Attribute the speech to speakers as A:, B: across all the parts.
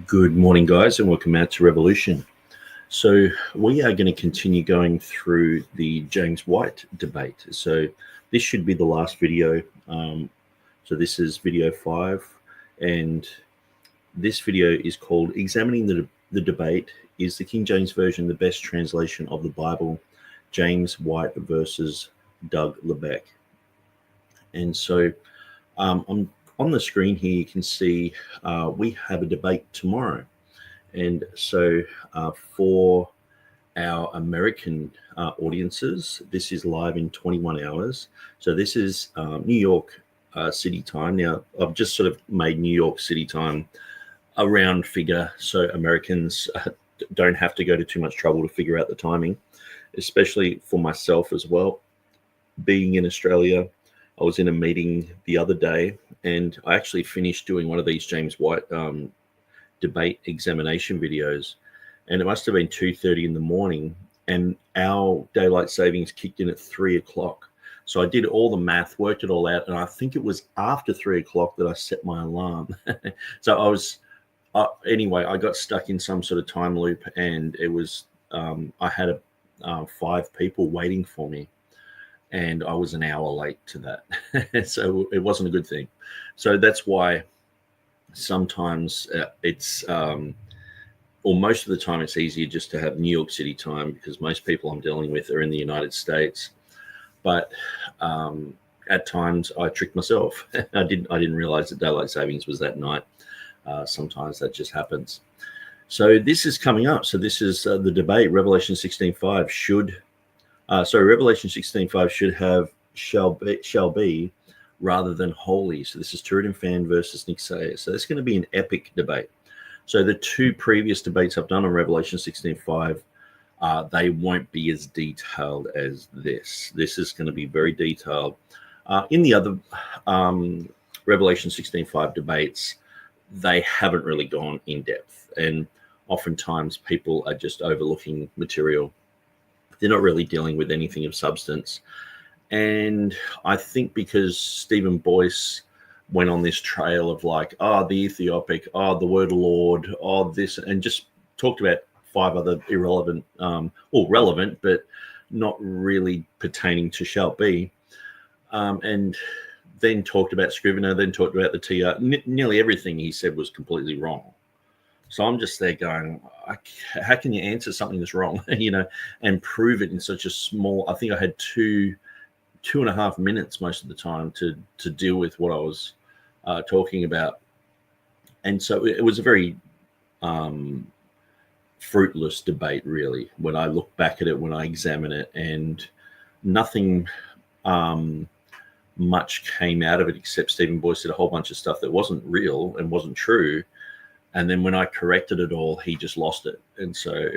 A: Good morning, guys, and welcome out to Revolution. So we are going to continue going through the James White debate. So this should be the last video. So this is video 5, and this video is called Examining the Debate. Is the King James Version the best translation of the Bible? James White versus Doug Levesque. And so on the screen here, you can see we have a debate tomorrow. And so for our American audiences, this is live in 21 hours. So this is New York City time. Now, I've just sort of made New York City time a round figure, so Americans don't have to go to too much trouble to figure out the timing, especially for myself as well. Being in Australia, I was in a meeting the other day, and I actually finished doing one of these James White debate examination videos, and it must have been 2:30 in the morning, and our daylight savings kicked in at 3 o'clock. So I did all the math, worked it all out, and I think it was after 3 o'clock that I set my alarm. So I was, anyway, I got stuck in some sort of time loop, and it was, I had 5 people waiting for me, and I was an hour late to that. So it wasn't a good thing. So that's why sometimes it's, or most of the time, it's easier just to have New York City time, because most people I'm dealing with are in the United States. But at times I tricked myself. I didn't realize that daylight savings was that night. Sometimes that just happens. So this is coming up. So this is the debate. Revelation 16:5 should, Revelation 16:5 should have shall be rather than holy. So this is TurretinFan versus Nixon. So that's going to be an epic debate. So the 2 previous debates I've done on Revelation 16:5, they won't be as detailed as this. This is going to be very detailed. In the other Revelation 16:5 debates, they haven't really gone in depth, and oftentimes people are just overlooking material. They're not really dealing with anything of substance. And I think because Stephen Boyce went on this trail of like, the Ethiopic, the word of Lord, this, and just talked about 5 other irrelevant, or relevant, but not really pertaining to shall be. And then talked about Scrivener, then talked about the TR. Nearly everything he said was completely wrong. So I'm just there going, how can you answer something that's wrong, and prove it in such a small, I think I had 2.5 minutes most of the time to deal with what I was talking about. And so it was a very fruitless debate, really, when I look back at it, when I examine it, and nothing much came out of it except Stephen Boyce said a whole bunch of stuff that wasn't real and wasn't true. And then when I corrected it all, he just lost it. And so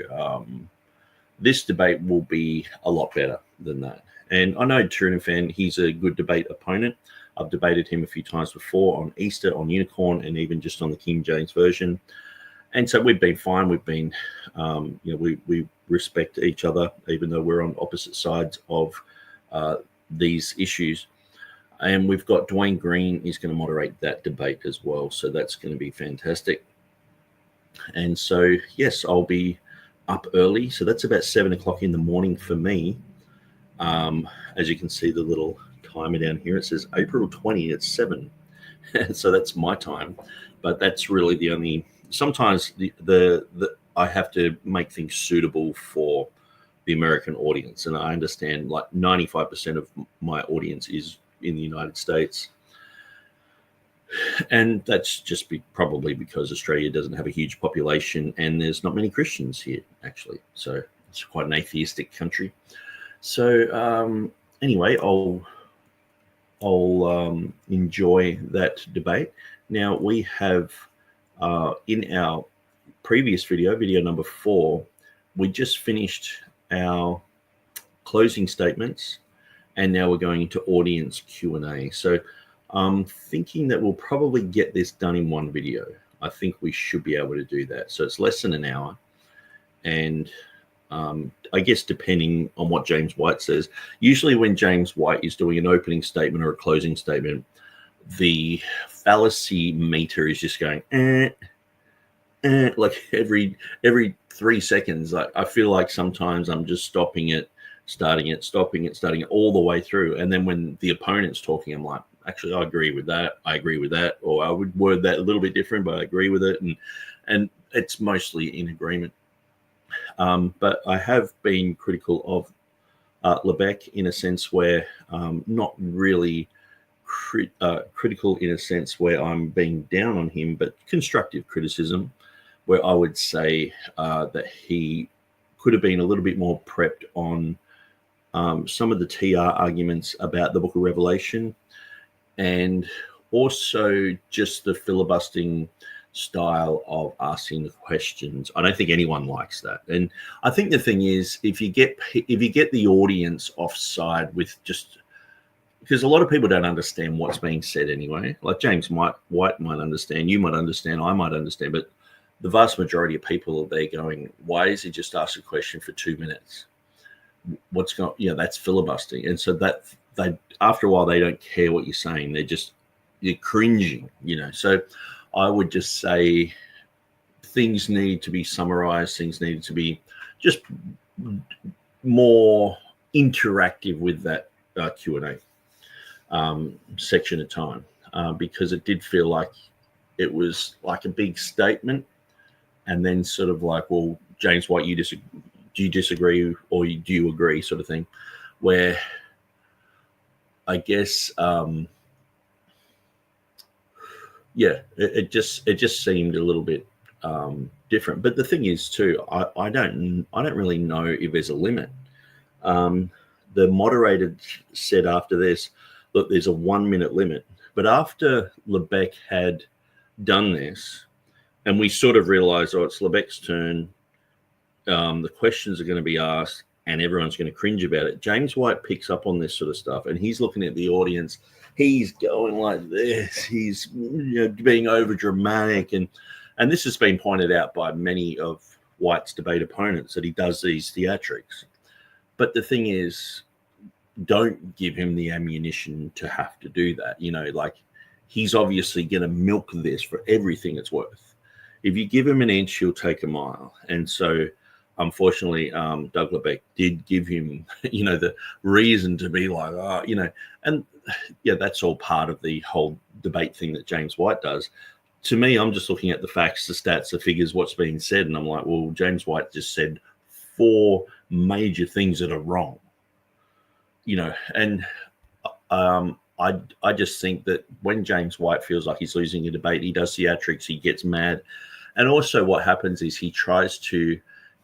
A: this debate will be a lot better than that. And I know TurretinFan, he's a good debate opponent. I've debated him a few times before on Easter, on Unicorn, and even just on the King James Version. And so we've been fine. We've been, we respect each other, even though we're on opposite sides of these issues. And we've got Dwayne Green is going to moderate that debate as well. So that's going to be fantastic. And so, yes, I'll be up early. So that's about 7 o'clock in the morning for me. As you can see, the little timer down here, it says April 20 at 7. So that's my time. But that's really the only, sometimes the I have to make things suitable for the American audience. And I understand like 95% of my audience is in the United States. And that's just probably because Australia doesn't have a huge population and there's not many Christians here, actually. So it's quite an atheistic country. So anyway, I'll enjoy that debate. Now we have in our previous video number 4, we just finished our closing statements, and now we're going into audience Q&A. So I'm thinking that we'll probably get this done in one video. I think we should be able to do that. So it's less than an hour. And I guess depending on what James White says, usually when James White is doing an opening statement or a closing statement, the fallacy meter is just going, like every 3 seconds. I feel like sometimes I'm just stopping it, starting it, stopping it, starting it all the way through. And then when the opponent's talking, I'm like, actually, I agree with that. I agree with that. Or I would word that a little bit different, but I agree with it. And it's mostly in agreement. But I have been critical of Levesque in a sense where not really critical in a sense where I'm being down on him, but constructive criticism, where I would say that he could have been a little bit more prepped on some of the TR arguments about the Book of Revelation, and also just the filibustering style of asking the questions. I don't think anyone likes that. And I think the thing is, if you get the audience offside with just, because a lot of people don't understand what's being said anyway. Like James White might understand, you might understand, I might understand, but the vast majority of people are there going, why is he just asked a question for 2 minutes? What's going, that's filibustering. And so that they, after a while, they don't care what you're saying. You're cringing, So I would just say things need to be summarized. Things need to be just more interactive with that Q&A section of time, because it did feel like it was like a big statement, and then sort of like, well, James White, do you disagree or do you agree, sort of thing, where I guess it just seemed a little bit different. But the thing is too, I don't really know if there's a limit. The moderator said after this, look, there's a 1 minute limit. But after Levesque had done this, and we sort of realized, oh, it's Levesque's turn, the questions are going to be asked, and everyone's going to cringe about it. James White picks up on this sort of stuff, and he's looking at the audience. He's going like this. He's being over dramatic, and this has been pointed out by many of White's debate opponents, that he does these theatrics. But the thing is, don't give him the ammunition to have to do that. Like, he's obviously going to milk this for everything it's worth. If you give him an inch, he'll take a mile. And so, unfortunately, Doug Levesque did give him, the reason to be like, and that's all part of the whole debate thing that James White does. To me, I'm just looking at the facts, the stats, the figures, what's being said, and I'm like, well, James White just said 4 major things that are wrong. And I just think that when James White feels like he's losing a debate, he does theatrics, he gets mad. And also what happens is he tries to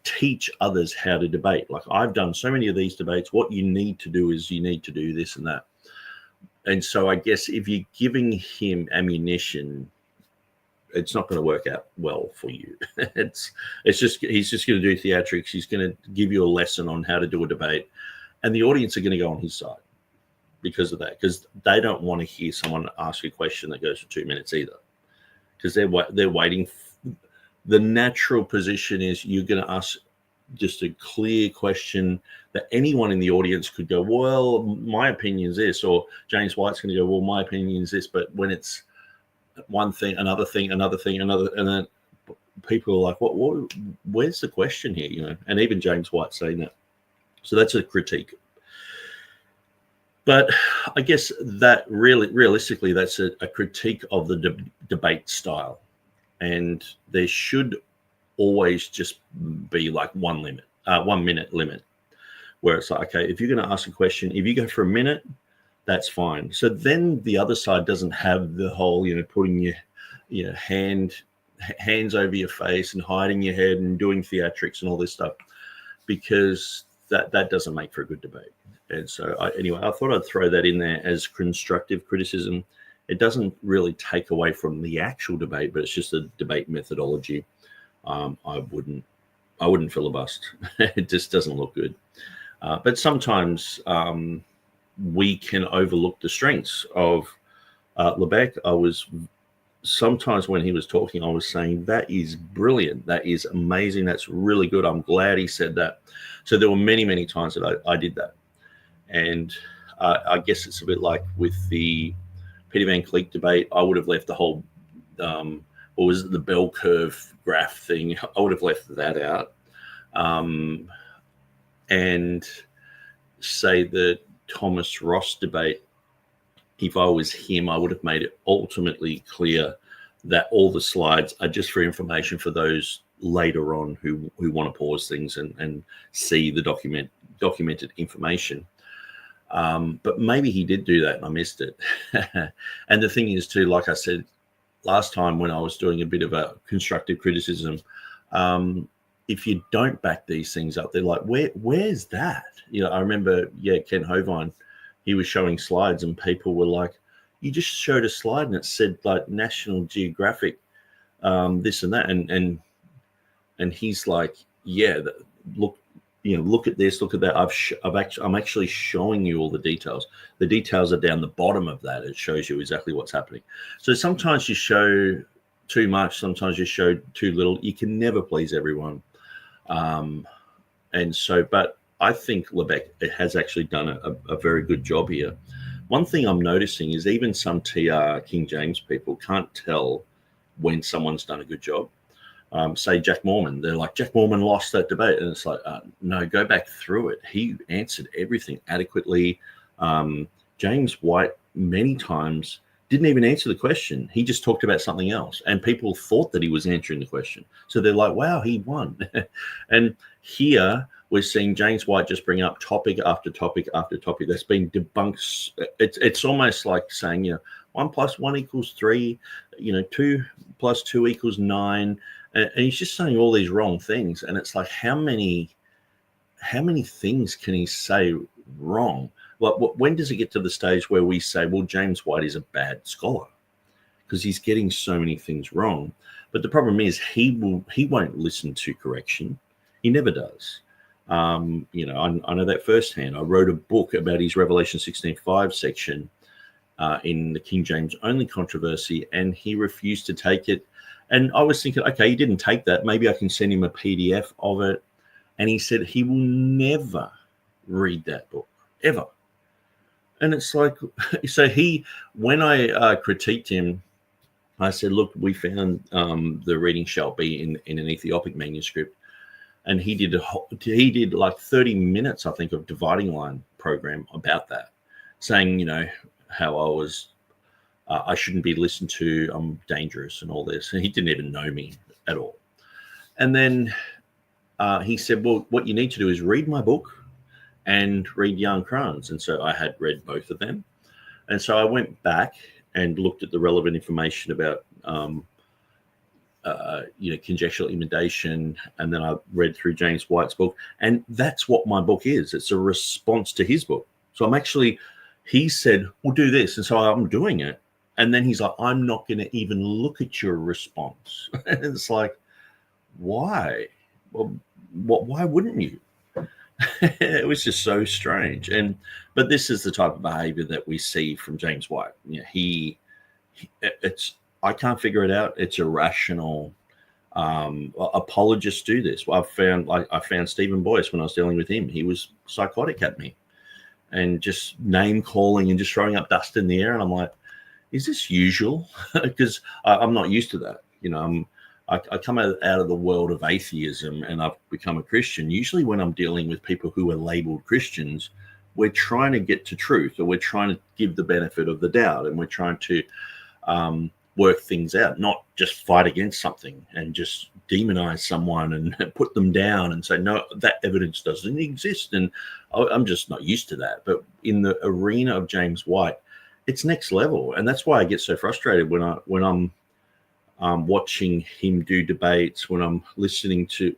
A: teach others how to debate. Like, I've done so many of these debates. What you need to do is you need to do this and that. And so I guess if you're giving him ammunition, it's not going to work out well for you. He's just going to do theatrics. He's going to give you a lesson on how to do a debate. And the audience are going to go on his side because of that, because they don't want to hear someone ask a question that goes for 2 minutes either, because they're waiting. The natural position is you're going to ask just a clear question that anyone in the audience could go, well, my opinion is this, or James White's going to go, well, my opinion is this. But when it's one thing, another thing, another thing, another, and then people are like, what where's the question here? And even James White saying that. So that's a critique. But I guess that realistically, that's a critique of the debate style. And there should always just be like 1 minute limit, where it's like, okay, if you're going to ask a question, if you go for a minute, that's fine. So then the other side doesn't have the whole, putting your hands over your face and hiding your head and doing theatrics and all this stuff, because that doesn't make for a good debate. And so I thought I'd throw that in there as constructive criticism. It doesn't really take away from the actual debate, but it's just a debate methodology. I wouldn't filibust. It just doesn't look good. But sometimes we can overlook the strengths of Levesque. Sometimes when he was talking, I was saying, that is brilliant. That is amazing. That's really good. I'm glad he said that. So there were many, many times that I did that. And I guess it's a bit like with the Peter Van Cleek debate. I would have left the whole or was it the bell curve graph thing? I would have left that out. And say the Thomas Ross debate, if I was him, I would have made it ultimately clear that all the slides are just for information for those later on who want to pause things and see the documented information. But maybe he did do that and I missed it. And the thing is too, like I said last time when I was doing a bit of a constructive criticism, if you don't back these things up, they're like, where's that? You know, I remember, Ken Hovine, he was showing slides and people were like, you just showed a slide and it said like National Geographic, this and that. And he's like, look at this, look at that. I'm actually showing you all the details. The details are down the bottom of that. It shows you exactly what's happening. So sometimes you show too much, sometimes you show too little. You can never please everyone. But I think Levesque has actually done a very good job here. One thing I'm noticing is even some TR King James people can't tell when someone's done a good job. Say Jack Mormon, they're like, Jack Mormon lost that debate. And it's like, no, go back through it. He answered everything adequately. James White many times didn't even answer the question. He just talked about something else. And people thought that he was answering the question. So they're like, wow, he won. And here we're seeing James White just bring up topic after topic after topic that's been debunked. It's almost like saying, 1 + 1 = 3, 2 + 2 = 9. And he's just saying all these wrong things. And it's like, how many things can he say wrong? When does it get to the stage where we say, well, James White is a bad scholar because he's getting so many things wrong? But the problem is he won't listen to correction. He never does. I know that firsthand. I wrote a book about his Revelation 16:5 section in the King James only controversy, and he refused to take it. And I was thinking, okay, he didn't take that. Maybe I can send him a PDF of it. And he said he will never read that book, ever. And it's like, so when I critiqued him, I said, look, we found the reading shall be in an Ethiopic manuscript. And he did like 30 minutes, I think, of dividing line program about that, saying, how I was, I shouldn't be listened to, I'm dangerous and all this. And he didn't even know me at all. And then he said, well, what you need to do is read my book and read Jan Kran's. And so I had read both of them. And so I went back and looked at the relevant information about, conjectural emendation. And then I read through James White's book. And that's what my book is. It's a response to his book. So he said, well, do this. And so I'm doing it. And then he's like, I'm not going to even look at your response. And it's like, why? Well, why wouldn't you? It was just so strange. But this is the type of behavior that we see from James White. I can't figure it out. It's irrational. Apologists do this. I found Stephen Boyce when I was dealing with him. He was psychotic at me and just name calling and just throwing up dust in the air. And I'm like, is this usual? Because I'm not used to that. I come out of the world of atheism and I've become a Christian. Usually when I'm dealing with people who are labeled Christians, we're trying to get to truth, or we're trying to give the benefit of the doubt, and we're trying to work things out, not just fight against something and just demonize someone and put them down and say, no, that evidence doesn't exist. And I'm just not used to that. But in the arena of James White, it's next level. And that's why I get so frustrated when I'm watching him do debates, when I'm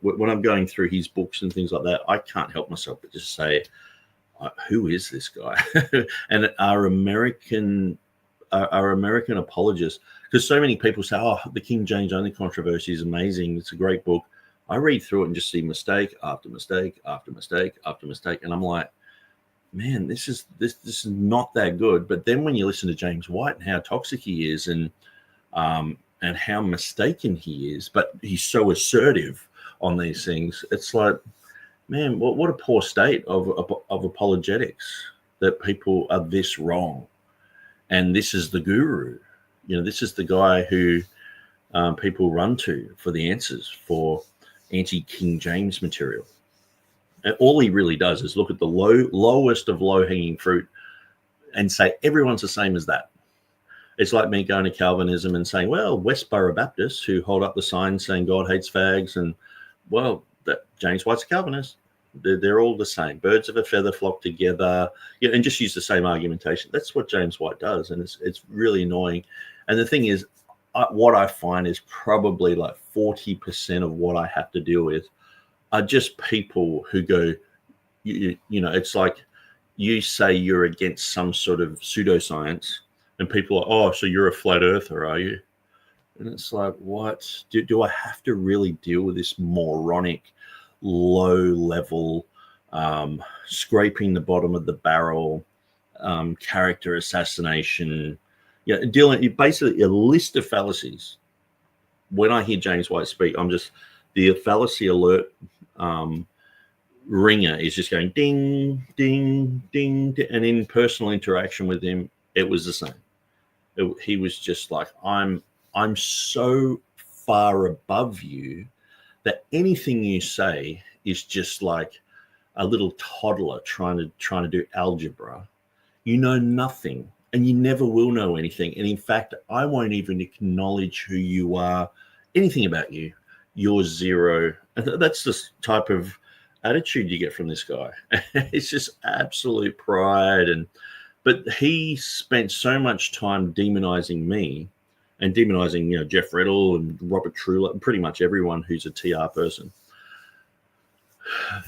A: when I'm going through his books and things like that. I can't help myself but just say, who is this guy? And our American apologists, because so many people say, oh, the King James only controversy is amazing, it's a great book. I read through it and just see mistake after mistake after mistake after mistake, and I'm like, man, this is not that good. But then when you listen to James White and how toxic he is, and how mistaken he is, but he's so assertive on these things, it's like, man, what a poor state of apologetics, that people are this wrong. And this is the guru. This is the guy who people run to for the answers for anti-King James material. And all he really does is look at the lowest of low-hanging fruit and say everyone's the same as that. It's like me going to Calvinism and saying, well, Westboro Baptists who hold up the sign saying God hates fags, and, well, that James White's a Calvinist. They're all the same. Birds of a feather flock together, and just use the same argumentation. That's what James White does, and it's really annoying. And the thing is, what I find is probably like 40% of what I have to deal with are just people who go, you know, it's like you say you're against some sort of pseudoscience, and people are, oh, so you're a flat earther, are you? And it's like, what? Do I have to really deal with this moronic, low-level, scraping the bottom of the barrel, character assassination? Yeah, dealing basically a list of fallacies. When I hear James White speak, I'm just, the fallacy alert ringer is just going ding, ding, ding, ding. And in personal interaction with him, it was the same. He was just like, I'm so far above you that anything you say is just like a little toddler trying to do algebra. You know nothing, and you never will know anything. And in fact, I won't even acknowledge who you are, anything about you. You're zero. And that's the type of attitude you get from this guy. It's just absolute pride. But he spent so much time demonizing me and demonizing, you know, Jeff Riddle and Robert Trullo and pretty much everyone who's a TR person,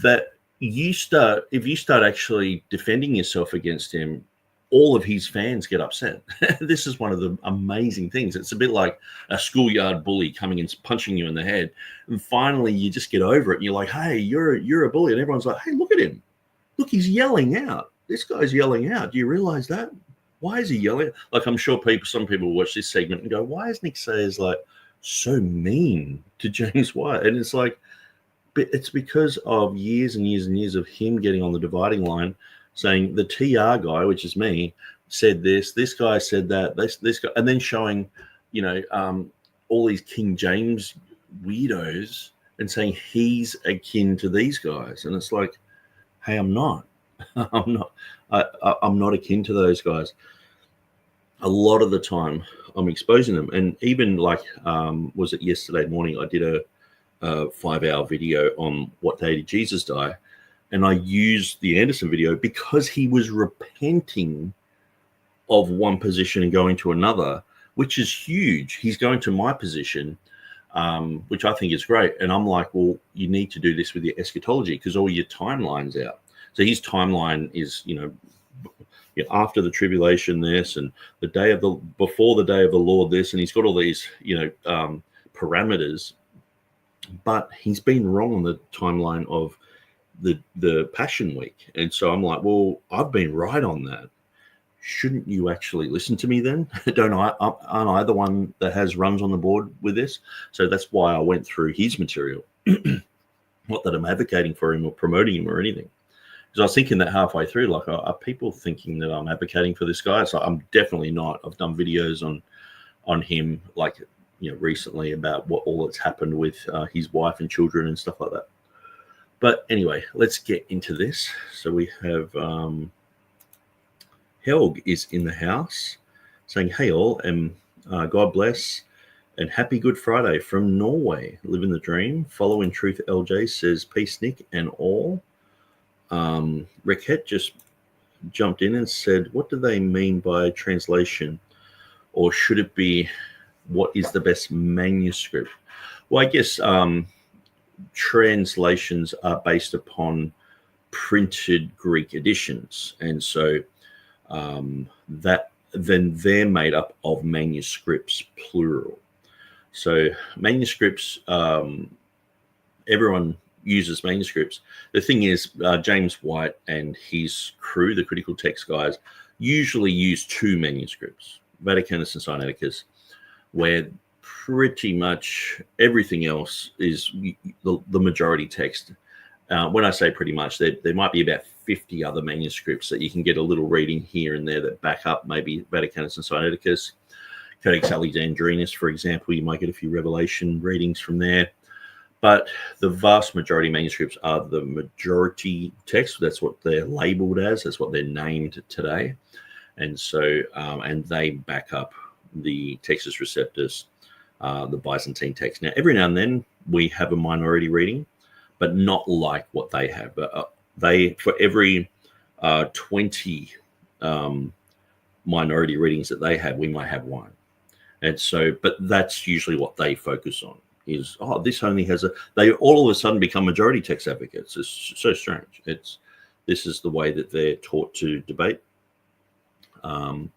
A: that if you start actually defending yourself against him, all of his fans get upset. This is one of the amazing things. It's a bit like a schoolyard bully coming and punching you in the head. And finally, you just get over it. And you're like, hey, you're a bully. And everyone's like, hey, look at him. Look, he's yelling out. This guy's yelling out. Do you realize that? Why is he yelling? Like, I'm sure some people watch this segment and go, why is Nick Sayers like so mean to James White? And it's like, it's because of years and years and years of him getting on the dividing line, saying the TR guy, which is me, said this guy said that, this guy, and then showing, you know, all these King James weirdos and saying he's akin to these guys. And it's like, hey, I'm not. I'm not akin to those guys. A lot of the time I'm exposing them. And even like, was it yesterday morning, I did a 5-hour video on what day did Jesus die? And I used the Anderson video because he was repenting of one position and going to another, which is huge. He's going to my position, which I think is great. And I'm like, well, you need to do this with your eschatology because all your timeline's out. So his timeline is, you know, after the tribulation this, and before the day of the Lord this, and he's got all these, you know, parameters. But he's been wrong on the timeline of the Passion Week. And so I'm like, well, I've been right on that. Shouldn't you actually listen to me then? Aren't I the one that has runs on the board with this? So that's why I went through his material. Not that I'm advocating for him or promoting him or anything. Because I was thinking that halfway through, like, are people thinking that I'm advocating for this guy? So I'm definitely not. I've done videos on him, like, you know, recently about what all that's happened with his wife and children and stuff like that. But anyway, let's get into this. So we have Helg is in the house saying, hey all, and God bless and happy Good Friday from Norway. Living the dream. Following Truth LJ says, peace Nick and all. Raquette just jumped in and said, what do they mean by translation? Or should it be, what is the best manuscript? Well, I guess translations are based upon printed Greek editions. And so that then they're made up of manuscripts, plural. So manuscripts, everyone uses manuscripts. The thing is, James White and his crew, the critical text guys, usually use two manuscripts, Vaticanus and Sinaiticus, where pretty much everything else is the majority text. When I say pretty much, there might be about 50 other manuscripts that you can get a little reading here and there that back up maybe Vaticanus and Sinaiticus. Codex Alexandrinus, for example, you might get a few Revelation readings from there. But the vast majority of manuscripts are the majority text. That's what they're labeled as. That's what they're named today. And so, and they back up the Textus Receptus, the Byzantine text. Now, every now and then we have a minority reading, but not like what they have. They, for every 20 minority readings that they have, we might have one. And so, but that's usually what they focus on is, oh, this only has they all of a sudden become majority text advocates. It's so strange. This is the way that they're taught to debate. But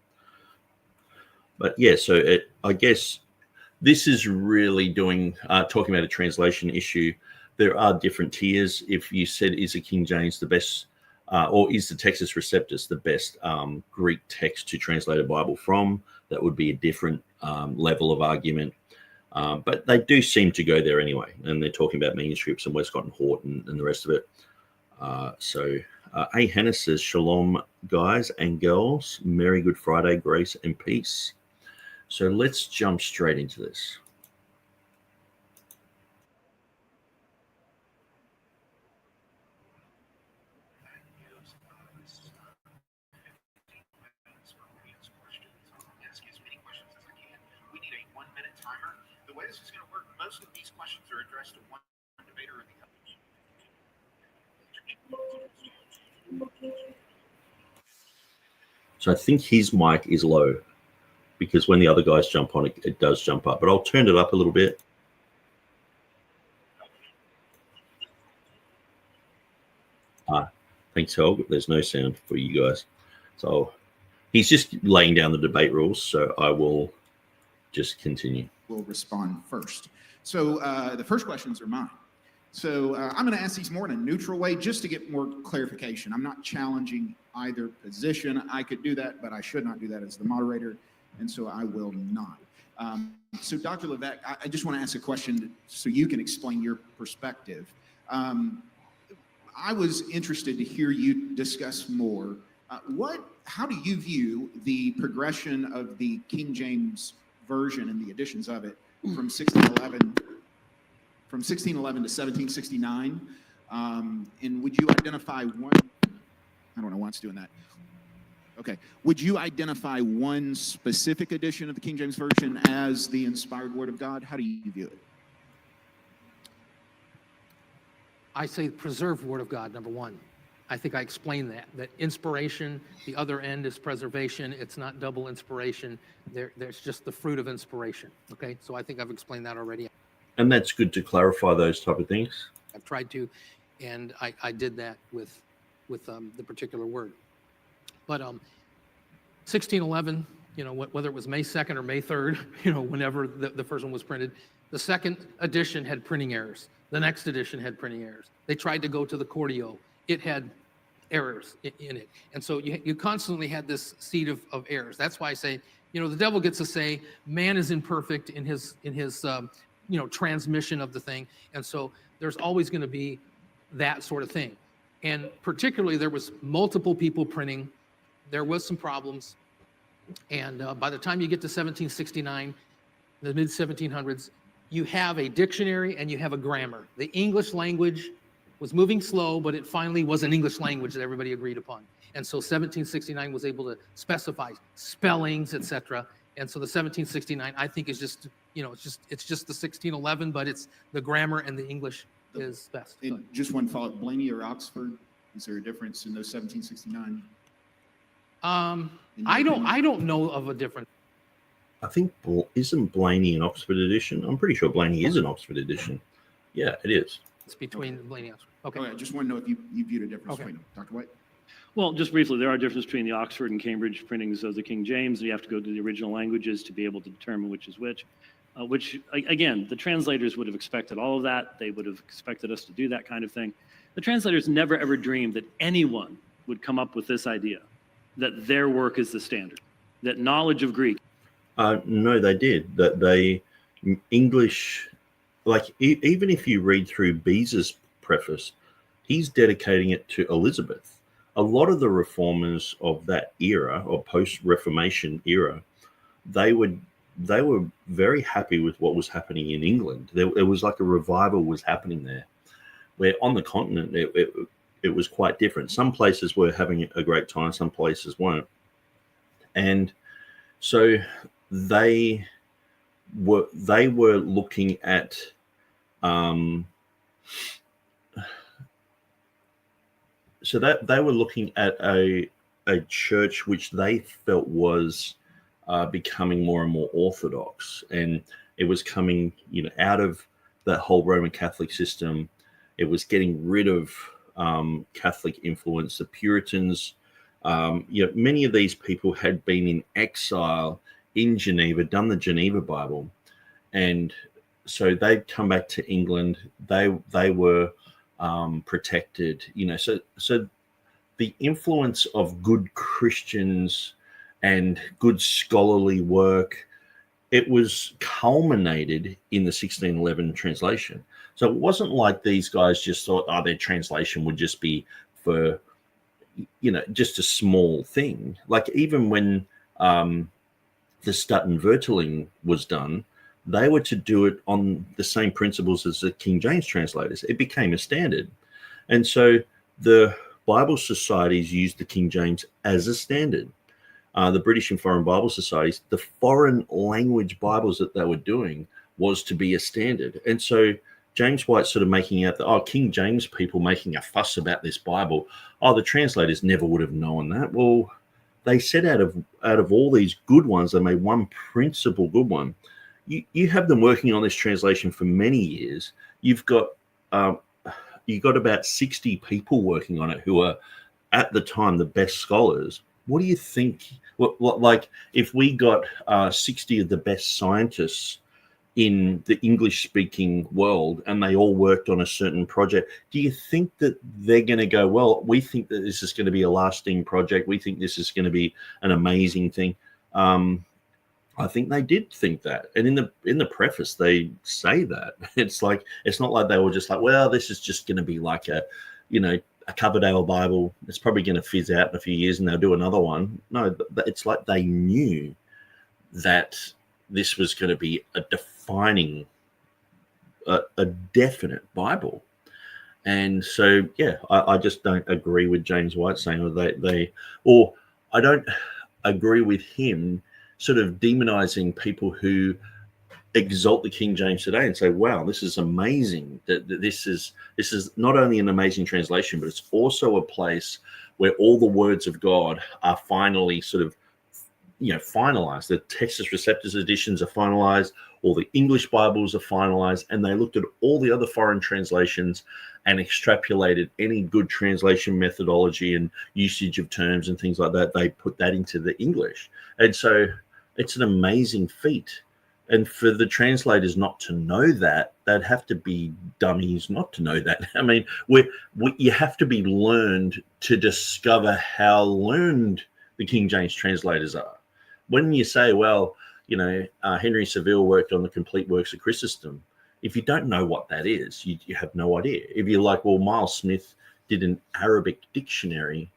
A: yeah, so I guess this is really talking about a translation issue. There are different tiers. If you said, is the King James the best, or is the Textus Receptus the best Greek text to translate a Bible from, that would be a different level of argument. But they do seem to go there anyway. And they're talking about manuscripts and Westcott and Horton and the rest of it. A. Hannah says, Shalom, guys and girls. Merry Good Friday, grace and peace. So let's jump straight into this.
B: This is going to work. Most of these questions are addressed to one debater or the other.
A: So I think his mic is low because when the other guys jump on it, it does jump up. But I'll turn it up a little bit. Thanks, Helg. There's no sound for you guys. So he's just laying down the debate rules. So I will just continue.
B: Will respond first. So the first questions are mine. So I'm going to ask these more in a neutral way just to get more clarification. I'm not challenging either position. I could do that, but I should not do that as the moderator, and so I will not. So Dr. Levesque, I just want to ask a question so you can explain your perspective. I was interested to hear you discuss more. How do you view the progression of the King James version and the editions of it from 1611 to 1769, and would you identify one? I don't know why it's doing that. Okay, would you identify one specific edition of the King James version as the inspired Word of God? How do you view it?
C: I say preserved Word of God, number one. I think I explained that inspiration, the other end is preservation. It's not double inspiration. There's just the fruit of inspiration, okay? So I think I've explained that already.
A: And that's good to clarify those type of things.
C: I've tried to, and I did that with the particular word. But 1611, whether it was May 2nd or May 3rd, whenever the first one was printed, the second edition had printing errors. The next edition had printing errors. They tried to go to the Cordio. It had errors in it. And so you constantly had this seed of errors. That's why I say, the devil gets to say man is imperfect in his transmission of the thing. And so there's always going to be that sort of thing. And particularly there was multiple people printing. There was some problems. And by the time you get to 1769, the mid 1700s, you have a dictionary and you have a grammar. The English language was moving slow, but it finally was an English language that everybody agreed upon. And so 1769 was able to specify spellings, etc. And so the 1769, I think, is just, it's just the 1611, but it's the grammar and the English is best.
B: And just one follow-up, Blaney or Oxford, is there a difference in those 1769?
C: I don't know of a difference.
A: I think, isn't Blaney an Oxford edition? I'm pretty sure Blaney is an Oxford edition. Yeah, it is.
C: It's between Blaney and Oxford. Okay.
B: I just want to know if you viewed a difference between them. Dr. White?
D: Well, just briefly, there are differences between the Oxford and Cambridge printings of the King James. You have to go to the original languages to be able to determine which is which, again, the translators would have expected all of that. They would have expected us to do that kind of thing. The translators never, ever dreamed that anyone would come up with this idea, that their work is the standard, that knowledge of Greek.
A: No, they did. That English, even if you read through Beza's preface, he's dedicating it to Elizabeth. A lot of the reformers of that era, or post-Reformation era, they would they were very happy with what was happening in England. There was like a revival was happening there, where on the continent it was quite different. Some places were having a great time, some places weren't, and so they were looking at so that they were looking at a church which they felt was becoming more and more orthodox, and it was coming, out of that whole Roman Catholic system. It was getting rid of Catholic influence. The Puritans, many of these people had been in exile in Geneva, done the Geneva Bible, and so they'd come back to England. They were protected, so the influence of good Christians and good scholarly work, it was culminated in the 1611 translation. So it wasn't like these guys just thought, their translation would just be for, just a small thing. Like even when the Statenvertaling was done, they were to do it on the same principles as the King James translators. It became a standard. And so the Bible societies used the King James as a standard. The British and Foreign Bible Societies, the foreign language Bibles that they were doing was to be a standard. And so James White's sort of making out that, King James people making a fuss about this Bible. The translators never would have known that. Well, they said out of all these good ones, they made one principal good one. You have them working on this translation for many years. You've got about 60 people working on it who are at the time the best scholars. What do you think? Like if we got 60 of the best scientists in the English-speaking world and they all worked on a certain project, do you think that they're going to go, well, we think that this is going to be a lasting project. We think this is going to be an amazing thing. I think they did think that. And in the preface, they say that. It's like, it's not like they were just like, well, this is just going to be like a Coverdale Bible. It's probably going to fizz out in a few years and they'll do another one. No, it's like they knew that this was going to be a defining, a definite Bible. And so, I just don't agree with James White saying or I don't agree with him sort of demonizing people who exalt the King James today and say, wow, this is amazing. That this is not only an amazing translation, but it's also a place where all the words of God are finally sort of, finalized. The Textus Receptus editions are finalized, all the English Bibles are finalized, and they looked at all the other foreign translations and extrapolated any good translation methodology and usage of terms and things like that. They put that into the English. And so it's an amazing feat. And for the translators not to know that, they'd have to be dummies not to know that. I mean, you have to be learned to discover how learned the King James translators are. When you say, well, Henry Saville worked on the complete works of Chrysostom, if you don't know what that is, you have no idea. If you're like, well, Miles Smith did an Arabic dictionary,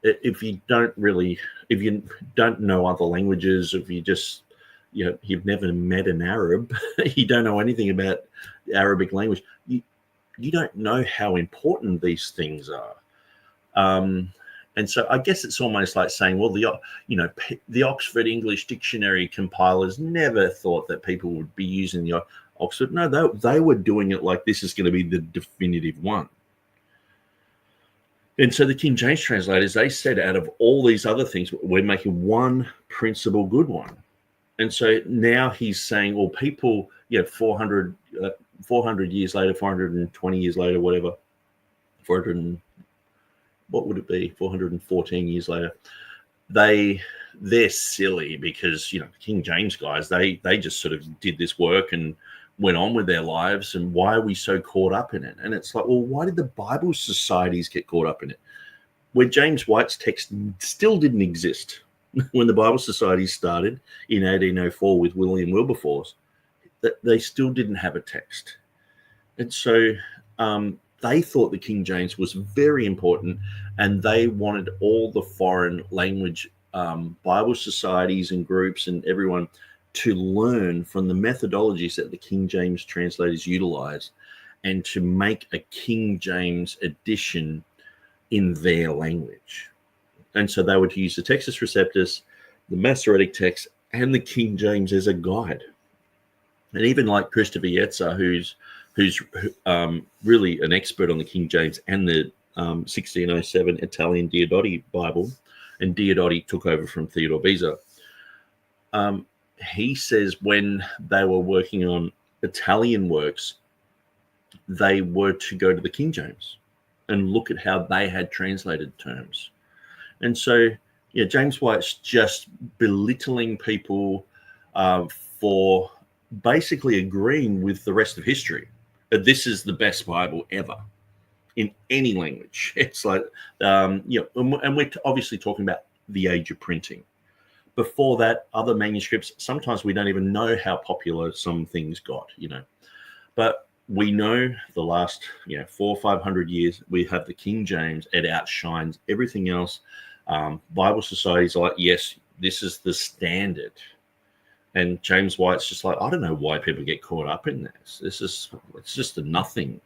A: if you don't know other languages, if you just, you've never met an Arab, you don't know anything about the Arabic language, you don't know how important these things are. And so I guess it's almost like saying, well, the Oxford English Dictionary compilers never thought that people would be using the Oxford. No, they were doing it like this is going to be the definitive one. And so the King James translators, they said out of all these other things, we're making one principal good one. And so now he's saying, well, people, 400 years later, 420 years later, whatever, 414 years later, they're silly because, King James guys, they just sort of did this work and went on with their lives. And why are we so caught up in it? And it's like, well, why did the Bible societies get caught up in it? Where James White's text still didn't exist when the Bible societies started in 1804 with William Wilberforce, that they still didn't have a text. And so they thought the King James was very important, and they wanted all the foreign language Bible societies and groups and everyone to learn from the methodologies that the King James translators utilize and to make a King James edition in their language. And so they would use the Textus Receptus, the Masoretic text, and the King James as a guide. And even like Christopher Yetzer, who's really an expert on the King James and the 1607 Italian Diodati Bible, and Diodati took over from Theodore Beza. He says when they were working on Italian works, they were to go to the King James and look at how they had translated terms. And so, yeah, James White's just belittling people for basically agreeing with the rest of history that this is the best Bible ever in any language. It's like, and we're obviously talking about the age of printing. Before that, other manuscripts, sometimes we don't even know how popular some things got, But we know the last 400 or 500 years, we have the King James. It outshines everything else. Bible societies are like, yes, this is the standard. And James White's just like, I don't know why people get caught up in this. It's just a nothing.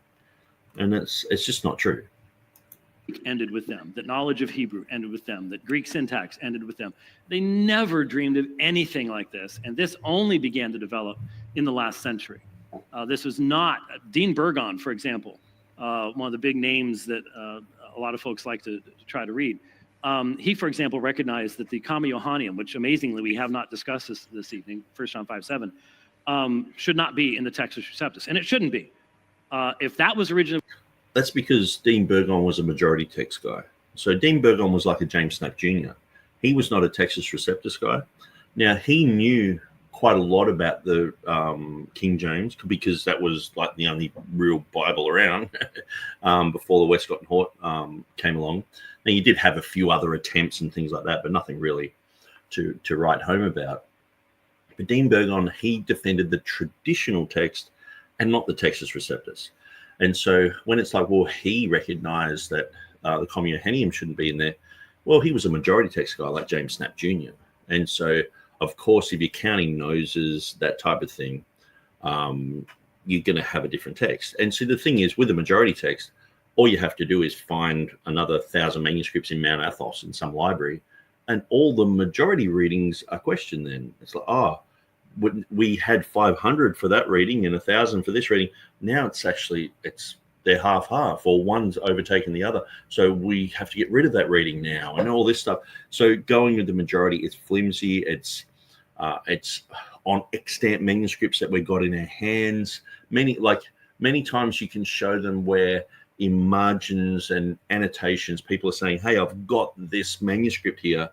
A: And it's just not true.
D: Ended with them, that knowledge of Hebrew ended with them, that Greek syntax ended with them. They never dreamed of anything like this. And this only began to develop in the last century. This was not Dean Burgon, for example, one of the big names that a lot of folks like to try to read. He, for example, recognized that the Comma Johanneum, which amazingly we have not discussed this evening, 1 John 5:7, should not be in the Textus Receptus, and it shouldn't be. If that was originally...
A: That's because Dean Burgon was a majority text guy. So Dean Burgon was like a James Snap Jr. He was not a Textus Receptus guy. Now, he knew quite a lot about the King James because that was like the only real Bible around before the Westcott and Hort came along. Now, you did have a few other attempts and things like that, but nothing really to write home about. But Dean Burgon, he defended the traditional text and not the Textus Receptus. And so when it's like, well, he recognized that the Comma Johanneum shouldn't be in there. Well, he was a majority text guy like James Snap Jr. And so, of course, if you're counting noses, that type of thing, you're going to have a different text. And so the thing is, with the majority text, all you have to do is find another 1,000 manuscripts in Mount Athos in some library, and all the majority readings are questioned then. It's like, we had 500 for that reading and 1,000 for this reading. Now they're half, or one's overtaken the other. So we have to get rid of that reading now and all this stuff. So going with the majority, it's flimsy. It's on extant manuscripts that we got in our hands. Many times you can show them where in margins and annotations, people are saying, hey, I've got this manuscript here,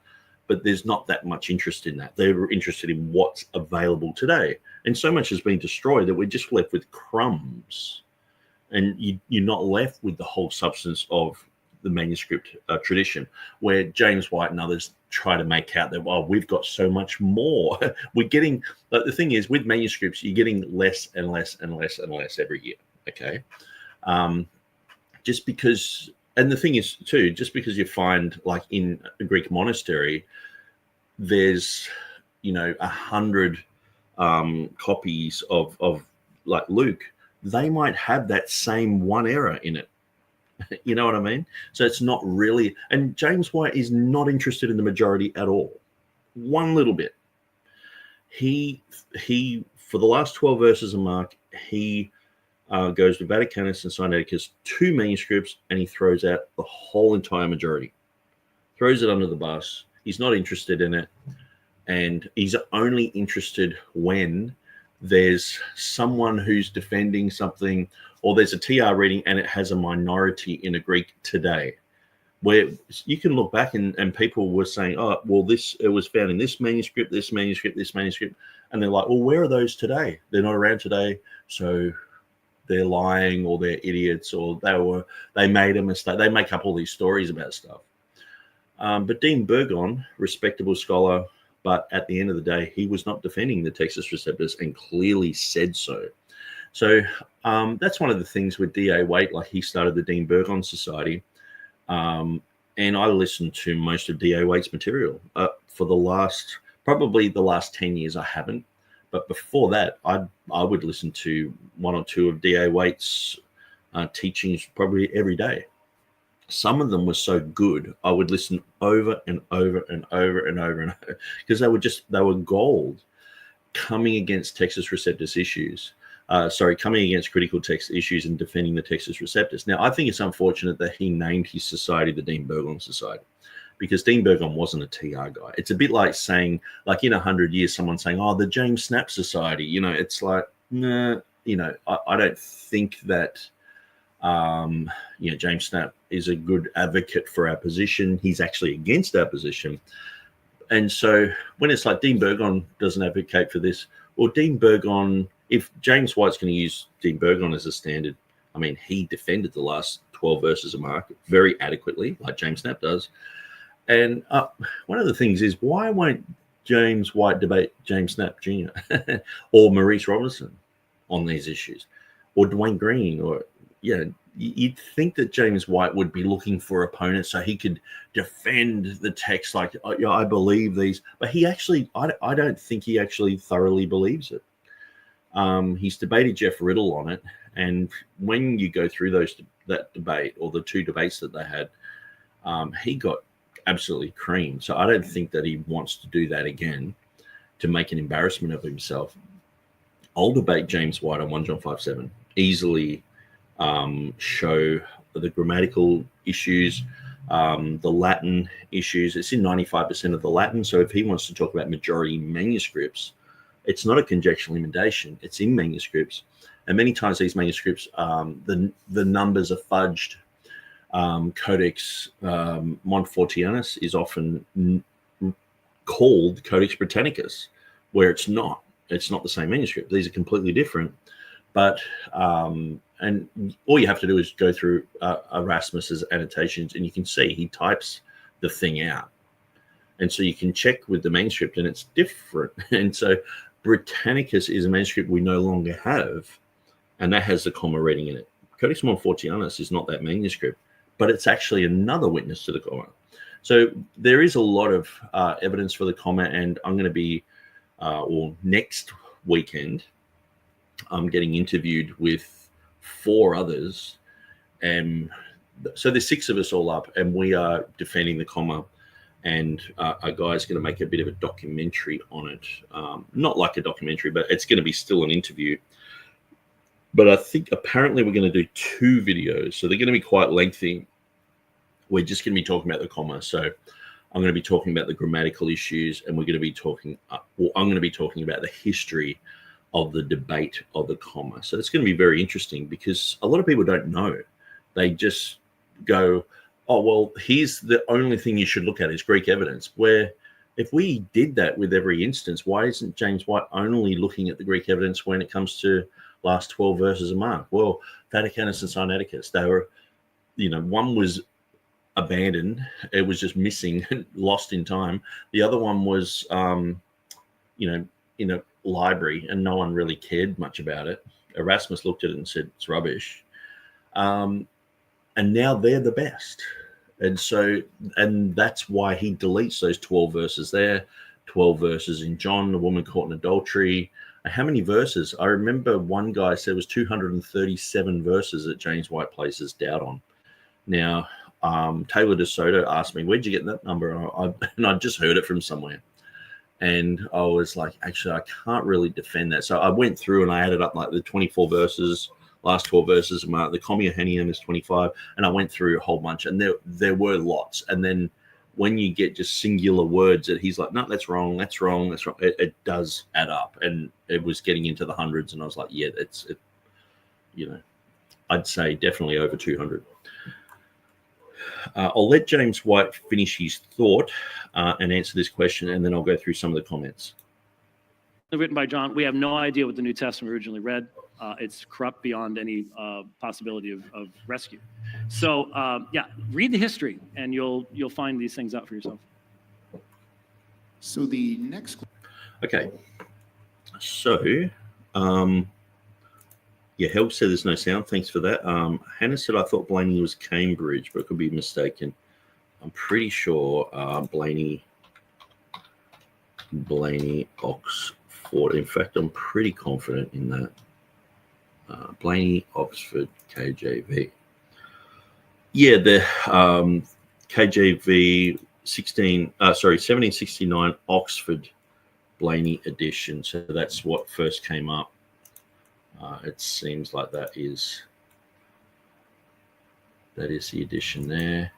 A: but there's not that much interest in that. They're interested in what's available today. And so much has been destroyed that we're just left with crumbs. And you're not left with the whole substance of the manuscript tradition, where James White and others try to make out that, well, we've got so much more. We're getting, the thing is, with manuscripts, you're getting less and less and less and less every year, okay? Just because, and the thing is, too, just because you find, like in a Greek monastery, there's, 100 copies of like Luke, they might have that same one error in it. You know what I mean? So it's not really, and James White is not interested in the majority at all. One little bit. He for the last 12 verses of Mark, he goes to Vaticanus and Sinaiticus, 2 manuscripts, and he throws out the whole entire majority. Throws it under the bus. He's not interested in it. And he's only interested when there's someone who's defending something, or there's a TR reading and it has a minority in a Greek today, where you can look back and people were saying, oh, well, it was found in this manuscript, this manuscript, this manuscript. And they're like, well, where are those today? They're not around today. So they're lying, or they're idiots, or they made a mistake. They make up all these stories about stuff. But Dean Burgon, respectable scholar, but at the end of the day, he was not defending the Textus Receptus and clearly said so. So that's one of the things with D.A. Waite, like he started the Dean Burgon Society. And I listened to most of D.A. Waite's material. For probably the last 10 years, I haven't. But before that, I would listen to one or two of D.A. Waite's teachings probably every day. Some of them were so good, I would listen over and over and over and over and over, because they were gold coming against Textus Receptus issues. Coming against critical text issues and defending the Textus Receptus. Now, I think it's unfortunate that he named his society the Dean Burgon Society, because Dean Burgon wasn't a TR guy. It's a bit like saying, like in 100 years, someone saying, oh, the James Snap Society. You know, it's like, nah, you know, I don't think that, James Snap is a good advocate for our position. He's actually against our position. And so when it's like Dean Burgon doesn't advocate for this, well, Dean Burgon, if James White's going to use Dean Burgon as a standard, I mean, he defended the last 12 verses of Mark very adequately, like James Snap does. And one of the things is, why won't James White debate James Snap Jr. or Maurice Robinson on these issues, or Dwayne Green, or you'd think that James White would be looking for opponents so he could defend the text like, I believe these, but he actually, I don't think he actually thoroughly believes it. He's debated Jeff Riddle on it, and when you go through that debate, or the two debates that they had, he got absolutely creamed. So I don't think that he wants to do that again to make an embarrassment of himself. I'll debate James White on 1 John 5:7, easily show the grammatical issues, the Latin issues. It's in 95% of the Latin. So if he wants to talk about majority manuscripts, it's not a conjectural limitation. It's in manuscripts. And many times these manuscripts, the numbers are fudged. Codex Montfortianus is often called Codex Britannicus, where it's not. It's not the same manuscript. These are completely different. But and all you have to do is go through Erasmus's annotations, and you can see he types the thing out. And so you can check with the manuscript, and it's different. And so Britannicus is a manuscript we no longer have, and that has the comma reading in it. Codex Montfortianus is not that manuscript, but it's actually another witness to the comma. So there is a lot of evidence for the comma, and I'm going to be, next weekend, I'm getting interviewed with 4 others. And so there's 6 of us all up, and we are defending the comma. And a guy's going to make a bit of a documentary on it. Not like a documentary, but it's going to be still an interview. But I think apparently we're going to do 2 videos. So they're going to be quite lengthy. We're just going to be talking about the comma. So I'm going to be talking about the grammatical issues, and we're going to be talking, I'm going to be talking about the history of the debate of the comma. So it's going to be very interesting, because a lot of people don't know. They just go, oh, well, here's the only thing you should look at is Greek evidence. Where if we did that with every instance, why isn't James White only looking at the Greek evidence when it comes to last 12 verses of Mark? Well, Vaticanus and Sinaiticus, they were, one was abandoned. It was just missing, lost in time. The other one was, in a library, and no one really cared much about it. Erasmus looked at it and said, it's rubbish. And now they're the best. And that's why he deletes those 12 verses there, 12 verses in John, the woman caught in adultery. How many verses? I remember one guy said it was 237 verses that James White places doubt on. Now, Taylor DeSoto asked me, where'd you get that number? And I just heard it from somewhere. And I was like, actually, I can't really defend that. So I went through and I added up like the 24 verses, last 12 verses of Mark. The Commiahenium is 25. And I went through a whole bunch, and there were lots. And then when you get just singular words that he's like, no, that's wrong, that's wrong, that's wrong, it does add up. And it was getting into the hundreds. And I was like, yeah, I'd say definitely over 200. I'll let James White finish his thought and answer this question, and then I'll go through some of the comments.
D: Written by John. We have no idea what the New Testament originally read. It's corrupt beyond any possibility of rescue. So, read the history, and you'll find these things out for yourself.
B: So the next.
A: Okay. So, Help said there's no sound. Thanks for that. Hannah said, I thought Blaney was Cambridge, but could be mistaken. I'm pretty sure Blaney, Oxford. forward. In fact, I'm pretty confident in that. Blaney, Oxford, KJV. Yeah, the KJV 1769 Oxford Blaney edition. So that's what first came up. It seems like that is the edition there.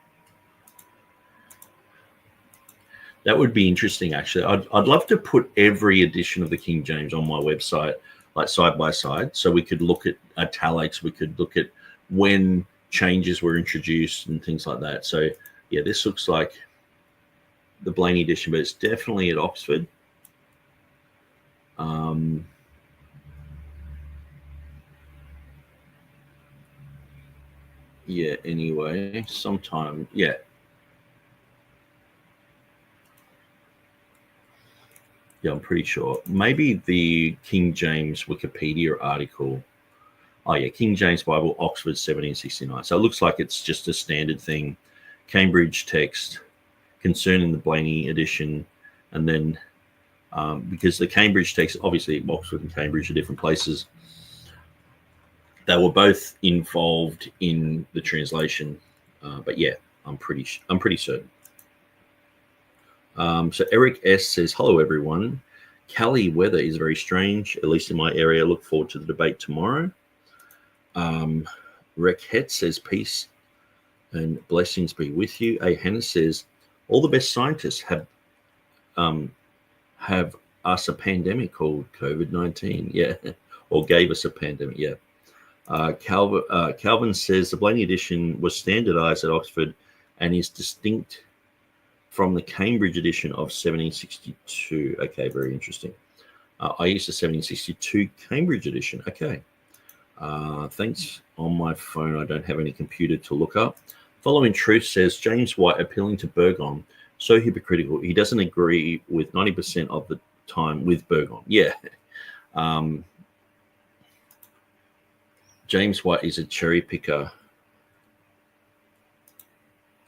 A: That would be interesting, actually. I'd love to put every edition of the King James on my website, like side by side, so we could look at italics, we could look at when changes were introduced and things like that. So yeah, this looks like the Blaney edition, but it's definitely at Oxford. Yeah, anyway, sometime, yeah. Yeah, I'm pretty sure. Maybe the King James Wikipedia article. Oh, yeah, King James Bible, Oxford, 1769. So it looks like it's just a standard thing. Cambridge text concerning the Blaney edition. And then because the Cambridge text, obviously Oxford and Cambridge are different places, they were both involved in the translation. But yeah, I'm pretty certain. So Eric S says, hello, everyone. Cali weather is very strange, at least in my area. Look forward to the debate tomorrow. Rekhet says, peace and blessings be with you. A. Hannah says, all the best scientists have us a pandemic called COVID-19. Yeah, or gave us a pandemic. Yeah. Calvin says, the Blaney edition was standardized at Oxford and is distinct from the Cambridge edition of 1762. Okay, very interesting. I used the 1762 Cambridge edition. Okay. Thanks. On my phone, I don't have any computer to look up. Following Truth says, James White appealing to Burgon, so hypocritical. He doesn't agree with 90% of the time with Burgon. Yeah. James White is a cherry picker.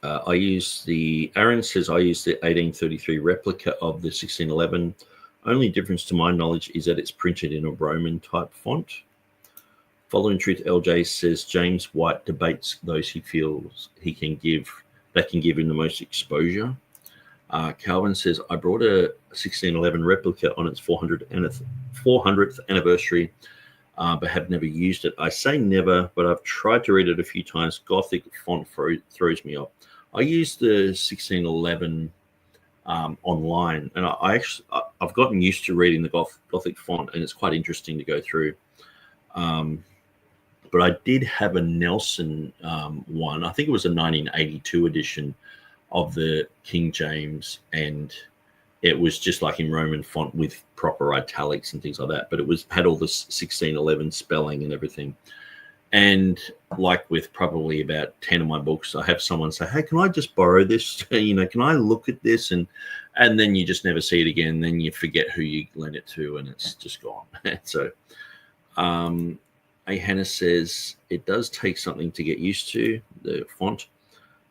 A: Aaron says, I use the 1833 replica of the 1611. Only difference to my knowledge is that it's printed in a Roman type font. Following Truth LJ says, James White debates those he feels that can give him the most exposure. Calvin says, I brought a 1611 replica on its 400th anniversary, but have never used it. I say never, but I've tried to read it a few times. Gothic font throws me off. I use the 1611 online, and I've gotten used to reading the Gothic font, and it's quite interesting to go through. But I did have a Nelson one. I think it was a 1982 edition of the King James, and it was just like in Roman font with proper italics and things like that. But it had all this 1611 spelling and everything. And like with probably about 10 of my books, I have someone say, hey, can I just borrow this? Can I look at this? And then you just never see it again. Then you forget who you lent it to, and it's just gone. So A. Hannah says, it does take something to get used to, the font.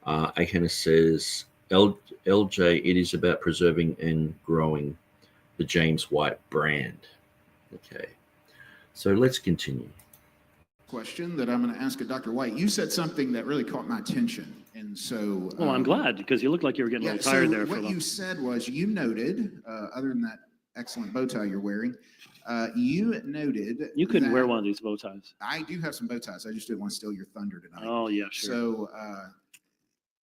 A: A. Hannah says, LJ, it is about preserving and growing the James White brand. Okay, so let's continue.
B: Question that I'm going to ask of Dr. White. You said something that really caught my attention, and so.
D: Well, I'm glad, because you look like you were getting a little tired there.
B: What you said was, you noted, other than that excellent bow tie you're wearing, you noted.
D: You couldn't wear one of these bow ties.
B: I do have some bow ties. I just didn't want to steal your thunder tonight.
D: Oh yeah, sure.
B: So,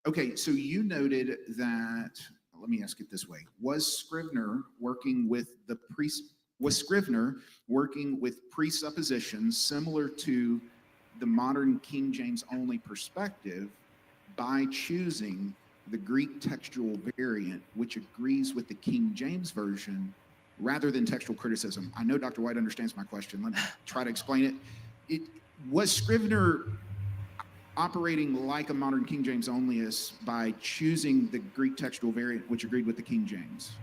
B: okay, so you noted that. Let me ask it this way: Was Scrivener working with presuppositions similar to the modern King James only perspective by choosing the Greek textual variant, which agrees with the King James version, rather than textual criticism? I know Dr. White understands my question. Let me try to explain it. Was Scrivener operating like a modern King James onlyist by choosing the Greek textual variant, which agreed with the King James?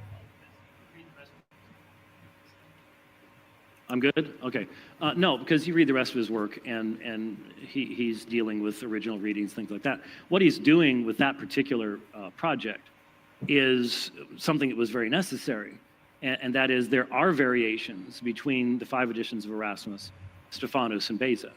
D: I'm good? Okay. No, because you read the rest of his work, and he's dealing with original readings, things like that. What he's doing with that particular project is something that was very necessary. and that is there are variations between the 5 editions of Erasmus, Stephanus, and Beza.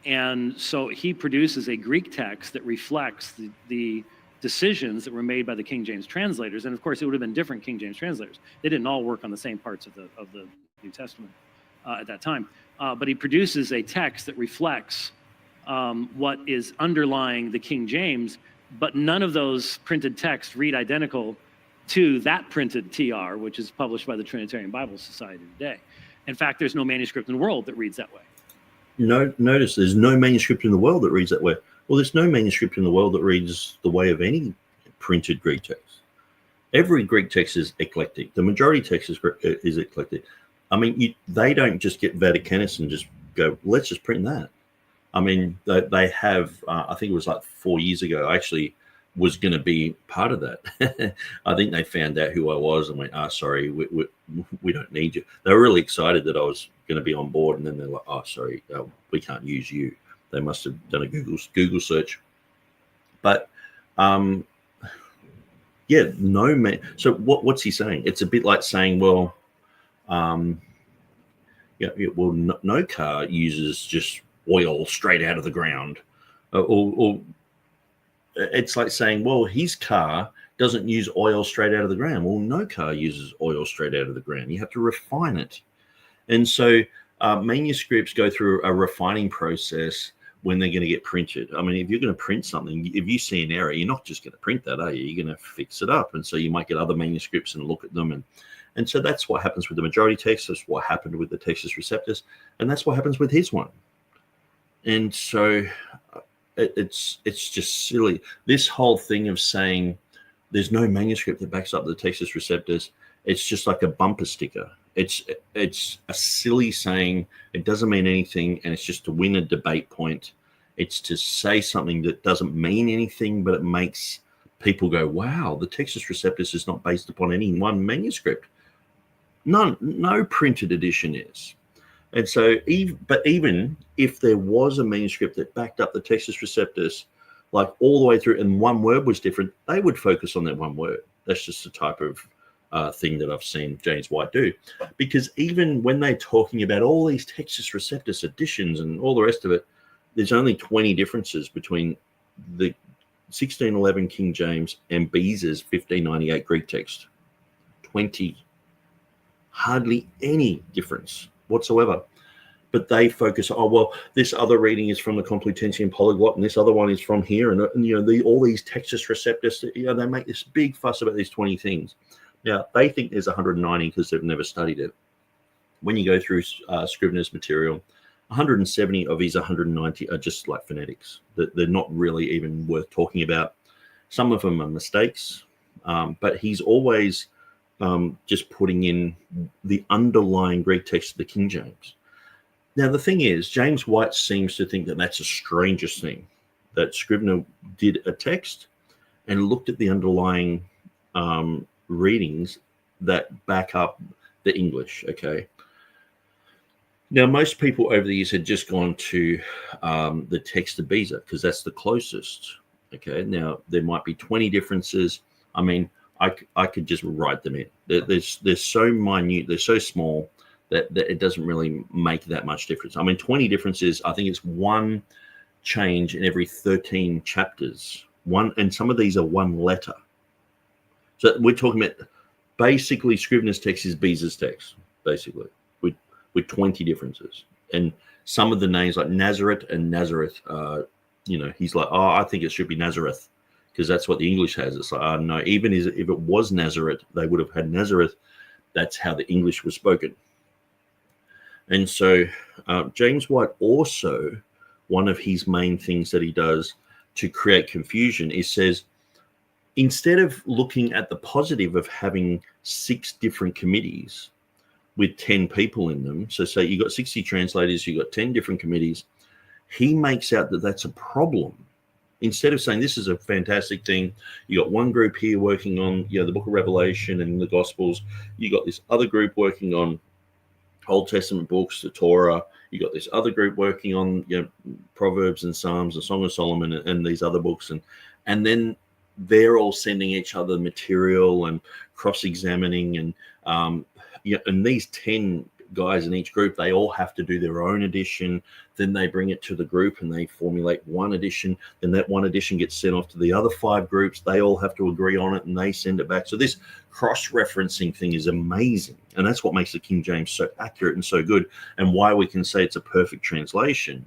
D: And so he produces a Greek text that reflects the decisions that were made by the King James translators. And of course, it would have been different King James translators. They didn't all work on the same parts of the New Testament at that time. But he produces a text that reflects what is underlying the King James, but none of those printed texts read identical to that printed TR, which is published by the Trinitarian Bible Society today. In fact, there's no manuscript in the world that reads that way.
A: No, notice there's no manuscript in the world that reads that way. Well, there's no manuscript in the world that reads the way of any printed Greek text. Every Greek text is eclectic. The majority text is eclectic. I mean, they don't just get Vaticanus and just go, let's just print that. I mean, they have, I think it was like 4 years ago, I actually was going to be part of that. I think they found out who I was and went, sorry, we don't need you. They were really excited that I was going to be on board. And then they're like, sorry, we can't use you. They must have done a Google search. But, yeah, no man. So what's he saying? It's a bit like saying, well, no car uses just oil straight out of the ground, or it's like saying, well, his car doesn't use oil straight out of the ground. Well, no car uses oil straight out of the ground. You have to refine it. And so manuscripts go through a refining process when they're going to get printed. I mean, if you're going to print something, if you see an error, you're not just going to print that, are you? You're going to fix it up. And so you might get other manuscripts and look at them. And so that's what happens with the majority text. That's what happened with the Textus Receptus. And that's what happens with his one. And so it's just silly. This whole thing of saying there's no manuscript that backs up the Textus Receptus, it's just like a bumper sticker. It's a silly saying. It doesn't mean anything, and it's just to win a debate point. It's to say something that doesn't mean anything, but it makes people go, wow, the Textus Receptus is not based upon any one manuscript. No printed edition is. And so, even if there was a manuscript that backed up the Textus Receptus, like all the way through, and one word was different, they would focus on that one word. That's just the type of thing that I've seen James White do. Because even when they're talking about all these Textus Receptus editions and all the rest of it, there's only 20 differences between the 1611 King James and Beza's 1598 Greek text. 20. Hardly any difference whatsoever. But they focus, this other reading is from the Complutensian Polyglot, and this other one is from here, and all these Textus Receptus, they make this big fuss about these 20 things. Now, they think there's 190 because they've never studied it. When you go through Scrivener's material, 170 of his 190 are just like phonetics. They're not really even worth talking about. Some of them are mistakes, but he's always just putting in the underlying Greek text of the King James. Now, the thing is, James White seems to think that that's the strangest thing, that Scrivener did a text and looked at the underlying readings that back up the English, okay? Now, most people over the years had just gone to the text of Beza because that's the closest, okay? Now, there might be 20 differences. I mean, I could just write them in. They're so minute, they're so small that it doesn't really make that much difference. I mean, 20 differences, I think it's one change in every 13 chapters. And some of these are one letter. So we're talking about basically Scrivener's text is Beza's text, basically, with 20 differences. And some of the names like Nazareth and Nazareth, he's like, I think it should be Nazareth because that's what the English has. It's like, no, even if it was Nazareth, they would have had Nazareth. That's how the English was spoken. And so James White also, one of his main things that he does to create confusion is says, instead of looking at the positive of having 6 different committees with 10 people in them, so say you got 60 translators, you got 10 different committees, he makes out that that's a problem. Instead of saying this is a fantastic thing, you got one group here working on the book of Revelation and the Gospels, you got this other group working on Old Testament books, the Torah, you got this other group working on Proverbs and Psalms, the Song of Solomon, and these other books, and then they're all sending each other material and cross-examining, and and these 10 guys in each group, they all have to do their own edition. Then they bring it to the group and they formulate one edition. Then that one edition gets sent off to the other 5 groups. They all have to agree on it and they send it back. So this cross-referencing thing is amazing. And that's what makes the King James so accurate and so good, and why we can say it's a perfect translation.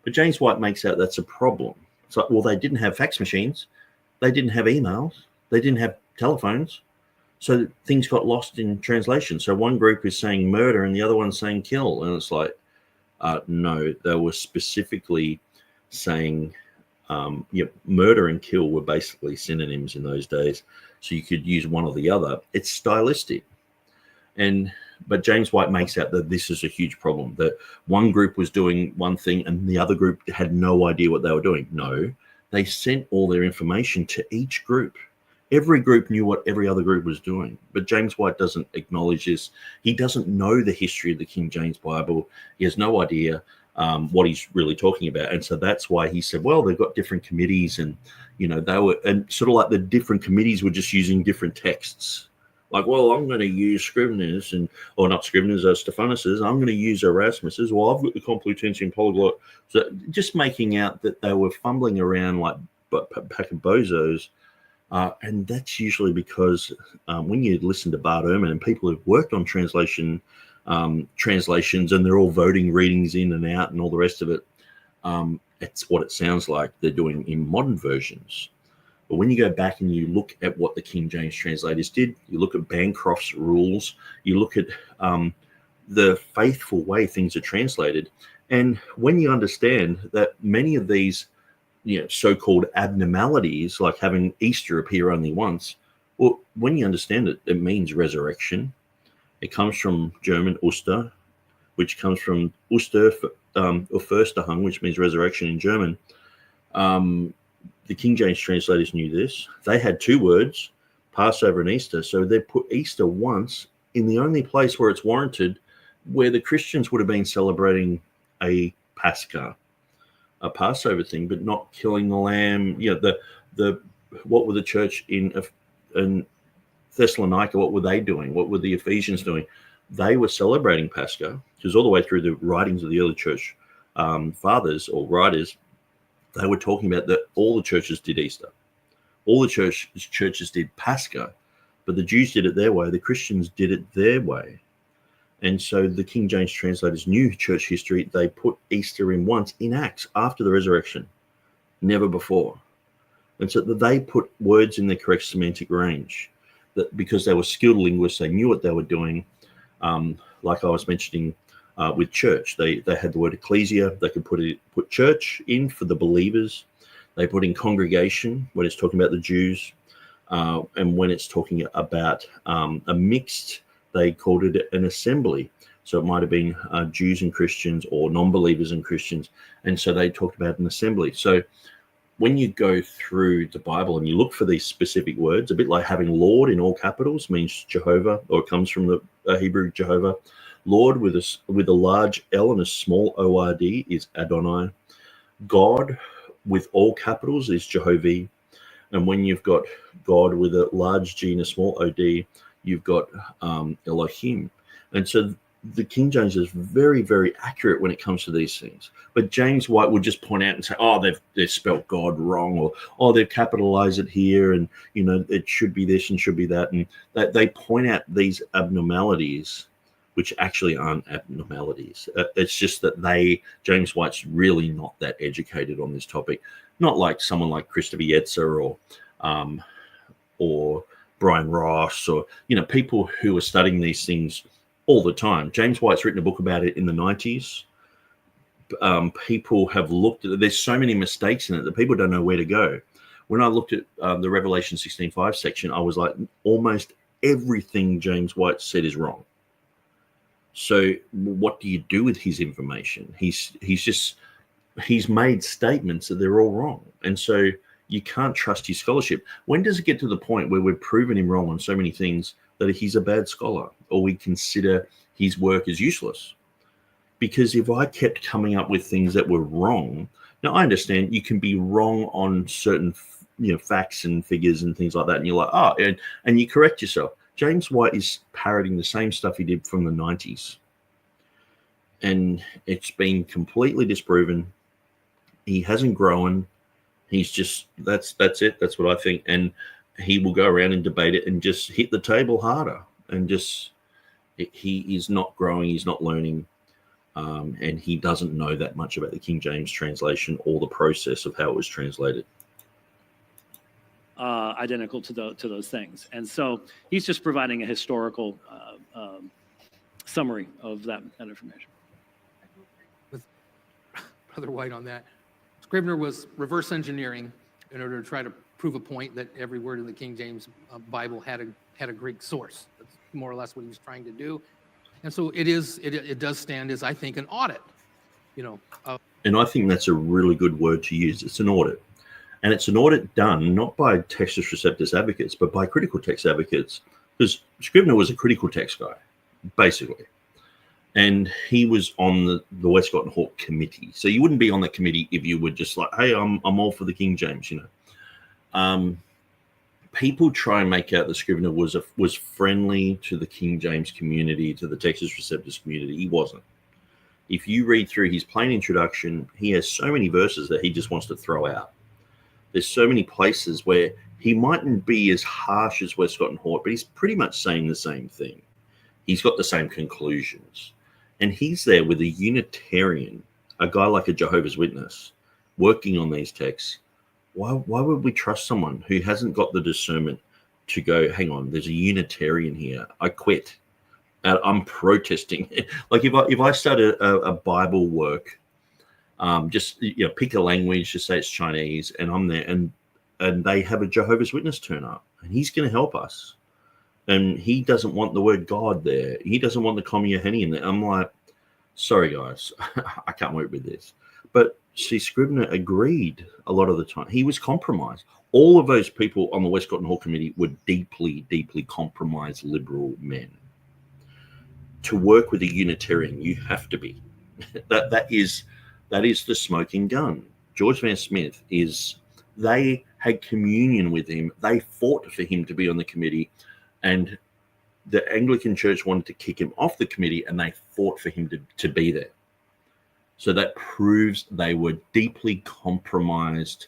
A: But James White makes out that's a problem. It's like, well, they didn't have fax machines. They didn't have emails. They didn't have telephones. So things got lost in translation. So one group is saying murder and the other one's saying kill. And it's like, no, they were specifically saying murder and kill were basically synonyms in those days. So you could use one or the other. It's stylistic. But James White makes out that this is a huge problem, that one group was doing one thing and the other group had no idea what they were doing. No, they sent all their information to each group. Every group knew what every other group was doing. But James White doesn't acknowledge this. He doesn't know the history of the King James Bible. He has no idea what he's really talking about. And so that's why he said, well, they've got different committees, and, they were, and sort of like the different committees were just using different texts. Like, well, I'm going to use Scrivener's, or not Scrivener's, Stephanus's. I'm going to use Erasmus's. Well, I've got the Complutensian Polyglot. So just making out that they were fumbling around like a pack of bozos. And that's usually because when you listen to Bart Ehrman and people who've worked on translations, and they're all voting readings in and out and all the rest of it, it's what it sounds like they're doing in modern versions. But when you go back and you look at what the King James translators did, you look at Bancroft's rules, you look at the faithful way things are translated, and when you understand that many of these so-called abnormalities, like having Easter appear only once, well, when you understand it, it means resurrection. It comes from German Oster, which comes from Oster, or Försterhang, which means resurrection in German. The King James translators knew this. They had 2 words, Passover and Easter, so they put Easter once in the only place where it's warranted, where the Christians would have been celebrating a Pascha, a Passover thing, but not killing the lamb. What were the church in Thessalonica? What were they doing? What were the Ephesians doing? They were celebrating Pascha, because all the way through the writings of the early church fathers or writers, they were talking about that all the churches did Easter, all the churches did Pascha, but the Jews did it their way, the Christians did it their way. And so the King James translators knew church history. They put Easter in once in Acts after the resurrection, never before. And so they put words in the correct semantic range, that because they were skilled linguists, they knew what they were doing. Like I was mentioning with church, they had the word ecclesia. They could put church in for the believers. They put in congregation when it's talking about the Jews, and when it's talking about a mixed, they called it an assembly. So it might have been Jews and Christians, or non-believers and Christians. And so they talked about an assembly. So when you go through the Bible and you look for these specific words, a bit like having Lord in all capitals means Jehovah, or it comes from the Hebrew Jehovah. Lord with a large L and a small O-R-D is Adonai. God with all capitals is Jehovah. And when you've got God with a large G and a small O-D, you've got Elohim. And so the King James is very, very accurate when it comes to these things. But James White would just point out and say, oh, they've spelt God wrong, or, oh, they've capitalized it here, and, it should be this and should be that. And they point out these abnormalities, which actually aren't abnormalities. It's just that James White's really not that educated on this topic. Not like someone like Christopher Yetzer or Bryan Ross, or, people who are studying these things all the time. James White's written a book about it in the 90s. People have looked at it. There's so many mistakes in it that people don't know where to go. When I looked at the Revelation 16:5 section, I was like, almost everything James White said is wrong. So what do you do with his information? He's made statements that they're all wrong. And so you can't trust his scholarship. When does it get to the point where we've proven him wrong on so many things that he's a bad scholar, or we consider his work as useless? Because if I kept coming up with things that were wrong, now I understand you can be wrong on certain facts and figures and things like that, and you're like, oh, and you correct yourself. James White is parroting the same stuff he did from the 90s, and it's been completely disproven. He hasn't grown. He's just that's it. That's what I think, and he will go around and debate it and just hit the table harder, and just he is not growing. He's not learning. And he doesn't know that much about the King James translation or the process of how it was translated.
D: Identical to those things. And so he's just providing a historical summary of that information.
C: With Brother White on that, Scrivener was reverse engineering in order to try to prove a point that every word in the King James Bible had a Greek source. That's more or less what he was trying to do. And so it does stand as, I think, an audit,
A: And I think that's a really good word to use. It's an audit. And it's an audit done not by Textus Receptus advocates, but by critical text advocates. Because Scrivener was a critical text guy, basically. And he was on the Westcott and Hort committee. So you wouldn't be on that committee if you were just like, hey, I'm all for the King James, People try and make out that Scrivener was friendly to the King James community, to the Textus Receptus community. He wasn't. If you read through his plain introduction, he has so many verses that he just wants to throw out. There's so many places where he mightn't be as harsh as Westcott and Hort, but he's pretty much saying the same thing. He's got the same conclusions. And he's there with a Unitarian, a guy like a Jehovah's Witness, working on these texts. Why would we trust someone who hasn't got the discernment to go, hang on, there's a Unitarian here. I quit. I'm protesting. Like if I start a Bible work, just pick a language, just say it's Chinese, and I'm there, and they have a Jehovah's Witness turn up, and he's going to help us. And he doesn't want the word God there. He doesn't want the Commuheni in there. I'm like, sorry guys, I can't work with this. But see, Scrivener agreed a lot of the time. He was compromised. All of those people on the Westcott and Hort Committee were deeply, deeply compromised liberal men. To work with a Unitarian, you have to be. That is the smoking gun. George Van Smith they had communion with him. They fought for him to be on the committee, and the Anglican Church wanted to kick him off the committee, and they fought for him to be there. So that proves they were deeply compromised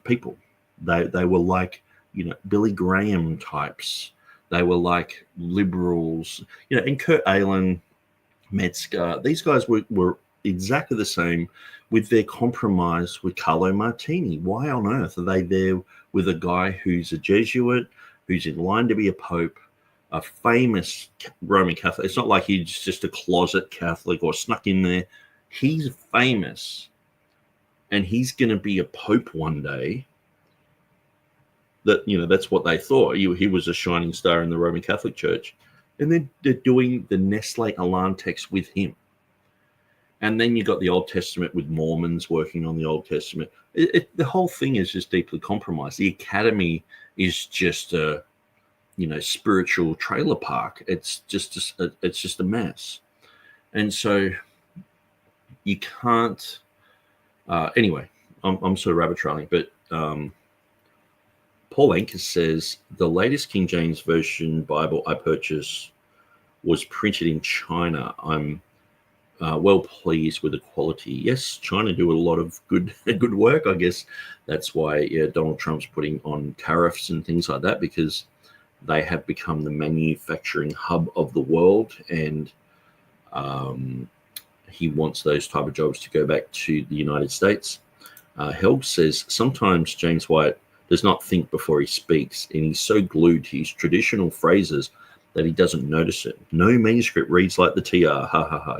A: people. They were like, Billy Graham types. They were like liberals, and Kurt Aland, Metzger. These guys were exactly the same with their compromise with Carlo Martini. Why on earth are they there with a guy who's a Jesuit, who's in line to be a pope, a famous Roman Catholic? It's not like he's just a closet Catholic or snuck in there. He's famous, and he's going to be a pope one day. That's what they thought. He was a shining star in the Roman Catholic Church. And then they're doing the Nestle Alarm text with him. And then you got the Old Testament with Mormons working on the Old Testament. The whole thing is just deeply compromised. The academy is just a, spiritual trailer park. It's just a mess. And so you can't. Anyway, I'm sort of rabbit trailing, but Paul Anker says the latest King James Version Bible I purchased was printed in China. I'm well pleased with the quality. Yes, China do a lot of good work. I guess that's why Donald Trump's putting on tariffs and things like that, because they have become the manufacturing hub of the world, and he wants those type of jobs to go back to the United States. Helg says sometimes James White does not think before he speaks, and he's so glued to his traditional phrases that he doesn't notice it. No manuscript reads like the TR, ha ha ha.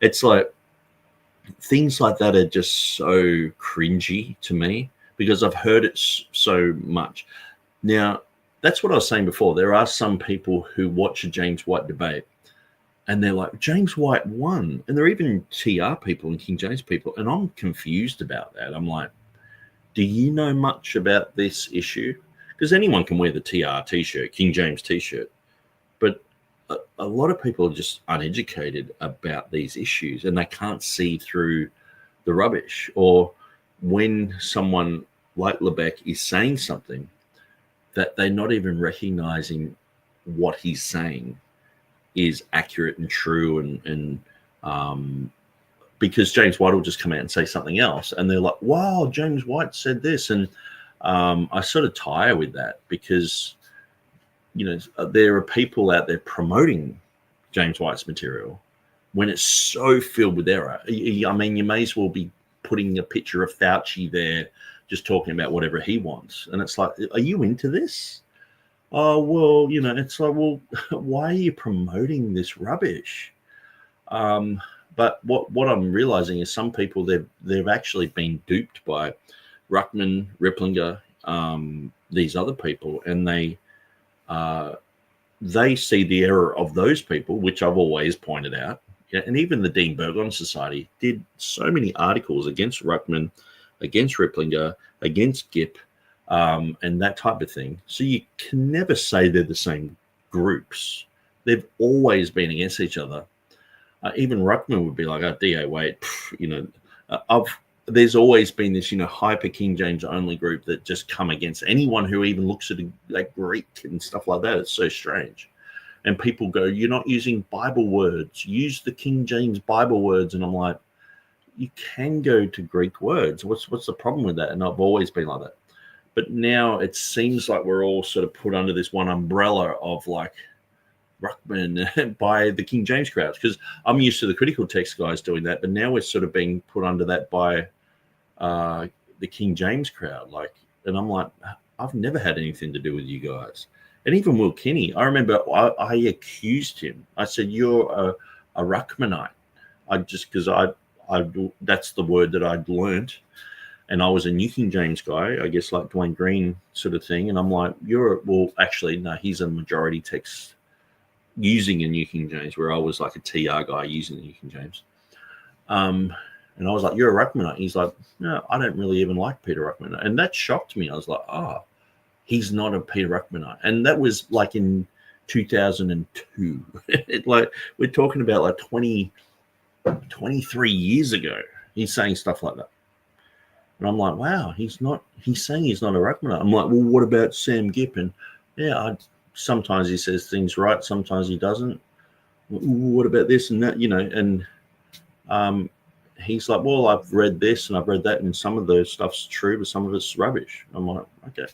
A: It's like things like that are just so cringy to me because I've heard it so much. Now, that's what I was saying before. There are some people who watch a James White debate and they're like, James White won. And they're even TR people and King James people. And I'm confused about that. I'm like, do you know much about this issue? Because anyone can wear the TR t-shirt, King James t-shirt. But a lot of people are just uneducated about these issues and they can't see through the rubbish. Or when someone like Levesque is saying something that they're not even recognizing what he's saying is accurate and true, and because James White will just come out and say something else, and they're like, wow, James White said this. And I sort of tire with that, because there are people out there promoting James White's material when it's so filled with error. I mean, you may as well be putting a picture of Fauci there just talking about whatever he wants. And it's like, are you into this? Oh, well, it's like, well, why are you promoting this rubbish? But what I'm realizing is some people, they've actually been duped by Ruckman, Ripplinger, these other people, and they see the error of those people, which I've always pointed out. And even the Dean Burgon Society did so many articles against Ruckman, against Ripplinger, against Gipp, and that type of thing. So you can never say they're the same groups. They've always been against each other. Even Ruckman would be like, oh, D.A. Wait, there's always been this, hyper King James only group that just come against anyone who even looks at like Greek and stuff like that. It's so strange. And people go, you're not using Bible words. Use the King James Bible words. And I'm like, you can go to Greek words. What's the problem with that? And I've always been like that. But now it seems like we're all sort of put under this one umbrella of like Ruckman by the King James crowds, because I'm used to the critical text guys doing that, but now we're sort of being put under that by the King James crowd. Like, and I'm like, I've never had anything to do with you guys. And even Will Kinney, I remember I accused him. I said, you're a Ruckmanite. Because that's the word that I'd learned. And I was a New King James guy, I guess like Dwayne Green sort of thing. And I'm like, actually, no, he's a majority text using a New King James, where I was like a TR guy using the New King James. And I was like, you're a Ruckmanite. He's like, no, I don't really even like Peter Ruckman. And that shocked me. I was like, he's not a Peter Ruckmanite. And that was like in 2002. Like, we're talking about like 23 years ago. He's saying stuff like that. And I'm like, wow, he's saying he's not a Ruckmanite. I'm like, well, what about Sam Gipp? And yeah, sometimes he says things right, sometimes he doesn't. What about this and that, and he's like, well, I've read this and I've read that, and some of the stuff's true, but some of it's rubbish. I'm like, okay.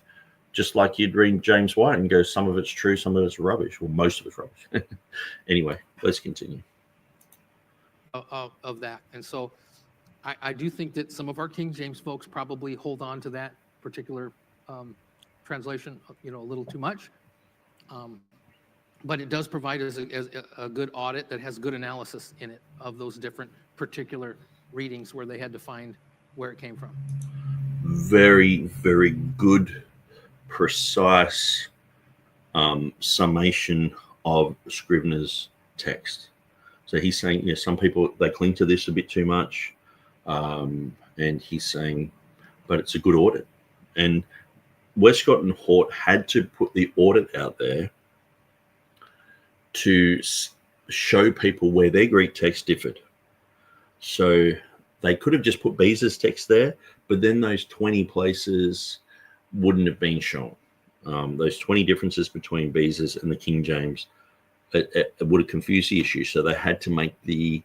A: Just like you'd read James White and go, some of it's true, some of it's rubbish. Well, most of it's rubbish. Anyway, let's continue.
C: Of that. And so I do think that some of our King James folks probably hold on to that particular translation, a little too much. But it does provide us a good audit that has good analysis in it of those different particular readings where they had to find where it came from.
A: Very, very good, precise summation of Scrivener's text. So he's saying, some people, they cling to this a bit too much. And he's saying, but it's a good audit. And Westcott and Hort had to put the audit out there to show people where their Greek text differed. So they could have just put Beza's text there, but then those 20 places wouldn't have been shown. Those 20 differences between Beza's and the King James, it would have confused the issue. So they had to make the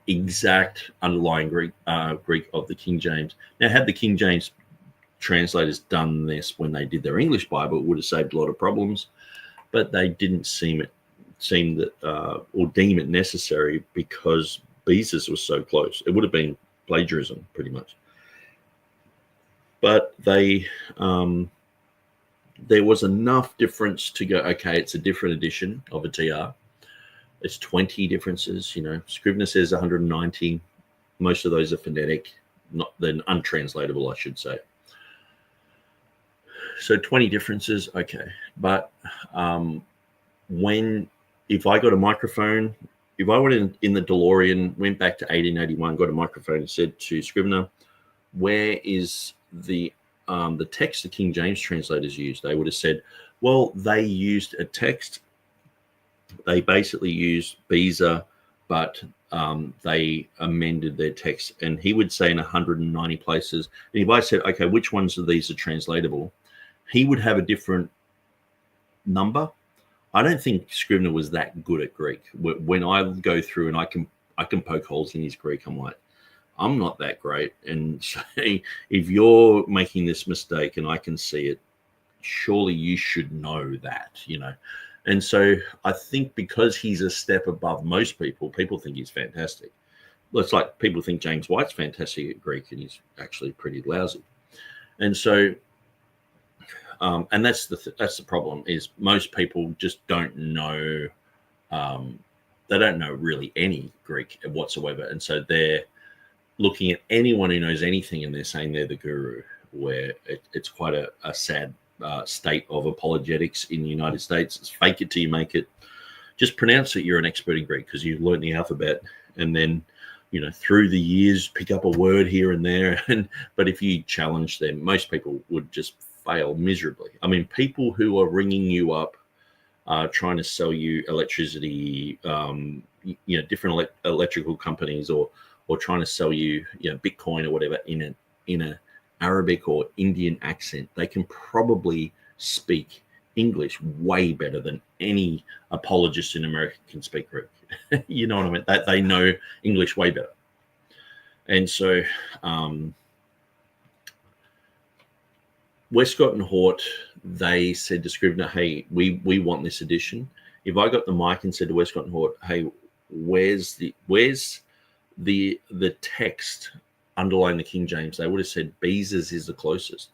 A: exact underlying Greek of the King James. Now, had the King James translators done this when they did their English Bible, it would have saved a lot of problems, but they didn't deem it necessary because Beza's was so close. It would have been plagiarism pretty much. But they there was enough difference to go, okay, it's a different edition of a TR. It's 20 differences. Scrivener says 190. Most of those are phonetic, not then untranslatable, I should say. So 20 differences, okay. But if I got a microphone, if I went in the DeLorean, went back to 1881, got a microphone and said to Scrivener, where is the text the King James translators used? They would have said, well, they used a text. They basically used Beza, but they amended their text, and he would say in 190 places. And if I said, okay, which ones of these are translatable, he would have a different number. I don't think Scrivener was that good at Greek. When I go through and I can poke holes in his Greek, I'm like, I'm not that great. And so if you're making this mistake and I can see it, surely you should know that, you know. And so I think because he's a step above most people, people think he's fantastic. Well, it's like people think James White's fantastic at Greek, and he's actually pretty lousy. And so, and that's the problem, is most people just don't know. They don't know really any Greek whatsoever, and so they're looking at anyone who knows anything, and they're saying they're the guru. Where it's quite a sad state of apologetics in the United States. It's fake it till you make it. Just pronounce that you're an expert in Greek because you've learned the alphabet, and then, you know, through the years pick up a word here and there. But if you challenge them, most people would just fail miserably. I mean, people who are ringing you up, trying to sell you electricity, you know, different electrical companies, or trying to sell you, you know, Bitcoin or whatever in a Arabic or Indian accent, they can probably speak English way better than any apologist in America can speak Greek. You know what I mean? They know English way better. And so Westcott and Hort, they said to Scrivener, hey, we want this edition. If I got the mic and said to Westcott and Hort, hey, where's the text underlying the King James, they would have said Beza's is the closest.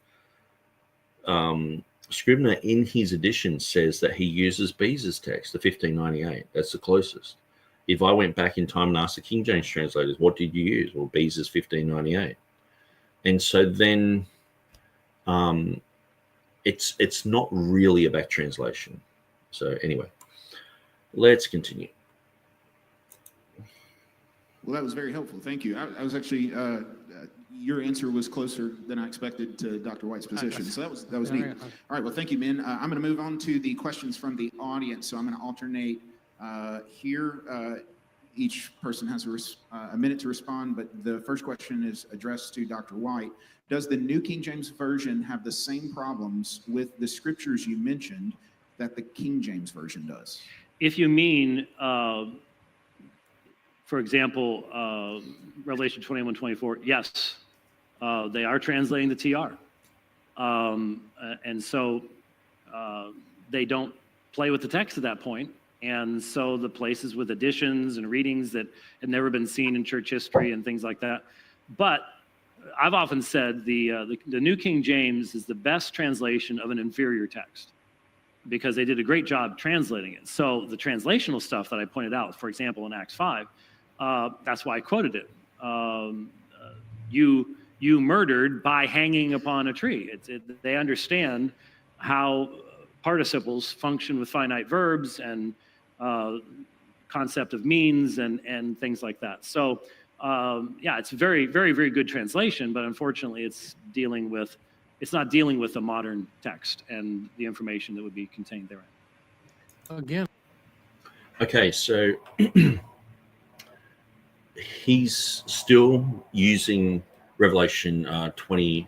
A: Scrivener in his edition says that he uses Beza's text, the 1598. That's the closest. If I went back in time and asked the King James translators, what did you use? Well, Beza's 1598. And so then it's not really a back translation. So anyway, let's continue.
B: Well, that was very helpful. Thank you. I was actually, your answer was closer than I expected to Dr. White's position. So that was neat. All right. Well, thank you, Ben. I'm going to move on to the questions from the audience. So I'm going to alternate here. Each person has a minute to respond, but the first question is addressed to Dr. White. Does the New King James Version have the same problems with the scriptures you mentioned that the King James Version does?
D: If you mean, for example, Revelation 21:24, yes, they are translating the TR. And so they don't play with the text at that point. And so the places with additions and readings that had never been seen in church history and things like that. But I've often said the New King James is the best translation of an inferior text because they did a great job translating it. So the translational stuff that I pointed out, for example, in Acts 5, that's why I quoted it. You murdered by hanging upon a tree. They understand how participles function with finite verbs and concept of means and things like that. So yeah, it's a very, very, very good translation, but unfortunately it's not dealing with the modern text and the information that would be contained therein.
C: Again.
A: Okay, so he's still using Revelation 20,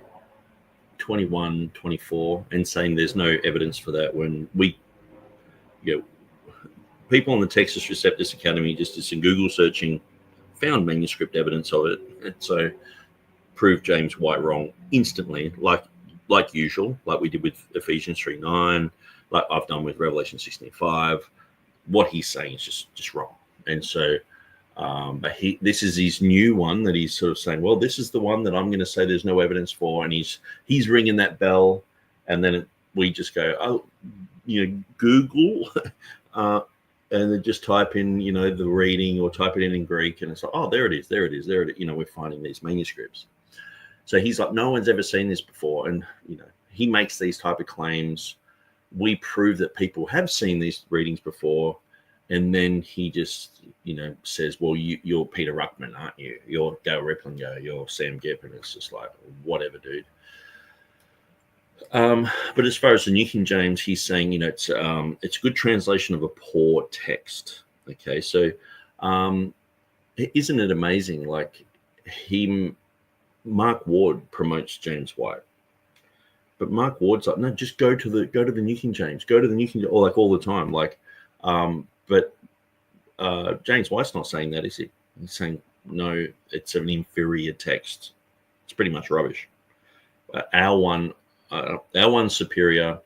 A: 21, 24 and saying there's no evidence for that when people on the Textus Receptus Academy just did some Google searching, found manuscript evidence of it, and so proved James White wrong instantly, like usual, like we did with Ephesians 3:9, like I've done with Revelation 16:5. What he's saying is just wrong. And so but this is his new one that he's sort of saying, well, this is the one that I'm going to say there's no evidence for, and he's ringing that bell, and then we just go, oh, Google, and then just type in, the reading or type it in Greek, and it's like, oh, there it is. We're finding these manuscripts. So he's like, no one's ever seen this before, and he makes these type of claims. We prove that people have seen these readings before. And then he just, says, well, you're Peter Ruckman, aren't you? You're Gail Riplinger, you're Sam Gipp. And it's just like, whatever, dude. But as far as the New King James, he's saying, it's a good translation of a poor text. Okay, so isn't it amazing? Like Mark Ward promotes James White, but Mark Ward's like, no, just go to the New King James, go to the New King, or like all the time, like, but James White's not saying that, is he? He's saying no, it's an inferior text. It's pretty much rubbish. Our one's superior.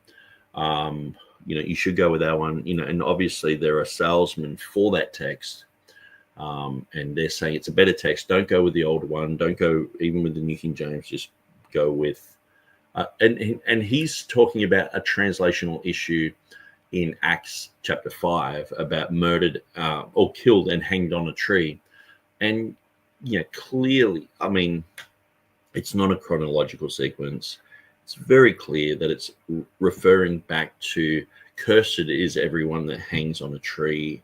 A: You should go with our one. And obviously there are salesmen for that text. And they're saying it's a better text. Don't go with the older one. Don't go even with the New King James. Just go with, and he's talking about a translational issue in Acts chapter 5 about murdered or killed and hanged on a tree. And clearly, I mean, it's not a chronological sequence. It's very clear that it's referring back to cursed is everyone that hangs on a tree.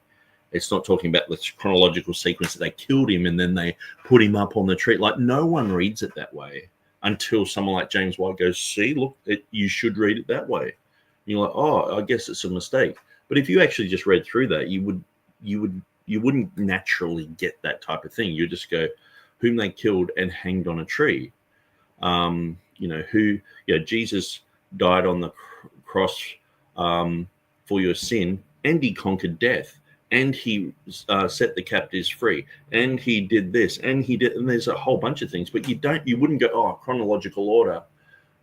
A: It's not talking about the chronological sequence that they killed him and then they put him up on the tree. Like, no one reads it that way until someone like James White goes, see, look, you should read it that way. And you're like, oh, I guess it's a mistake. But if you actually just read through that, you wouldn't naturally get that type of thing. You just go, whom they killed and hanged on a tree. Jesus died on the cross for your sin, and he conquered death, and he set the captives free, and he did this, and he did, and there's a whole bunch of things. But you wouldn't go, oh, chronological order.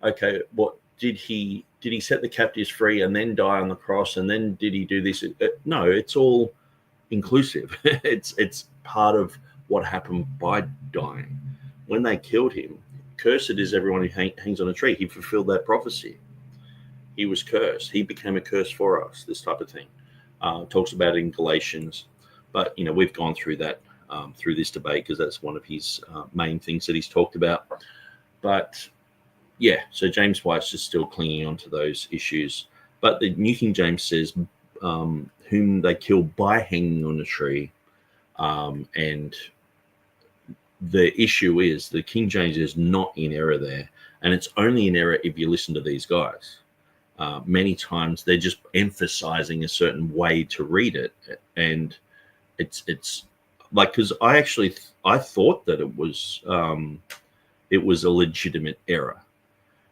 A: Okay, what did he set the captives free and then die on the cross, and then did he do this? No, it's all inclusive. It's part of what happened by dying. When they killed him, cursed is everyone who hangs on a tree. He fulfilled that prophecy. He was cursed. He became a curse for us, this type of thing. Talks about it in Galatians. But, we've gone through that through this debate because that's one of his main things that he's talked about. But, yeah, so James White's just still clinging on to those issues. But the New King James says, whom they killed by hanging on a tree. And the issue is the King James is not in error there, and it's only in error if you listen to these guys. Many times they're just emphasizing a certain way to read it, and it's like, because I thought that it was a legitimate error,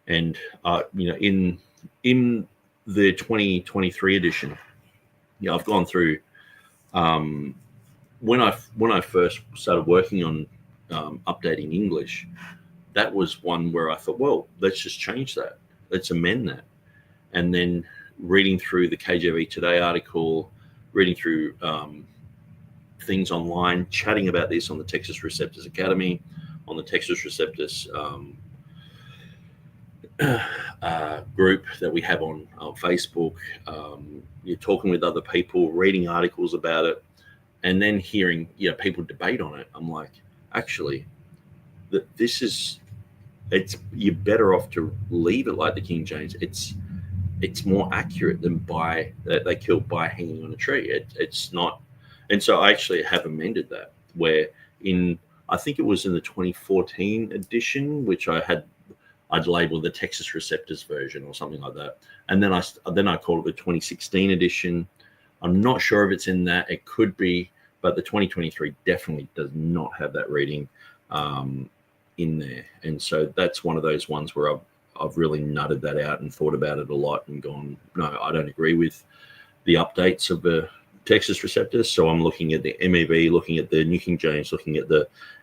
A: and in the 2023 edition, I've gone through when I first started working on updating English, that was one where I thought, well, let's just change that. Let's amend that. And then reading through the KJV Today article, reading through things online, chatting about this on the Textus Receptus Academy, on the Textus Receptus group that we have on Facebook. You're talking with other people, reading articles about it, and then hearing people debate on it. I'm like, actually, that you're better off to leave it like the King James. It's more accurate than they killed by hanging on a tree. It's not. And so I actually have amended that, where I think it was in the 2014 edition, which I'd labeled the Textus Receptus version or something like that. And then I called it the 2016 edition. I'm not sure if it's in that. It could be, but the 2023 definitely does not have that reading in there. And so that's one of those ones where I've really nutted that out and thought about it a lot and gone, no, I don't agree with the updates of the Textus Receptus. So I'm looking at the MEV, looking at the New King James, looking at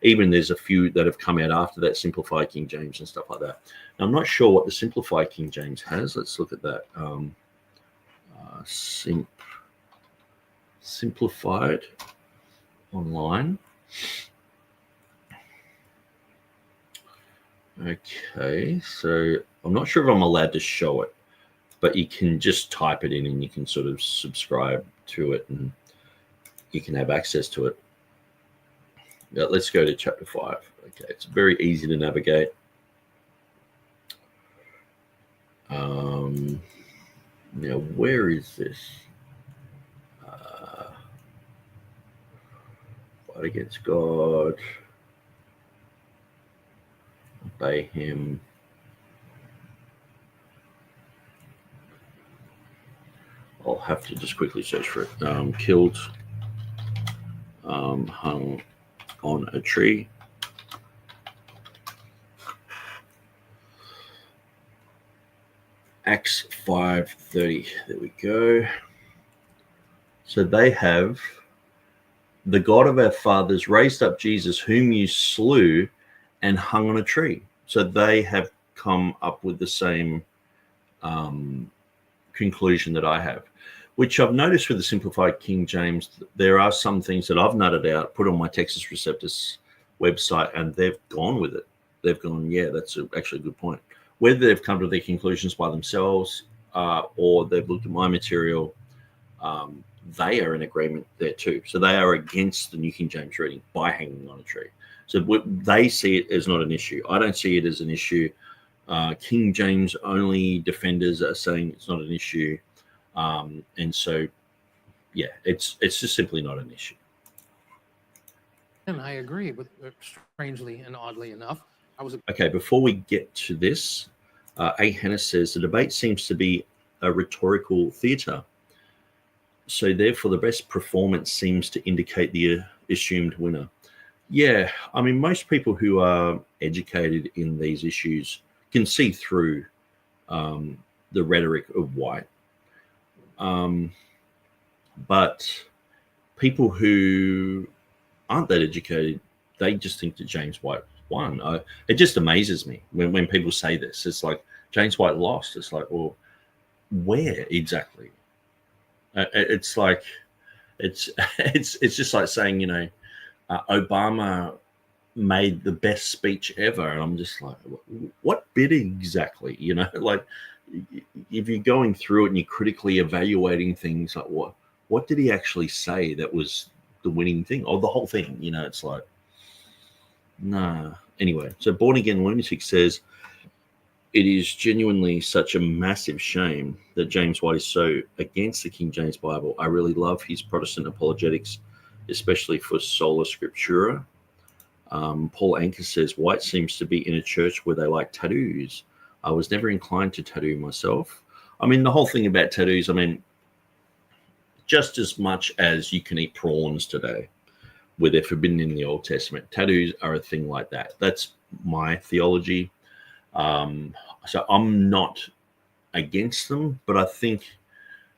A: even there's a few that have come out after that, Simplified King James and stuff like that. Now, I'm not sure what the Simplified King James has. Let's look at that. Simplified online. Okay, so I'm not sure if I'm allowed to show it, but you can just type it in and you can sort of subscribe to it and you can have access to it. Now, let's go to chapter 5. Okay, it's very easy to navigate. Now, where is this? Fight against God. Obey him. I'll have to just quickly search for it. Killed, hung on a tree. Acts 5:30. There we go. So they have, the God of our fathers raised up Jesus, whom you slew and hung on a tree. So they have come up with the same conclusion that I have, which I've noticed with the Simplified King James. There are some things that I've nutted out, put on my Textus Receptus website, and they've gone with it. They've gone, yeah, that's actually a good point. Whether they've come to their conclusions by themselves or they've looked at my material, they are in agreement there too. So they are against the New King James reading by hanging on a tree. So they see it as not an issue. I don't see it as an issue. King James only defenders are saying it's not an issue. And so, yeah, it's just simply not an issue.
C: And I agree, but strangely and oddly enough,
A: Okay, before we get to this, A. Hannah says, the debate seems to be a rhetorical theatre. So therefore, the best performance seems to indicate the assumed winner. Yeah, I mean, most people who are educated in these issues can see through the rhetoric of White. But people who aren't that educated, they just think that James White won. It just amazes me when people say this. It's like, James White lost. It's like, well, where exactly? It's like, it's just like saying, you know, Obama made the best speech ever, and I'm just like, what bit exactly? You know, like, if you're going through it and you're critically evaluating things, like what did he actually say that was the winning thing, or the whole thing? You know, it's like, nah. Anyway, so Born Again Lunatic says, it is genuinely such a massive shame that James White is so against the King James Bible. I really love his Protestant apologetics, especially for sola scriptura. Paul Anker says, White seems to be in a church where they like tattoos. I was never inclined to tattoo myself. I mean, the whole thing about tattoos, I mean, just as much as you can eat prawns today, where they're forbidden in the Old Testament, tattoos are a thing like that. That's my theology. So I'm not against them, but I think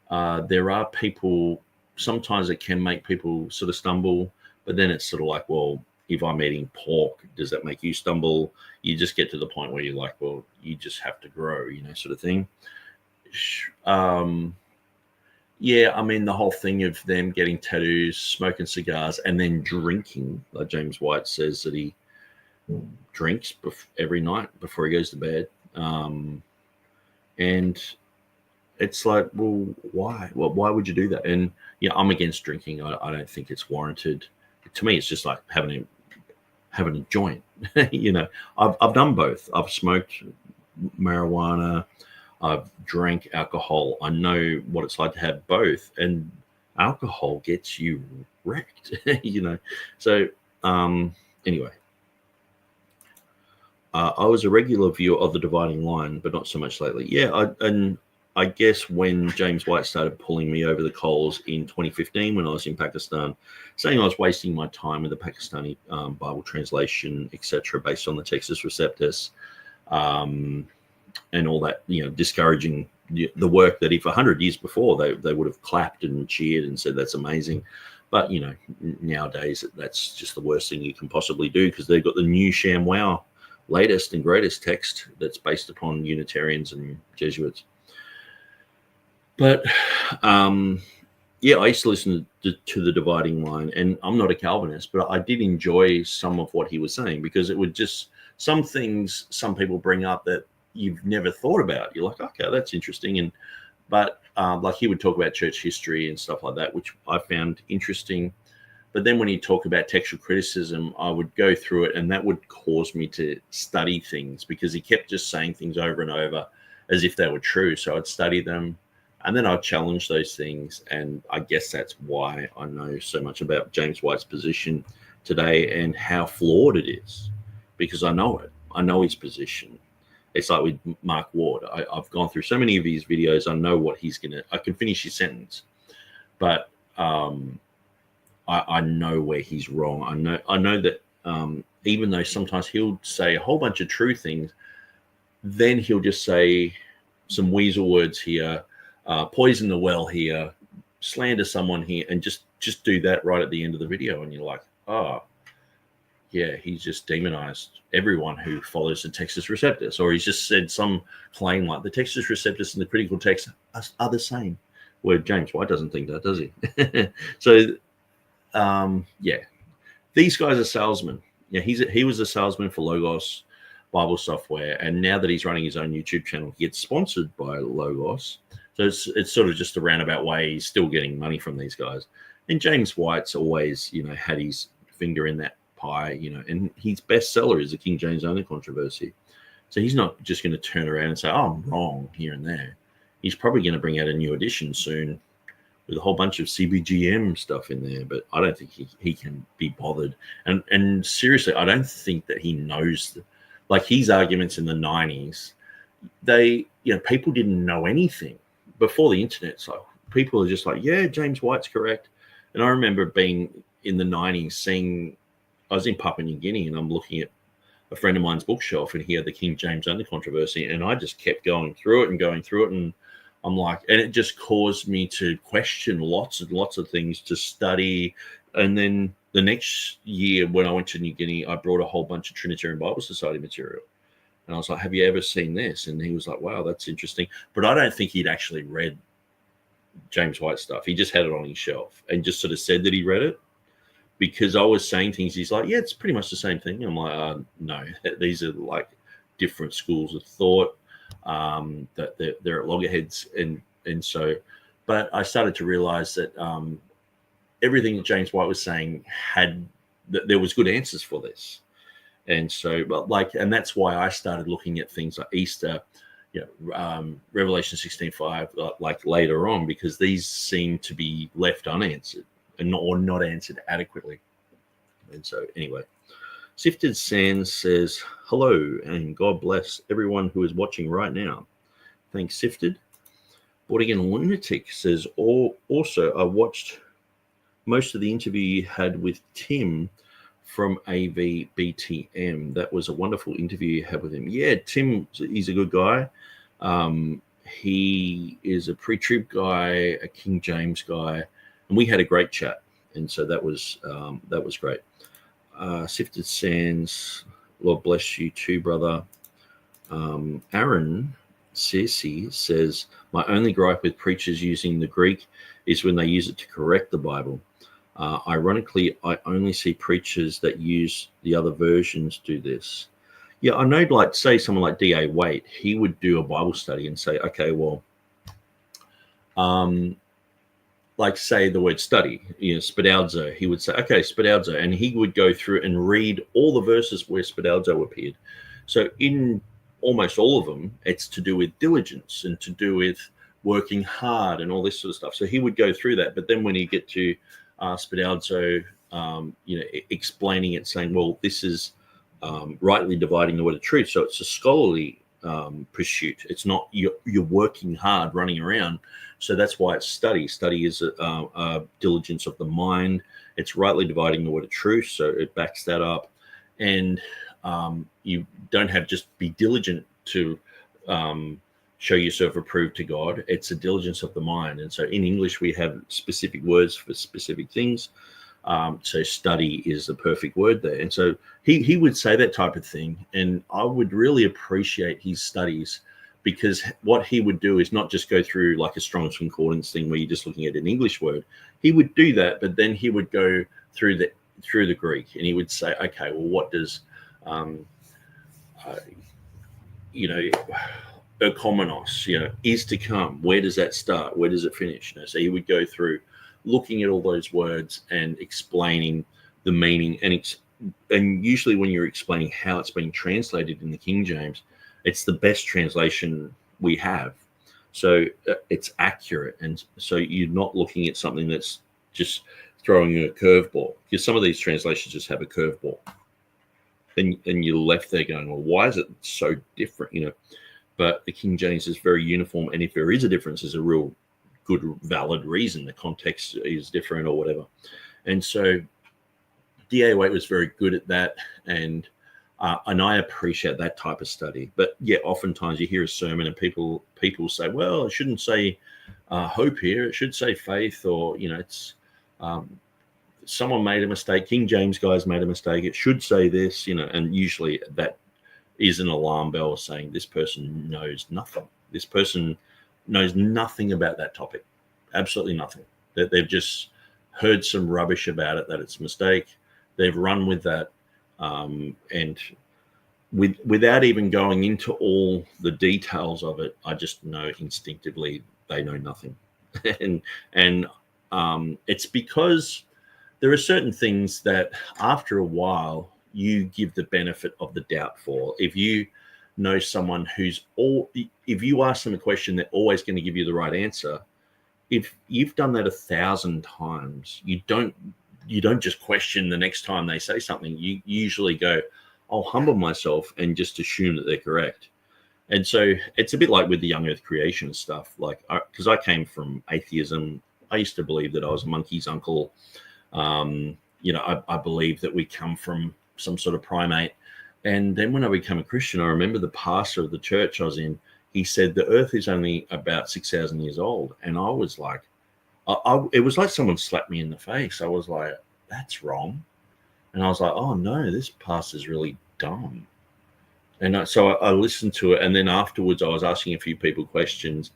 A: there are people, sometimes it can make people sort of stumble, but then it's sort of like, well, if I'm eating pork, does that make you stumble? You just get to the point where you're like, well, you just have to grow, you know, sort of thing. Yeah, I mean, the whole thing of them getting tattoos, smoking cigars, and then drinking, like James White says that he drinks every night before he goes to bed. And it's like, well, why? Well, why would you do that? And yeah, I'm against drinking. I don't think it's warranted. To me, it's just like having a joint. You know, I've done both. I've smoked marijuana. I've drank alcohol. I know what it's like to have both, and alcohol gets you wrecked. You know, so anyway. I was a regular viewer of The Dividing Line, but not so much lately. Yeah, I guess when James White started pulling me over the coals in 2015 when I was in Pakistan, saying I was wasting my time with the Pakistani Bible translation, etc., based on the Textus Receptus, and all that, you know, discouraging the work that if 100 years before they would have clapped and cheered and said that's amazing. But, you know, nowadays that's just the worst thing you can possibly do, because they've got the new ShamWow latest and greatest text that's based upon Unitarians and Jesuits. But yeah, I used to listen to The Dividing Line, and I'm not a Calvinist, but I did enjoy some of what he was saying, because it would just, some things some people bring up that you've never thought about. You're like, okay, that's interesting. But like he would talk about church history and stuff like that, which I found interesting. But then when he talked about textual criticism, I would go through it, and that would cause me to study things, because he kept just saying things over and over as if they were true. So I'd study them, and then I'd challenge those things. And I guess that's why I know so much about James White's position today and how flawed it is, because I know it. I know his position. It's like with Mark Ward. I've gone through so many of his videos. I know what he's going to, I can finish his sentence. But I know where he's wrong. I know that even though sometimes he'll say a whole bunch of true things, then he'll just say some weasel words here, poison the well here, slander someone here, and just do that right at the end of the video. And you're like, oh, yeah, he's just demonized everyone who follows the Textus Receptus, or he's just said some claim like the Textus Receptus and the critical text are the same. Where James White doesn't think that, does he? So, yeah, these guys are salesmen. Yeah, he was a salesman for Logos Bible Software, and now that he's running his own YouTube channel, he gets sponsored by Logos. So it's sort of just a roundabout way. He's still getting money from these guys. And James White's always, had his finger in that pie, and his bestseller is the King James Only controversy. So he's not just going to turn around and say, oh, I'm wrong here and there. He's probably going to bring out a new edition soon with a whole bunch of CBGM stuff in there, but I don't think he can be bothered. And seriously, I don't think that he knows, like his arguments in the 90s, people didn't know anything before the internet. So people are just like, yeah, James White's correct. And I remember being in the 90s, I was in Papua New Guinea and I'm looking at a friend of mine's bookshelf and he had the King James Only controversy, and I just kept going through it. And I'm like, and it just caused me to question lots and lots of things, to study. And then the next year when I went to New Guinea, I brought a whole bunch of Trinitarian Bible Society material. And I was like, have you ever seen this? And he was like, wow, that's interesting. But I don't think he'd actually read James White stuff. He just had it on his shelf and just sort of said that he read it. Because I was saying things, he's like, yeah, it's pretty much the same thing. I'm like, no, these are like different schools of thought. That they're at loggerheads, and so, but I started to realize that everything that James White was saying that there was good answers for this, and so, and that's why I started looking at things like Easter, Revelation 16:5, like later on, because these seem to be left unanswered or not answered adequately, and so anyway. Sifted Sands says, hello, and God bless everyone who is watching right now. Thanks, Sifted. Born Again Lunatic says, also, I watched most of the interview you had with Tim from AVBTM. That was a wonderful interview you had with him. Yeah, Tim, he's a good guy. He is a pre-trib guy, a King James guy, and we had a great chat. And so that was great. Sifted Sands, Lord bless you too, brother. Aaron Cersei says, my only gripe with preachers using the Greek is when they use it to correct the Bible. Ironically, I only see preachers that use the other versions do this. Yeah, I know, like, say someone like D.A. Waite, he would do a Bible study and say, okay, well, like say the word study, spedalzo, he would say, okay, spedalzo, and he would go through and read all the verses where spedalzo appeared. So in almost all of them, it's to do with diligence and to do with working hard and all this sort of stuff. So he would go through that. But then when you get to spedalzo, explaining it, saying, well, this is rightly dividing the word of truth. So it's a scholarly pursuit. It's not you're working hard, running around. So that's why it's study. Study is a diligence of the mind. It's rightly dividing the word of truth, so it backs that up. And you don't have just be diligent to show yourself approved to God. It's a diligence of the mind. And so in English, we have specific words for specific things. So study is the perfect word there. And so he would say that type of thing. And I would really appreciate his studies, because what he would do is not just go through like a Strong's Concordance thing where you're just looking at an English word. He would do that, but then he would go through the Greek, and he would say, okay, well, what does, Erkomenos, is to come? Where does that start? Where does it finish? So he would go through looking at all those words and explaining the meaning. And usually when you're explaining how it's being translated in the King James, it's the best translation we have. So it's accurate. And so you're not looking at something that's just throwing you a curveball, because some of these translations just have a curveball. And you're left there going, well, why is it so different? But the King James is very uniform. And if there is a difference, there's a real good, valid reason. The context is different or whatever. And so DA Waite was very good at that, and I appreciate that type of study. But yeah, oftentimes you hear a sermon and people say, well, it shouldn't say hope here, it should say faith, or it's someone made a mistake, King James guys made a mistake, it should say this, and usually that is an alarm bell saying this person knows nothing. This person knows nothing about that topic, absolutely nothing. That they've just heard some rubbish about it, that it's a mistake. They've run with that, and without even going into all the details of it, I just know instinctively they know nothing. and it's because there are certain things that after a while you give the benefit of the doubt for. If you know someone if you ask them a question, they're always going to give you the right answer. If you've done that 1,000 times, you don't just question the next time they say something. You usually go, I'll humble myself and just assume that they're correct. And so it's a bit like with the young earth creation stuff, because I came from atheism. I used to believe that I was a monkey's uncle. I believe that we come from some sort of primate. And then when I became a Christian, I remember the pastor of the church I was in, he said the earth is only about 6,000 years old. And I was like, it was like someone slapped me in the face. I was like, that's wrong. And I was like, oh no, this pastor's really dumb. And so I listened to it. And then afterwards I was asking a few people questions.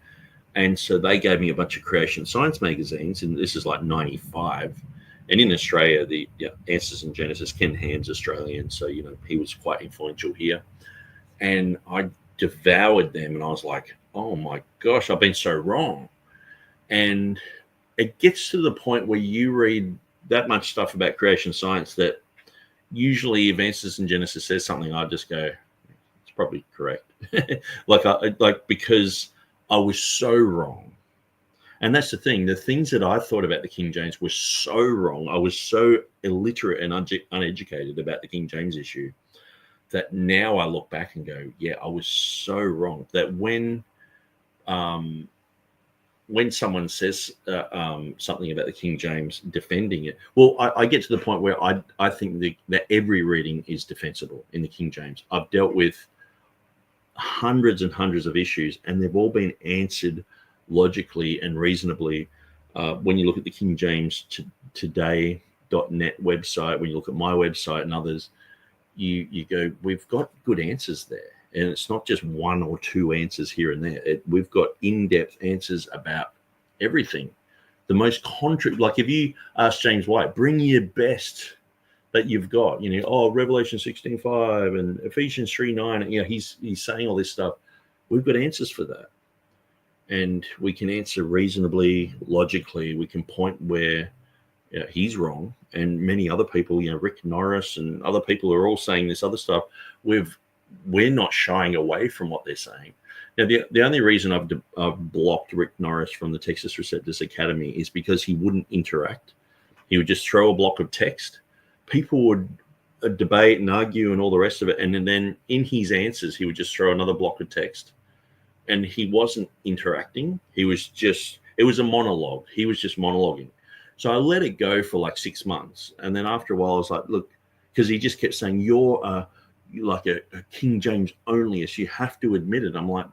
A: And so they gave me a bunch of creation science magazines. And this is like 95. And in Australia, the Answers in Genesis, Ken Hand's Australian. So, he was quite influential here. And I devoured them. And I was like, oh my gosh, I've been so wrong. And it gets to the point where you read that much stuff about creation science that usually if Answers in Genesis says something, I just go, it's probably correct. Because I was so wrong. And that's the thing. The things that I thought about the King James were so wrong. I was so illiterate and uneducated about the King James issue that now I look back and go, yeah, I was so wrong. That when someone says something about the King James, defending it, well, I get to the point where I think that every reading is defensible in the King James. I've dealt with hundreds and hundreds of issues, and they've all been answered logically and reasonably. When you look at the King James Today.net website, when you look at my website and others, you go, we've got good answers there. And it's not just one or two answers here and there. We've got in-depth answers about everything. The most like if you ask James White, bring your best that you've got, Revelation 16:5 and Ephesians 3:9, he's saying all this stuff. We've got answers for that. And we can answer reasonably, logically. We can point where he's wrong. And many other people, Rick Norris and other people are all saying this other stuff. We're not shying away from what they're saying. Now, the only reason I've blocked Rick Norris from the Textus Receptus Academy is because he wouldn't interact. He would just throw a block of text. People would debate and argue and all the rest of it. And then in his answers, he would just throw another block of text. And he wasn't interacting. It was a monologue. He was just monologuing. So I let it go for like 6 months. And then after a while, I was like, look, because he just kept saying, you're like a King James onlyist. You have to admit it. I'm like,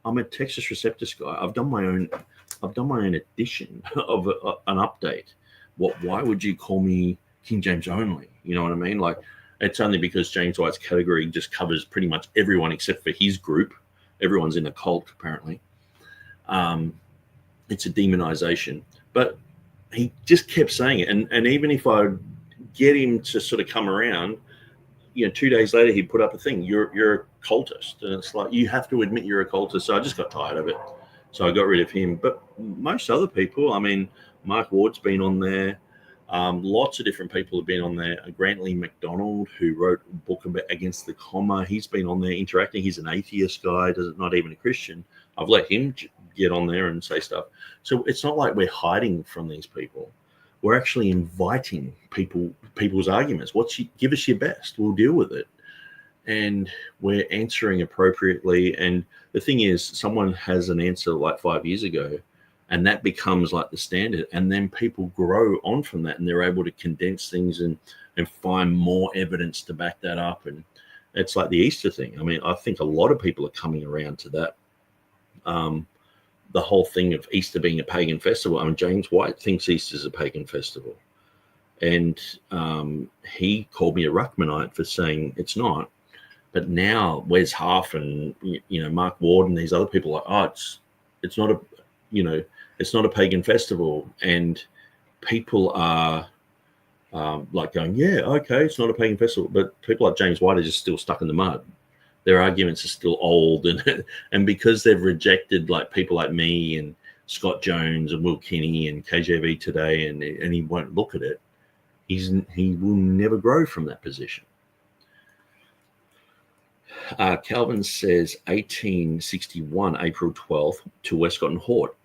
A: I'm a Textus Receptus guy. I've done my own edition of an update. Why would you call me King James only? You know what I mean? Like, it's only because James White's category just covers pretty much everyone except for his group. Everyone's in a cult, apparently. It's a demonization. But he just kept saying it. And even if I get him to sort of come around, 2 days later, he'd put up a thing. You're a cultist. And it's like, you have to admit you're a cultist. So I just got tired of it. So I got rid of him. But most other people, Mark Ward's been on there. Lots of different people have been on there. Grantley MacDonald, who wrote a book about Against the Comma, he's been on there interacting. He's an atheist guy, not even a Christian. I've let him get on there and say stuff. So it's not like we're hiding from these people. We're actually inviting people's arguments. Give us your best. We'll deal with it. And we're answering appropriately. And the thing is, someone has an answer like 5 years ago, and that becomes like the standard, and then people grow on from that, and they're able to condense things and find more evidence to back that up. And it's like the Easter thing. I mean, I think a lot of people are coming around to that. The whole thing of Easter being a pagan festival. I mean, James White thinks Easter's a pagan festival, and he called me a Ruckmanite for saying it's not. But now Wes Half and Mark Ward and these other people are like, oh, it's not a it's not a pagan festival, and people are like going, yeah, okay, it's not a pagan festival, but people like James White are just still stuck in the mud. Their arguments are still old, and because they've rejected like people like me and Scott Jones and Will Kinney and KJV today, and he won't look at it, he will never grow from that position. Calvin says 1861, April 12th, to Westcott and Hort.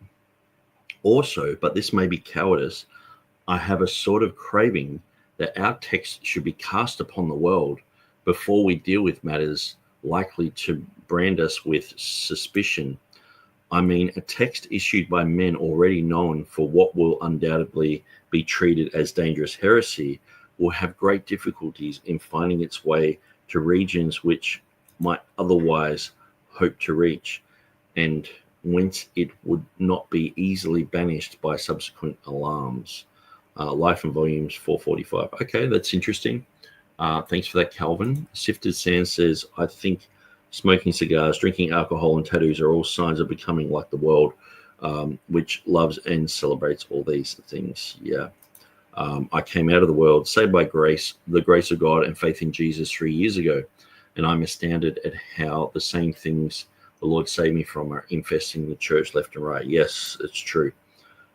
A: Also, but this may be cowardice, I have a sort of craving that our text should be cast upon the world before we deal with matters likely to brand us with suspicion. I mean, a text issued by men already known for what will undoubtedly be treated as dangerous heresy will have great difficulties in finding its way to regions which might otherwise hope to reach, and whence it would not be easily banished by subsequent alarms. Life and Volumes 445. Okay, that's interesting. Thanks for that, Calvin. Sifted Sand says, I think smoking cigars, drinking alcohol, and tattoos are all signs of becoming like the world, which loves and celebrates all these things. Yeah. I came out of the world, saved by grace, the grace of God, and faith in Jesus 3 years ago. And I'm astounded at how the same things the Lord saved me from are infesting the church left and right. Yes, it's true.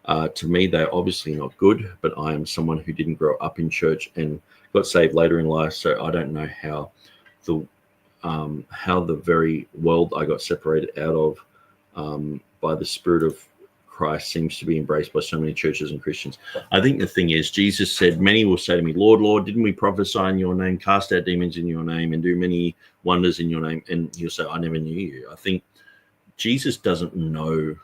A: To me, they're obviously not good, but I am someone who didn't grow up in church and got saved later in life, so I don't know how the very world I got separated out of by the Spirit of Christ seems to be embraced by so many churches and Christians. I think the thing is, Jesus said, many will say to me, Lord, Lord, didn't we prophesy in your name, cast out demons in your name, and do many wonders in your name? And he'll say, I never knew you. I think Jesus doesn't know.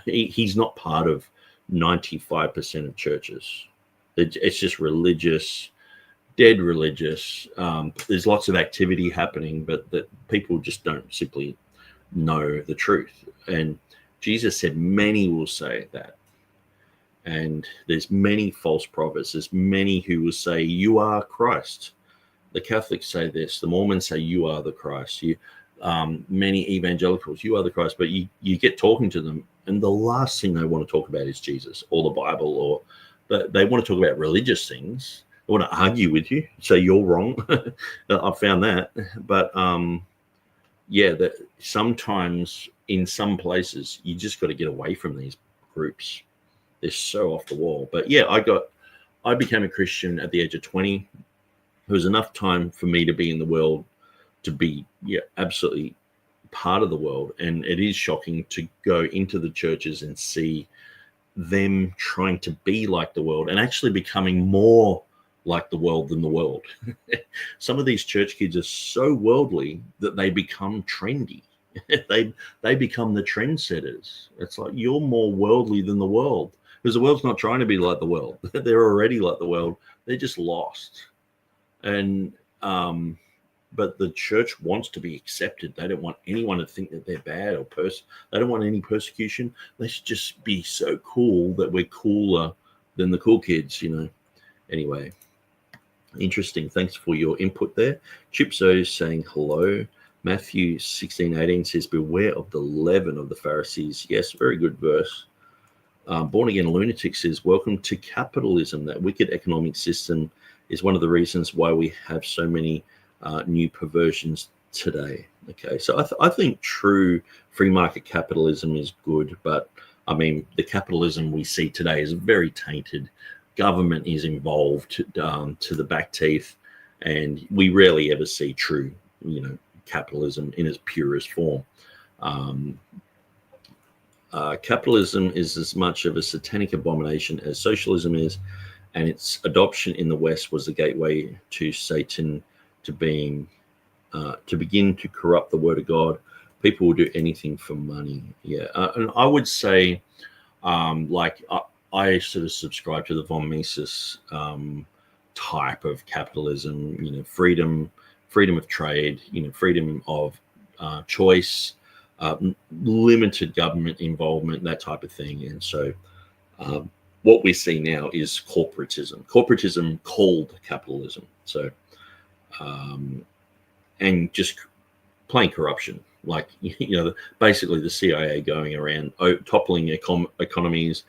A: He's not part of 95% of churches. It's just religious, dead religious. There's lots of activity happening, but that people just don't simply know the truth. And Jesus said many will say that. And there's many false prophets. There's many who will say, you are Christ. The Catholics say this. The Mormons say, you are the Christ. Many evangelicals, you are the Christ. But you get talking to them, and the last thing they want to talk about is Jesus or the Bible, but they want to talk about religious things. They want to argue with you, say you're wrong. I've found that. But that sometimes in some places you just got to get away from these groups. They're so off the wall. But yeah, I became a Christian at the age of 20. There was enough time for me to be in the world, to be absolutely part of the world. And it is shocking to go into the churches and see them trying to be like the world and actually becoming more like the world than the world. Some of these church kids are so worldly that they become trendy. They become the trendsetters. It's like, you're more worldly than the world, because the world's not trying to be like the world. They're already like the world. They're just lost. And but the church wants to be accepted. They don't want anyone to think that they're bad or they don't want any persecution. Let's just be so cool that we're cooler than the cool kids, Anyway, interesting. Thanks for your input there. Chipso saying hello. Matthew 16:18 says, beware of the leaven of the Pharisees. Yes, very good verse. Born Again Lunatic says, welcome to capitalism. That wicked economic system is one of the reasons why we have so many new perversions today. Okay, so I think true free market capitalism is good, but I mean, the capitalism we see today is very tainted. Government is involved to the back teeth, and we rarely ever see true, capitalism in its purest form. Capitalism is as much of a satanic abomination as socialism is, and its adoption in the West was the gateway to Satan to begin to corrupt the word of God. People will do anything for money. Yeah, and I would say I sort of subscribe to the von Mises type of capitalism, freedom of trade, freedom of choice, limited government involvement, that type of thing. And so what we see now is corporatism called capitalism. So, and just plain corruption, basically the CIA going around toppling economies,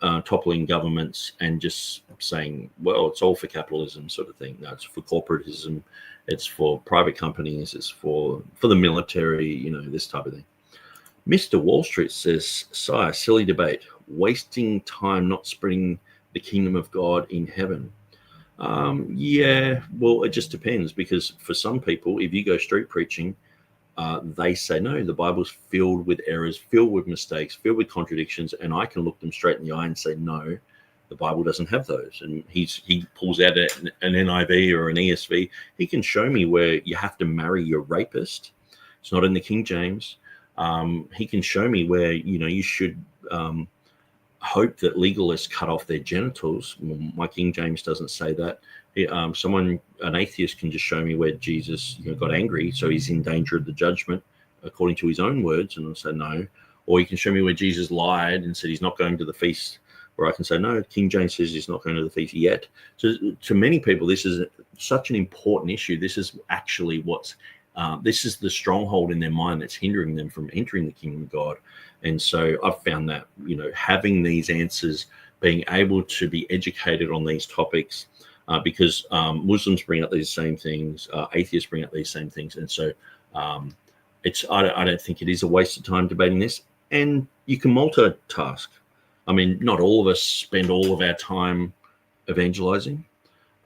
A: toppling governments, and just saying, well, it's all for capitalism sort of thing. No, it's for corporatism, it's for private companies, it's for the military, this type of thing. Mr. Wall Street says, sire, silly debate, wasting time not spreading the kingdom of God in heaven. Yeah, well, it just depends, because for some people, if you go street preaching, they say, no, the Bible's filled with errors, filled with mistakes, filled with contradictions, and I can look them straight in the eye and say, no, the Bible doesn't have those. And he pulls out an NIV or an ESV. He can show me where you have to marry your rapist. It's not in the King James. He can show me where, you should hope that legalists cut off their genitals. Well, my King James doesn't say that. An atheist can just show me where Jesus got angry, so he's in danger of the judgment, according to his own words, and I'll say no. Or he can show me where Jesus lied and said he's not going to the feast, where I can say, no, King James says he's not going to the feast yet. So to many people, this is such an important issue. This is actually this is the stronghold in their mind that's hindering them from entering the kingdom of God. And so I've found that, having these answers, being able to be educated on these topics, because Muslims bring up these same things, atheists bring up these same things. And so I don't think it is a waste of time debating this. And you can multitask. I mean, not all of us spend all of our time evangelizing.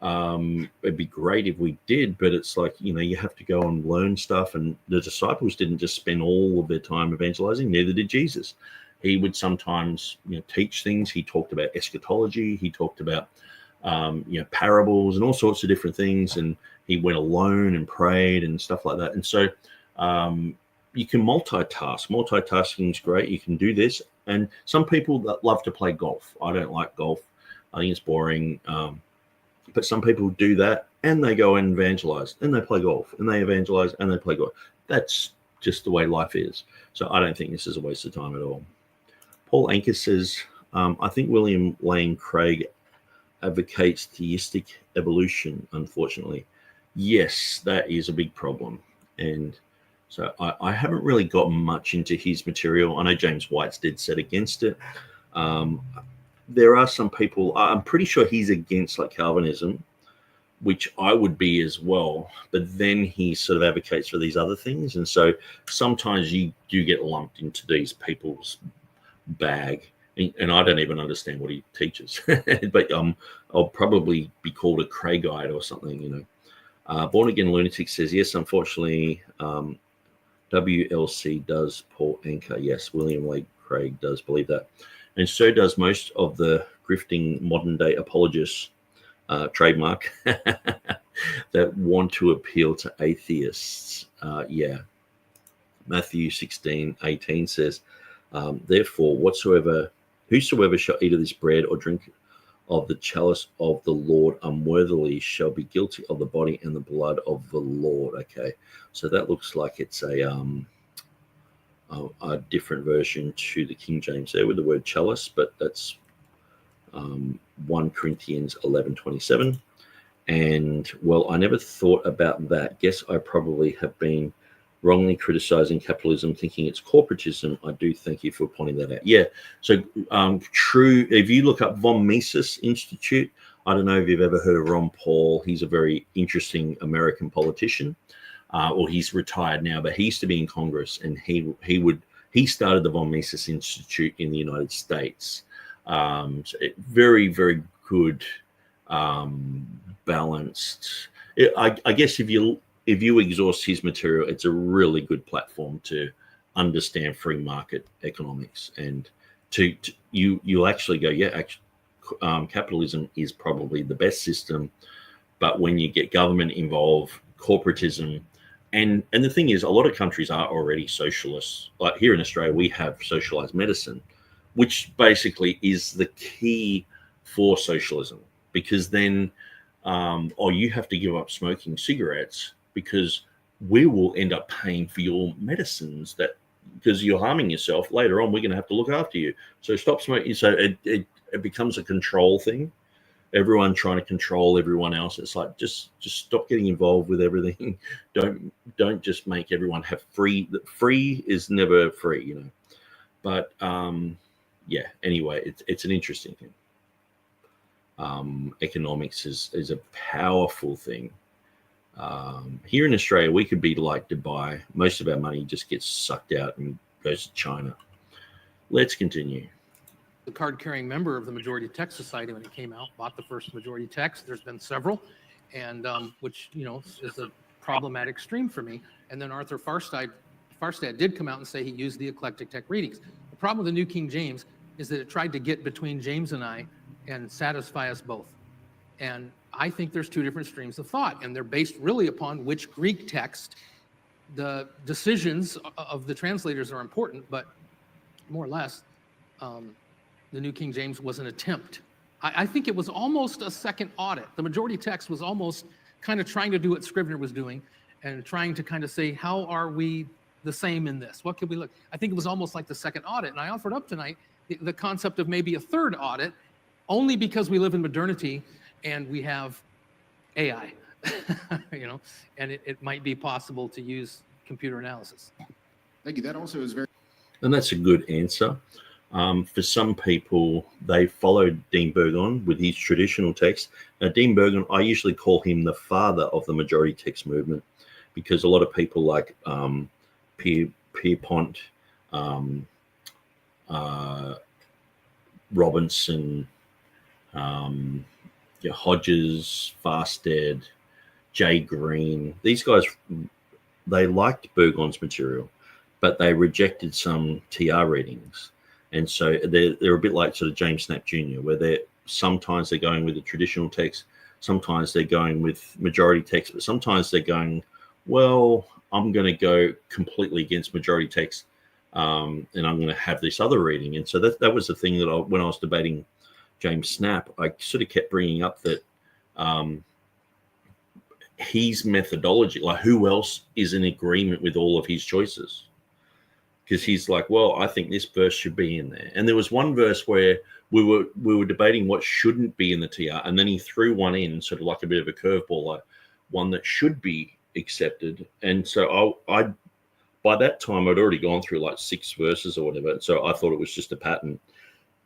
A: It'd be great if we did, but it's like, you have to go and learn stuff. And the disciples didn't just spend all of their time evangelizing. Neither did Jesus. He would sometimes, teach things. He talked about eschatology. He talked about, parables and all sorts of different things. And he went alone and prayed and stuff like that. And so you can multitask. Multitasking is great. You can do this. And some people that love to play golf. I don't like golf. I think it's boring. But some people do that, and they go and evangelize, and they play golf, and they evangelize, and they play golf. That's just the way life is. So I don't think this is a waste of time at all. Paul Anker says, I think William Lane Craig advocates theistic evolution, unfortunately. Yes, that is a big problem. And so I haven't really got much into his material. I know James White's dead set against it. There are some people, I'm pretty sure he's against Calvinism, which I would be as well. But then he sort of advocates for these other things. And so sometimes you do get lumped into these people's bag. And I don't even understand what he teaches. But I'll probably be called a Craigite or something, Born Again Lunatic says, yes, unfortunately, WLC does Paul Anker. Yes, William Lane Craig does believe that. And so does most of the grifting modern-day apologists, trademark, that want to appeal to atheists. Yeah. Matthew 16:18 says, therefore, whosoever shall eat of this bread or drink of the chalice of the Lord unworthily shall be guilty of the body and the blood of the Lord. Okay, so that looks like it's a different version to the King James there with the word chalice, but that's 1 Corinthians 11:27. And well, I never thought about that. Guess I probably have been wrongly criticizing capitalism, thinking it's corporatism. I do thank you for pointing that out. Yeah, so true. If you look up von Mises Institute, I don't know if you've ever heard of Ron Paul. He's a very interesting American politician. Or he's retired now, but he used to be in Congress, and he started the von Mises Institute in the United States. So very, very good, balanced. I guess if you exhaust his material, it's a really good platform to understand free market economics, and you'll actually go, yeah, capitalism is probably the best system, but when you get government involved, corporatism. And the thing is, a lot of countries are already socialists. Like here in Australia, we have socialized medicine. which basically is the key for socialism, because then, you have to give up smoking cigarettes because we will end up paying for your medicines because you're harming yourself later on. We're going to have to look after you. So stop smoking. So it becomes a control thing. Everyone trying to control everyone else. It's like, just stop getting involved with everything. Don't just make everyone have free. Free is never free, But yeah. Anyway, it's an interesting thing. Economics is a powerful thing. Here in Australia, we could be like Dubai. Most of our money just gets sucked out and goes to China. Let's continue.
C: The card-carrying member of the Majority Text Society, when it came out, bought the first Majority Text. There's been several, and which is a problematic stream for me. And then Arthur Farstad did come out and say he used the eclectic tech readings. The problem with the New King James is that it tried to get between James and I and satisfy us both. And I think there's two different streams of thought, and they're based really upon which Greek text. The decisions of the translators are important, but more or less, the New King James was an attempt. I think it was almost a second audit. The Majority Text was almost kind of trying to do what Scrivener was doing and trying to kind of say, how are we the same in this? What could we look? I think it was almost like the second audit. And I offered up tonight the concept of maybe a third audit, only because we live in modernity and we have AI, and it might be possible to use computer analysis.
B: Thank you. That also is very...
A: And that's a good answer. For some people, they followed Dean Burgon with his traditional text. Now, Dean Burgon, I usually call him the father of the majority text movement, because a lot of people like Pierpont, Robinson, Hodges, Farstad, Jay Green, these guys, they liked Burgon's material, but they rejected some TR readings. And so they're a bit like sort of James Snap Jr., where sometimes they're going with the traditional text, sometimes they're going with majority text, but sometimes they're going, well, I'm going to go completely against majority text, and I'm going to have this other reading. And so that was the thing that when I was debating James Snap, I sort of kept bringing up that his methodology, like who else is in agreement with all of his choices? Because he's like, well, I think this verse should be in there. And there was one verse where we were debating what shouldn't be in the TR, and then he threw one in, sort of like a bit of a curveball, like one that should be accepted. And so I by that time, I'd already gone through like 6 verses or whatever. So I thought it was just a pattern.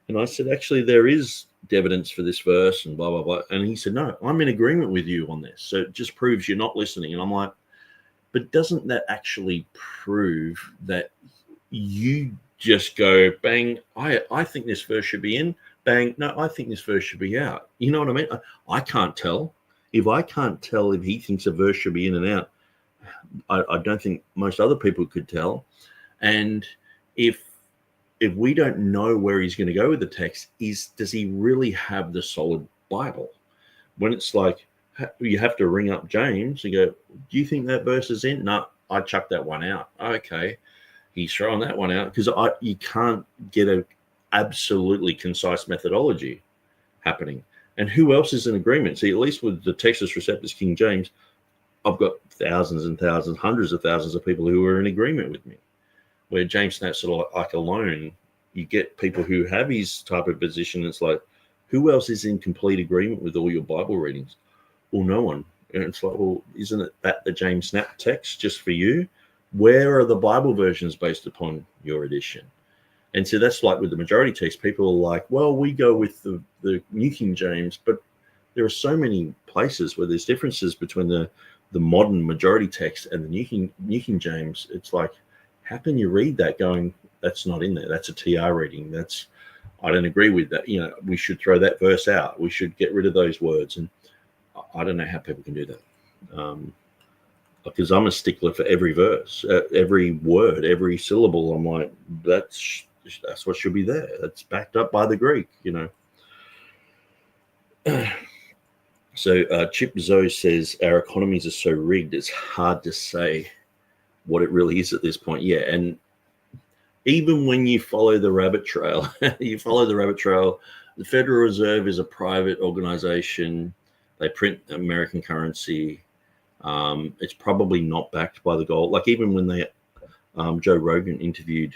A: And I said, actually, there is evidence for this verse and blah, blah, blah. And he said, no, I'm in agreement with you on this. So it just proves you're not listening. And I'm like, but doesn't that actually prove that you just go, bang, I think this verse should be in, bang, no, I think this verse should be out. You know what I mean? I can't tell. If I can't tell if he thinks a verse should be in and out, I don't think most other people could tell. And if we don't know where he's going to go with the text, does he really have the solid Bible? When it's like, you have to ring up James and go, do you think that verse is in? No, I chucked that one out. Okay. He's throwing that one out because you can't get a absolutely concise methodology happening. And who else is in agreement? See, at least with the Textus Receptus King James, I've got thousands and thousands, hundreds of thousands of people who are in agreement with me. Where James Snap's sort of like alone, you get people who have his type of position. It's like, who else is in complete agreement with all your Bible readings? Well, no one. And it's like, well, isn't it that the James Snap text just for you? Where are the Bible versions based upon your edition? And so that's like with the majority text, people are like, well, we go with the New King James, but there are so many places where there's differences between the modern majority text and the New King James. It's like, how can you read that going, that's not in there? That's a TR reading. I don't agree with that. You know, we should throw that verse out. We should get rid of those words. And I don't know how people can do that. Because I'm a stickler for every verse, every word, every syllable. I'm like, that's what should be there. That's backed up by the Greek, you know. So Chip Zoe says, our economies are so rigged, it's hard to say what it really is at this point. Yeah, and even when you follow the rabbit trail, the Federal Reserve is a private organization. They print American currency. It's probably not backed by the gold. Like even when they, Joe Rogan interviewed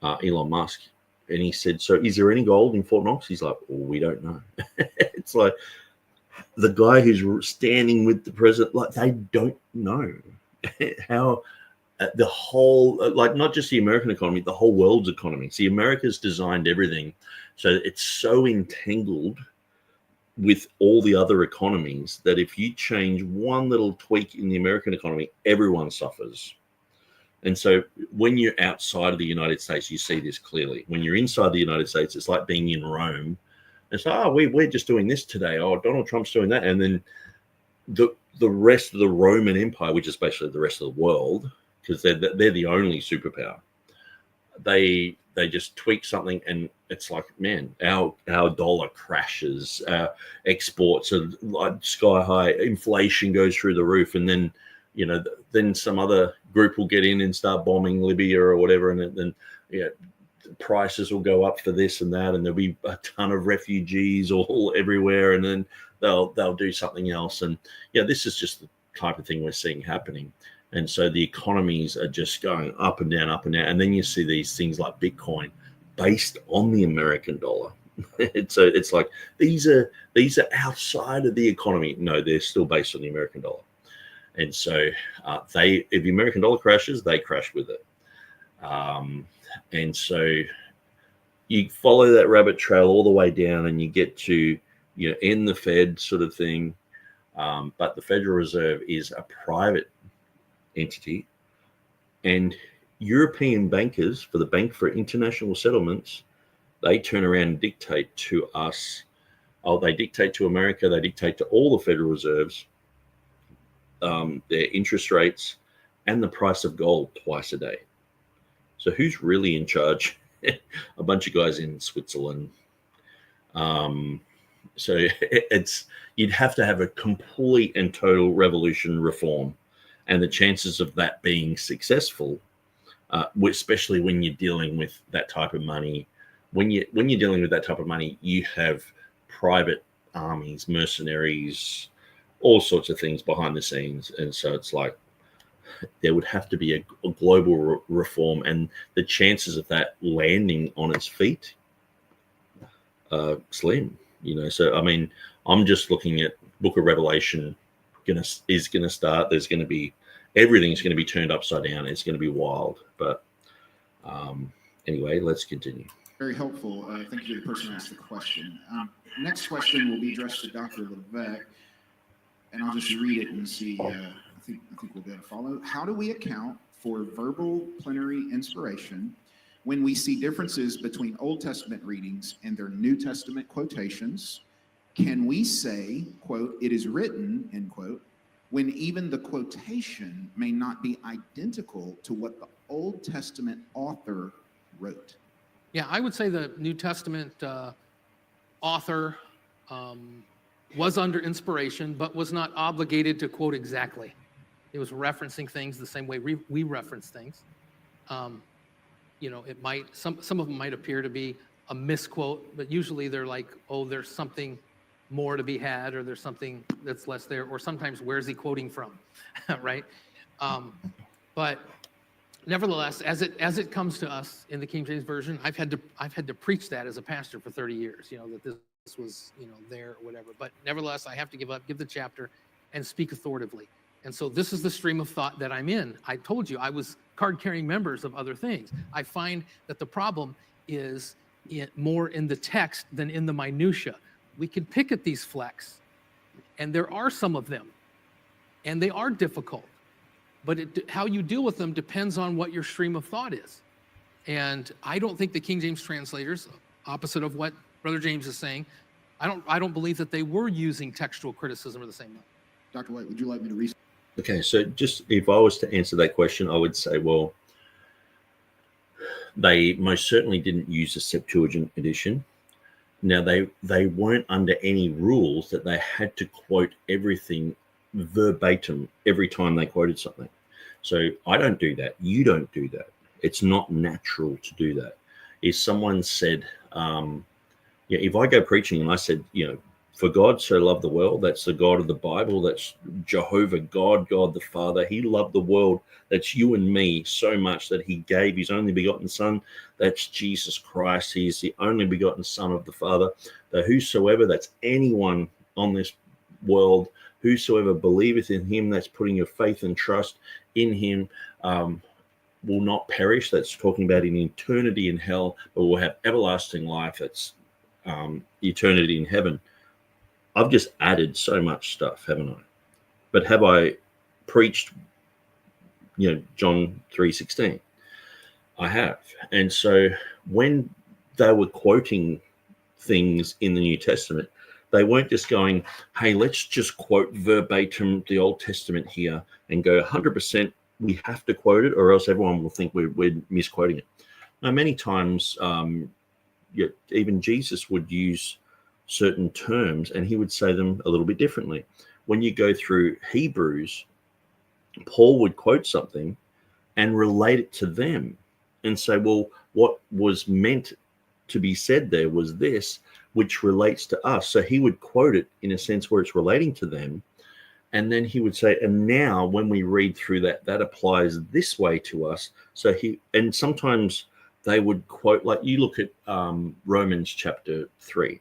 A: Elon Musk, and he said, "So is there any gold in Fort Knox?" He's like, "Well, we don't know." It's like the guy who's standing with the president, like they don't know how the whole, like not just the American economy, the whole world's economy. See, America's designed everything so it's so entangled with all the other economies that if you change one little tweak in the American economy, everyone suffers. And so when you're outside of the United States, you see this clearly. When you're inside the United States, it's like being in Rome. It's like, oh, we're just doing this today. Oh, Donald Trump's doing that. And then the rest of the Roman Empire, which is basically the rest of the world, because they're the only superpower, they just tweak something and it's like, man, our dollar crashes, our exports are like sky high, inflation goes through the roof, and then then some other group will get in and start bombing Libya or whatever, and then prices will go up for this and that, and there'll be a ton of refugees all everywhere, and then they'll do something else, and this is just the type of thing we're seeing happening. And so the economies are just going up and down, and then you see these things like Bitcoin based on the American dollar. So it's like these are outside of the economy. No, they're still based on the American dollar. And so if the American dollar crashes, they crash with it. And so you follow that rabbit trail all the way down, and you get to in the Fed sort of thing. But the Federal Reserve is a private entity, and European bankers for the Bank for International Settlements, they turn around and dictate to us. They dictate to America. They dictate to all the Federal Reserves their interest rates and the price of gold twice a day. So who's really in charge? A bunch of guys in Switzerland. So you'd have to have a complete and total revolution reform. And the chances of that being successful, especially when you're dealing with that type of money, when you're dealing with that type of money, you have private armies, mercenaries, all sorts of things behind the scenes. And so it's like there would have to be a global reform, and the chances of that landing on its feet are slim. So I mean, I'm just looking at Book of Revelation is going to start. There's going to be everything's going to be turned upside down. It's going to be wild. But anyway, let's continue.
B: Very helpful. Thank you to the person who asked the question. Next question will be addressed to Dr. Levesque, and I'll just read it and see. I think we'll be able to follow. How do we account for verbal plenary inspiration when we see differences between Old Testament readings and their New Testament quotations? Can we say, quote, "it is written," end quote, when even the quotation may not be identical to what the Old Testament author wrote?
C: Yeah, I would say the New Testament author was under inspiration, but was not obligated to quote exactly. It was referencing things the same way we reference things. It might some of them might appear to be a misquote, but usually they're like, oh, there's something more to be had, or there's something that's less there, or sometimes where's he quoting from, right? But nevertheless, as it comes to us in the King James Version, I've had to preach that as a pastor for 30 years, that this was there or whatever. But nevertheless, I have to give the chapter and speak authoritatively. And so this is the stream of thought that I'm in. I told you I was card-carrying members of other things. I find that the problem is more in the text than in the minutia. We can pick at these flecks, and there are some of them, and they are difficult. But how you deal with them depends on what your stream of thought is. And I don't think the King James translators, opposite of what Brother James is saying, I don't believe that they were using textual criticism or the same way.
B: Dr. White, would you like me to read?
A: Okay, so just if I was to answer that question, I would say, well, they most certainly didn't use the Septuagint edition. Now, they weren't under any rules that they had to quote everything verbatim every time they quoted something. So I don't do that. You don't do that. It's not natural to do that. If someone said, if I go preaching and I said, for God so loved the world, that's the God of the Bible, that's Jehovah God, God the Father. He loved the world, that's you and me, so much that he gave his only begotten Son. That's Jesus Christ. He is the only begotten Son of the Father. That whosoever, that's anyone on this world, whosoever believeth in him, that's putting your faith and trust in him, will not perish. That's talking about in eternity in hell, but will have everlasting life. That's eternity in heaven. I've just added so much stuff, haven't I? But have I preached, John 3:16? I have. And so when they were quoting things in the New Testament, they weren't just going, hey, let's just quote verbatim the Old Testament here and go 100%, we have to quote it, or else everyone will think we're misquoting it. Now, many times, even Jesus would use certain terms and he would say them a little bit differently. When you go through Hebrews, Paul would quote something and relate it to them and say, well, what was meant to be said there was this, which relates to us. So he would quote it in a sense where it's relating to them. And then he would say, and now when we read through that, that applies this way to us. So and sometimes they would quote, like you look at Romans chapter 3.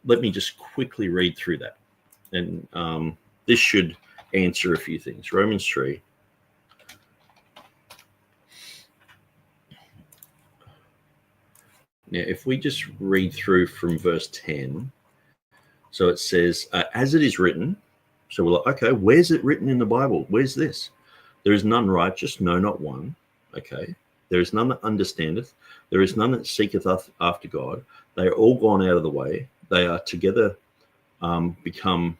A: Let me just quickly read through that. And this should answer a few things. Romans 3. Now, if we just read through from verse 10, so it says, as it is written. So we're like, okay, where's it written in the Bible? Where's this? There is none righteous, no, not one. Okay. There is none that understandeth. There is none that seeketh after God. They are all gone out of the way. They are together become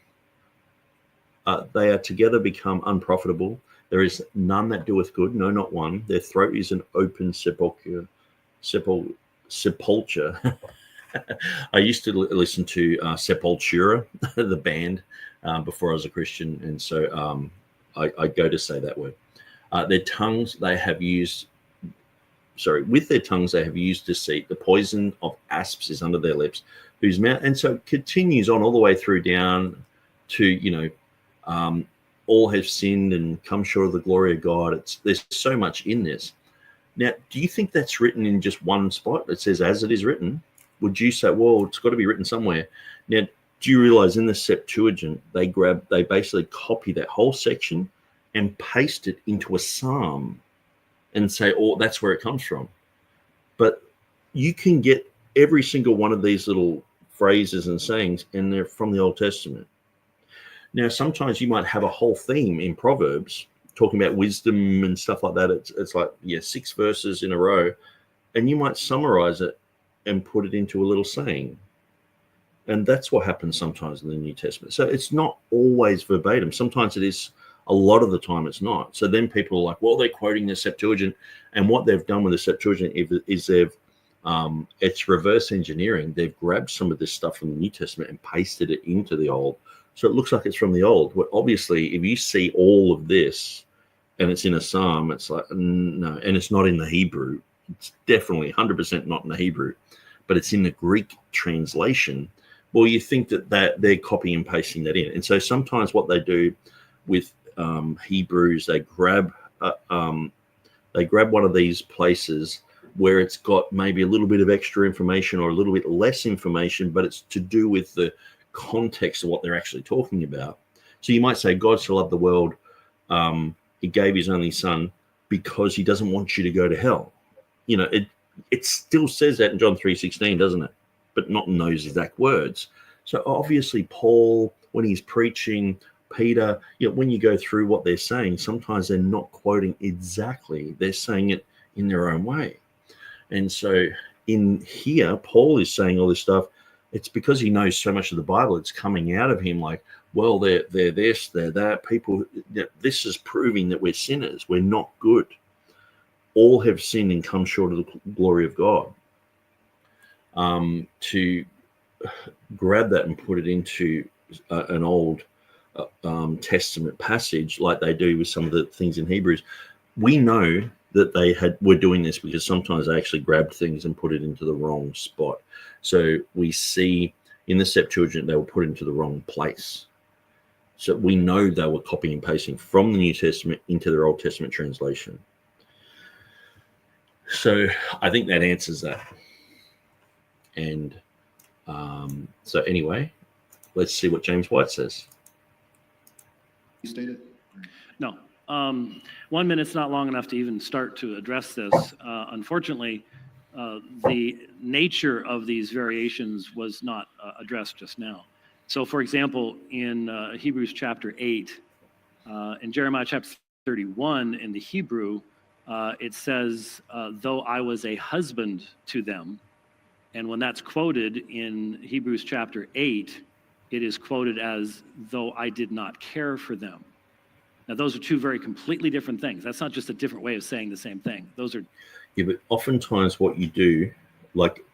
A: unprofitable. There is none that doeth good, no, not one. Their throat is an open sepulchre. I used to listen to Sepultura, the band, before I was a Christian, and so I go to say that word. Their tongues they have used. With their tongues they have used deceit. The poison of asps is under their lips, whose mouth, and so it continues on all the way through down to all have sinned and come short of the glory of God. There's so much in this. Now, do you think that's written in just one spot? It says, as it is written. Would you say, well, it's got to be written somewhere? Now, do you realize in the Septuagint, they basically copy that whole section and paste it into a psalm and say, oh, that's where it comes from. But you can get every single one of these little phrases and sayings, and they're from the Old Testament. Now, sometimes you might have a whole theme in Proverbs talking about wisdom and stuff like that. It's like, 6 verses in a row, and you might summarize it and put it into a little saying. And that's what happens sometimes in the New Testament. So it's not always verbatim. Sometimes it is. A lot of the time it's not. So then people are like, well, they're quoting the Septuagint. And what they've done with the Septuagint is it's reverse engineering. They've grabbed some of this stuff from the New Testament and pasted it into the Old. So it looks like it's from the Old. But obviously, if you see all of this and it's in a psalm, it's like, no. And it's not in the Hebrew. It's definitely 100% not in the Hebrew. But it's in the Greek translation. Well, you think that they're copying and pasting that in. And so sometimes what they do with Hebrews, they grab one of these places where it's got maybe a little bit of extra information or a little bit less information, but it's to do with the context of what they're actually talking about. So you might say, God so loved the world, he gave his only son because he doesn't want you to go to hell. It still says that in John 3:16, doesn't it? But not in those exact words. So obviously Paul, when he's preaching, Peter, when you go through what they're saying, sometimes they're not quoting exactly. They're saying it in their own way. And so in here, Paul is saying all this stuff. It's because he knows so much of the Bible. It's coming out of him like, well, they're this, they're that. People, this is proving that we're sinners. We're not good. All have sinned and come short of the glory of God. To grab that and put it into an Old Testament passage like they do with some of the things in Hebrews, we know that they were doing this because sometimes they actually grabbed things and put it into the wrong spot. So we see in the Septuagint, they were put into the wrong place. So we know they were copying and pasting from the New Testament into their Old Testament translation. So I think that answers that. And so anyway, let's see what James White says.
B: You stated?
D: No. 1 minute's not long enough to even start to address this. Unfortunately, the nature of these variations was not addressed just now. So, for example, in Hebrews chapter 8, in Jeremiah chapter 31, in the Hebrew, it says, though I was a husband to them. And when that's quoted in Hebrews chapter 8, it is quoted as, though I did not care for them. Now, those are two very completely different things. That's not just a different way of saying the same thing. Those are...
A: Yeah, but oftentimes what you do, like,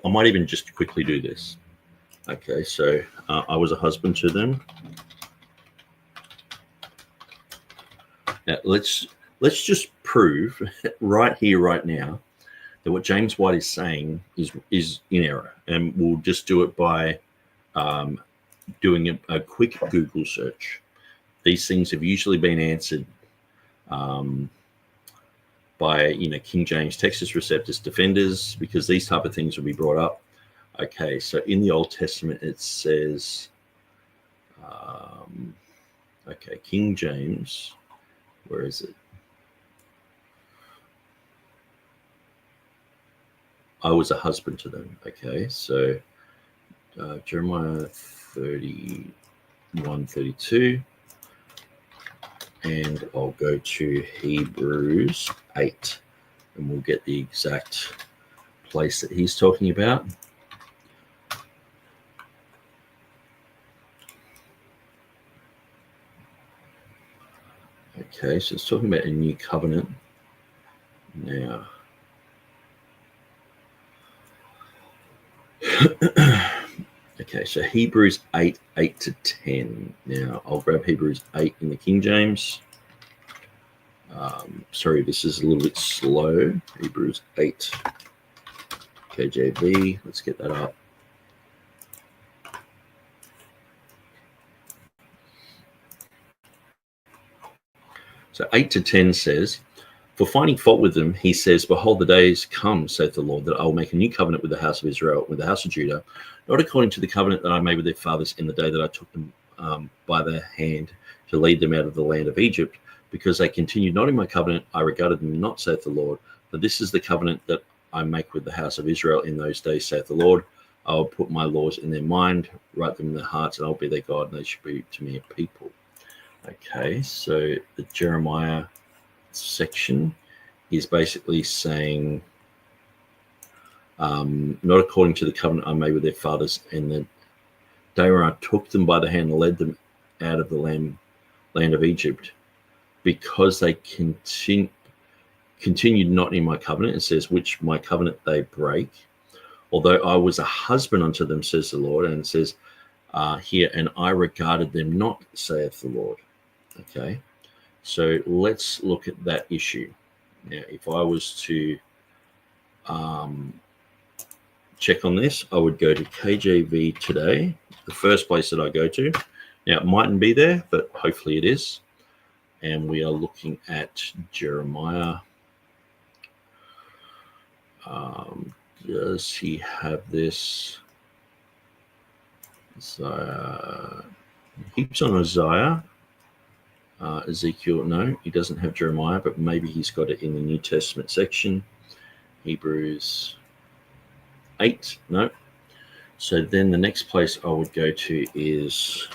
A: I might even just quickly do this. Okay, so I was a husband to them. Now, let's just prove right here, right now, that what James White is saying is in error. And we'll just do it by doing a quick Google search. These things have usually been answered by, King James Textus Receptus defenders, because these type of things will be brought up. Okay, so in the Old Testament, it says, okay, King James, where is it? I was a husband to them. Okay, so Jeremiah 31:32. And I'll go to Hebrews 8, and we'll get the exact place that he's talking about. Okay, so it's talking about a new covenant. Now, okay, so Hebrews 8, 8 to 10. Now, I'll grab Hebrews 8 in the King James. Sorry, this is a little bit slow. Hebrews 8, KJV. Let's get that up. So 8 to 10 says, for finding fault with them, he says, behold, the days come, saith the Lord, that I will make a new covenant with the house of Israel, with the house of Judah, not according to the covenant that I made with their fathers in the day that I took them by the hand to lead them out of the land of Egypt, because they continued not in my covenant, I regarded them not, saith the Lord. For this is the covenant that I make with the house of Israel in those days, saith the Lord. I will put my laws in their mind, write them in their hearts, and I will be their God, and they shall be to me a people. Okay, so the Jeremiah section is basically saying, not according to the covenant I made with their fathers in the day when I took them by the hand and led them out of the land of Egypt, because they continued not in my covenant, it says, which my covenant they break, although I was a husband unto them, says the Lord. And it says here, and I regarded them not, saith the Lord. Okay, so let's look at that issue. Now, if I was to check on this, I would go to KJV today, the first place that I go to. Now, it mightn't be there, but hopefully it is. And we are looking at Jeremiah. Does he have this? Heaps on Isaiah. Ezekiel, no, he doesn't have Jeremiah, but maybe he's got it in the New Testament section. Hebrews 8, no. So then the next place I would go to is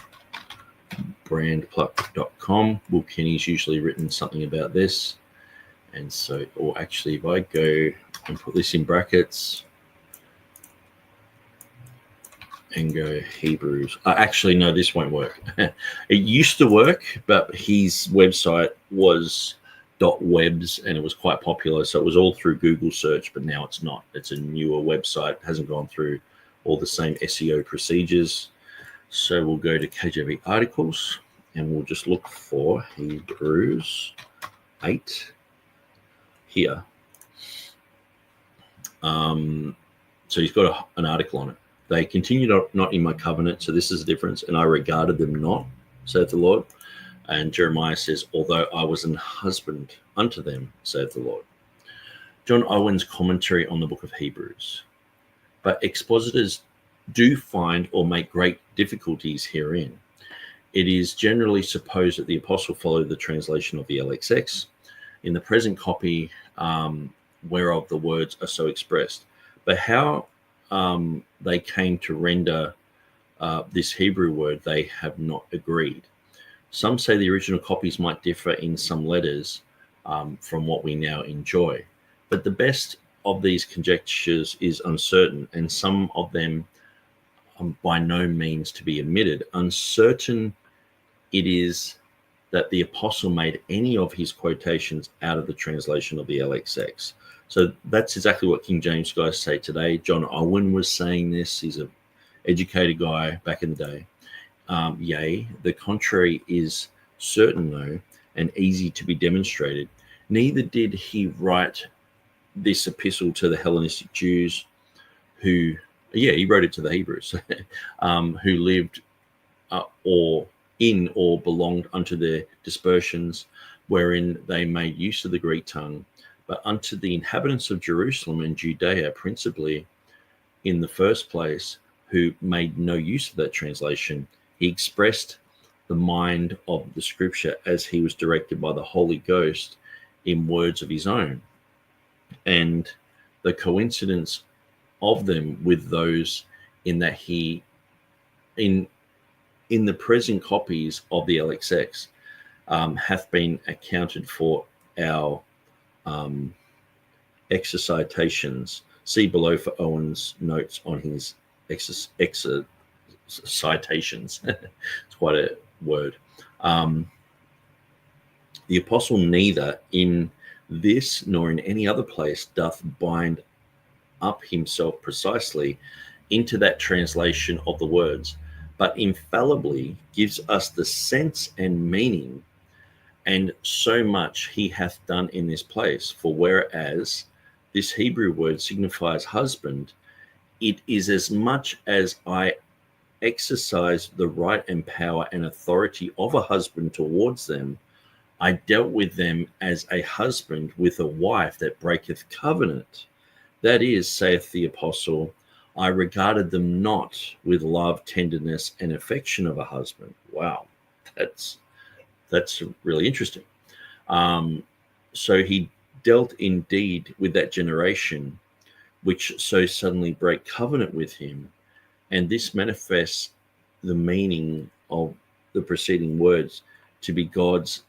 A: brandpluck.com. Will Kenny's usually written something about this. And so, or actually, if I go and put this in brackets and go Hebrews. Actually, no, this won't work. It used to work, but his website was .webs and it was quite popular. So it was all through Google search, but now it's not. It's a newer website. It hasn't gone through all the same SEO procedures. So we'll go to KJV articles and we'll just look for Hebrews 8. here. So he's got an article on it. They continued not in my covenant, so this is the difference, and I regarded them not, saith the Lord. And Jeremiah says, although I was an husband unto them, saith the Lord. John Owen's commentary on the book of Hebrews. But expositors do find or make great difficulties herein. It is generally supposed that the apostle followed the translation of the LXX in the present copy, whereof the words are so expressed. But how they came to render this Hebrew word, they have not agreed. Some say the original copies might differ in some letters from what we now enjoy. But the best of these conjectures is uncertain, and some of them by no means to be admitted. Uncertain it is that the apostle made any of his quotations out of the translation of the LXX. So that's exactly what King James guys say today. John Owen was saying this. He's an educated guy back in the day. Yea, the contrary is certain, though, and easy to be demonstrated. Neither did he write this epistle to the Hellenistic Jews who, he wrote it to the Hebrews, who lived or belonged unto their dispersions, wherein they made use of the Greek tongue, but unto the inhabitants of Jerusalem and Judea, principally in the first place, who made no use of that translation, he expressed the mind of the scripture as he was directed by the Holy Ghost in words of his own. And the coincidence of them with those in that he, in the present copies of the LXX, hath been accounted for our excitations. See below for Owen's notes on his citations. It's quite a word. The apostle neither in this nor in any other place doth bind up himself precisely into that translation of the words, but infallibly gives us the sense and meaning, and so much he hath done in this place. For whereas this Hebrew word signifies husband, it is as much as I exercised the right and power and authority of a husband towards them, I dealt with them as a husband with a wife that breaketh covenant. That is, saith the apostle, I regarded them not with love, tenderness, and affection of a husband. Wow, that's really interesting. So he dealt indeed with that generation, which so suddenly break covenant with him, and this manifests the meaning of the preceding words to be God's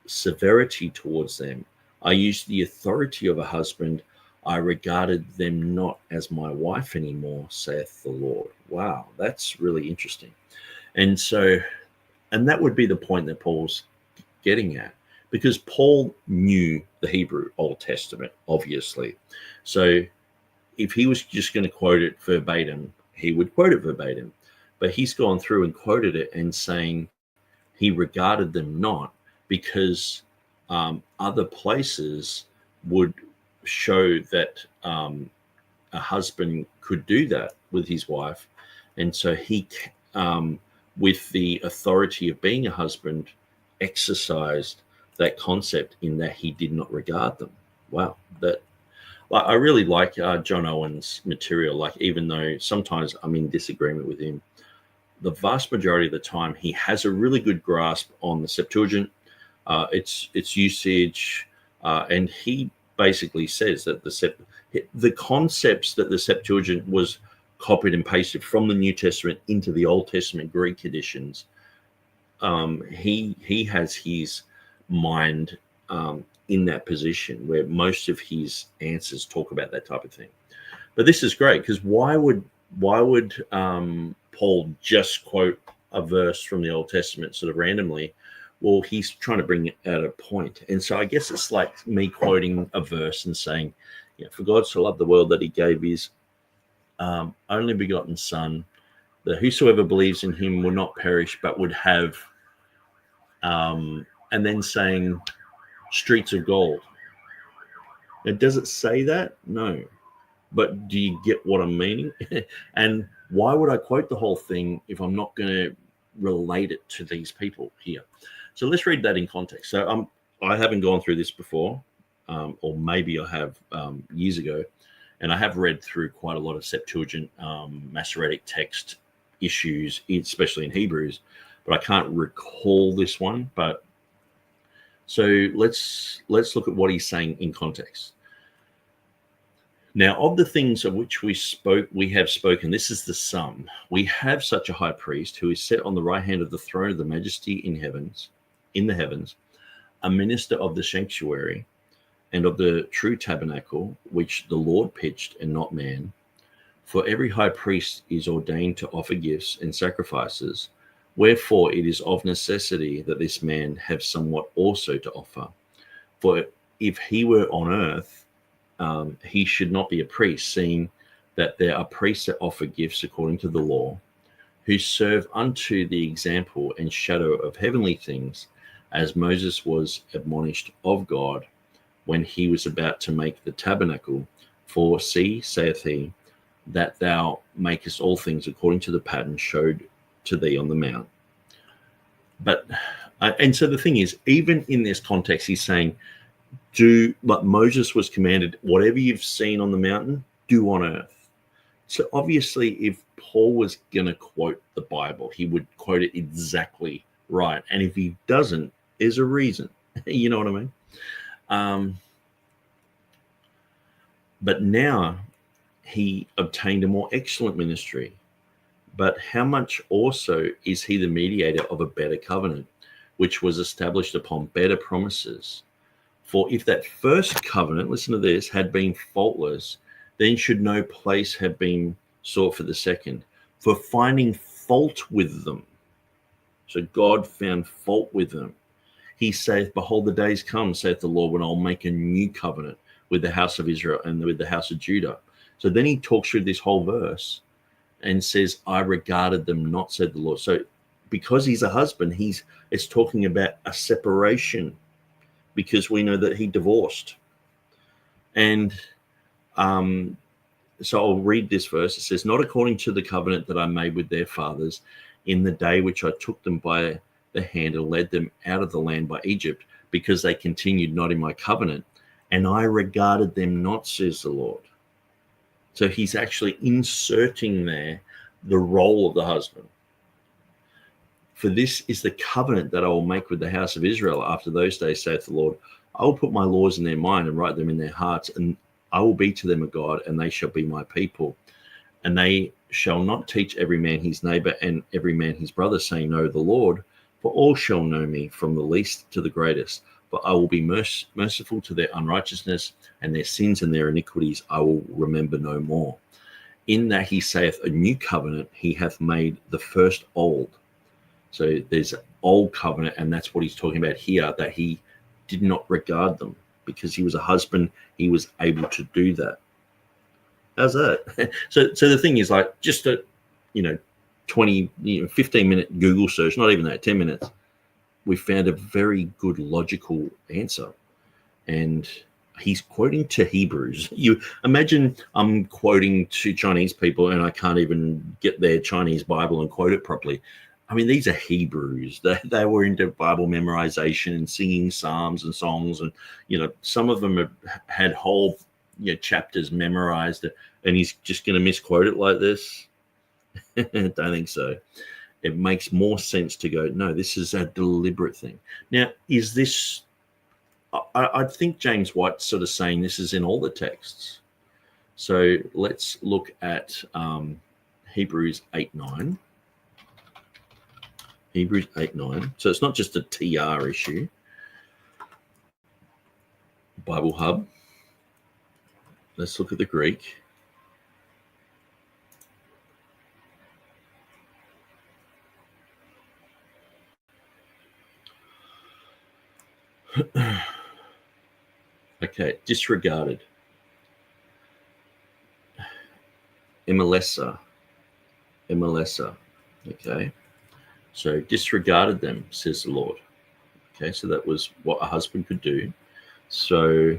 A: severity towards them. I used the authority of a husband. I regarded them not as my wife anymore, saith the Lord. Wow, that's really interesting. And that would be the point that Paul's getting at, because Paul knew the Hebrew Old Testament, obviously. So if he was just going to quote it verbatim, he would quote it verbatim. But he's gone through and quoted it and saying he regarded them not, because other places would show that a husband could do that with his wife. And so he, with the authority of being a husband, exercised that concept in that he did not regard them. Wow. I really like John Owen's material. Even though sometimes I'm in disagreement with him, the vast majority of the time he has a really good grasp on the Septuagint, its usage, and he basically says that the concepts that the Septuagint was copied and pasted from the New Testament into the Old Testament Greek editions, he has his mind in that position where most of his answers talk about that type of thing. But this is great, because why would Paul just quote a verse from the Old Testament sort of randomly? Well, he's trying to bring out a point. And so I guess it's like me quoting a verse and saying, for God so loved the world that he gave his only begotten son, that whosoever believes in him will not perish but would have, and then saying streets of gold. Now, does it say that? No. But do you get what I'm meaning? And why would I quote the whole thing if I'm not going to relate it to these people here? So let's read that in context. So I haven't gone through this before, or maybe I have years ago, and I have read through quite a lot of Septuagint Masoretic text issues, especially in Hebrews, but I can't recall this one. But so let's look at what he's saying in context. Now, of the things of which we have spoken, this is the sum. We have such a high priest who is set on the right hand of the throne of the majesty in the heavens, a minister of the sanctuary and of the true tabernacle, which the Lord pitched and not man. For every high priest is ordained to offer gifts and sacrifices, wherefore it is of necessity that this man have somewhat also to offer. For if he were on earth, he should not be a priest, seeing that there are priests that offer gifts according to the law, who serve unto the example and shadow of heavenly things, as Moses was admonished of God when he was about to make the tabernacle. For see, saith he, that thou makest all things according to the pattern showed to thee on the mount. But and so the thing is, even in this context, he's saying, do what Moses was commanded, whatever you've seen on the mountain, do on earth. So obviously, if Paul was going to quote the Bible, he would quote it exactly right. And if he doesn't, there's a reason. You know what I mean? But now he obtained a more excellent ministry. But how much also is he the mediator of a better covenant, which was established upon better promises? For if that first covenant, listen to this, had been faultless, then should no place have been sought for the second, for finding fault with them. So God found fault with them. He saith, behold, the days come, saith the Lord, when I'll make a new covenant with the house of Israel and with the house of Judah. So then he talks through this whole verse and says, I regarded them not, said the Lord. So because he's a husband, it's talking about a separation, because we know that he divorced. And so I'll read this verse. It says, not according to the covenant that I made with their fathers in the day which I took them by the hand and led them out of the land by Egypt, because they continued not in my covenant, and I regarded them not, says the Lord. So he's actually inserting there the role of the husband. For this is the covenant that I will make with the house of Israel after those days, saith the Lord. I will put my laws in their mind and write them in their hearts, and I will be to them a God, and they shall be my people. And they shall not teach every man his neighbor and every man his brother, saying, know the Lord, for all shall know me, from the least to the greatest. But I will be merciful to their unrighteousness, and their sins and their iniquities I will remember no more. In that he saith, a new covenant he hath made the first old. So there's an old covenant, and that's what he's talking about here, that he did not regard them. Because he was a husband, he was able to do that. How's that? So the thing is, like, just a 15-minute Google search, not even that, 10 minutes, we found a very good logical answer. And he's quoting to Hebrews. You imagine I'm quoting to Chinese people and I can't even get their Chinese Bible and quote it properly. I mean, these are Hebrews. They were into Bible memorization and singing psalms and songs. And, some of them have had whole chapters memorized. And he's just going to misquote it like this? I don't think so. It makes more sense to go, no, this is a deliberate thing. Now, is this... I think James White's sort of saying this is in all the texts. So let's look at Hebrews 8:9. Hebrews 8:9. So it's not just a TR issue. Bible Hub. Let's look at the Greek. Okay, disregarded. Imelessa. Okay. So disregarded them, says the Lord. Okay, so that was what a husband could do. So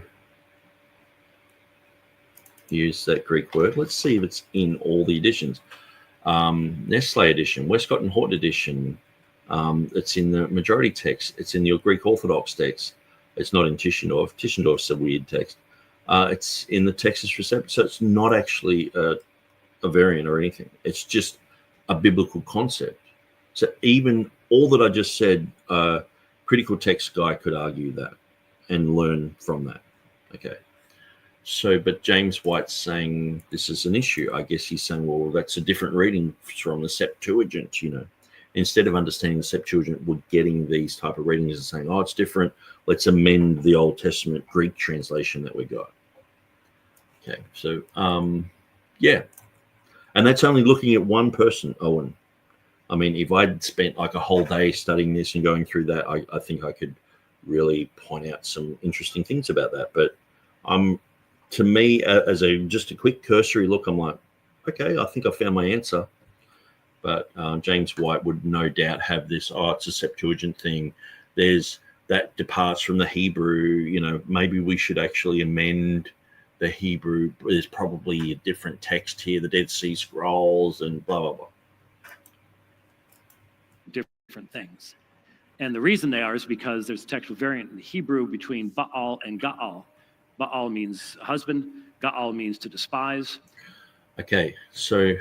A: use that Greek word. Let's see if it's in all the editions. Nestle edition, Westcott and Hort edition. It's in the majority text. It's in the Greek Orthodox text. It's not in Tischendorf. Tischendorf's a weird text. It's in the Textus Receptus. So it's not actually a variant or anything. It's just a biblical concept. So even all that I just said, critical text guy could argue that and learn from that. Okay. So, but James White's saying this is an issue. I guess he's saying, well, that's a different reading from the Septuagint, you know. Instead of understanding the Septuagint, we're getting these type of readings and saying, oh, it's different. Let's amend the Old Testament Greek translation that we got. Okay, so, yeah. And that's only looking at one person, Owen. I mean, if I'd spent like a whole day studying this and going through that, I think I could really point out some interesting things about that. But to me, as just a quick cursory look, I'm like, okay, I think I found my answer. But James White would no doubt have this, oh, it's a Septuagint thing. That departs from the Hebrew, you know, maybe we should actually amend the Hebrew. There's probably a different text here, the Dead Sea Scrolls and blah, blah, blah.
D: Different things. And the reason they are is because there's a textual variant in the Hebrew between Baal and Gaal. Baal means husband, Gaal means to despise. Okay, so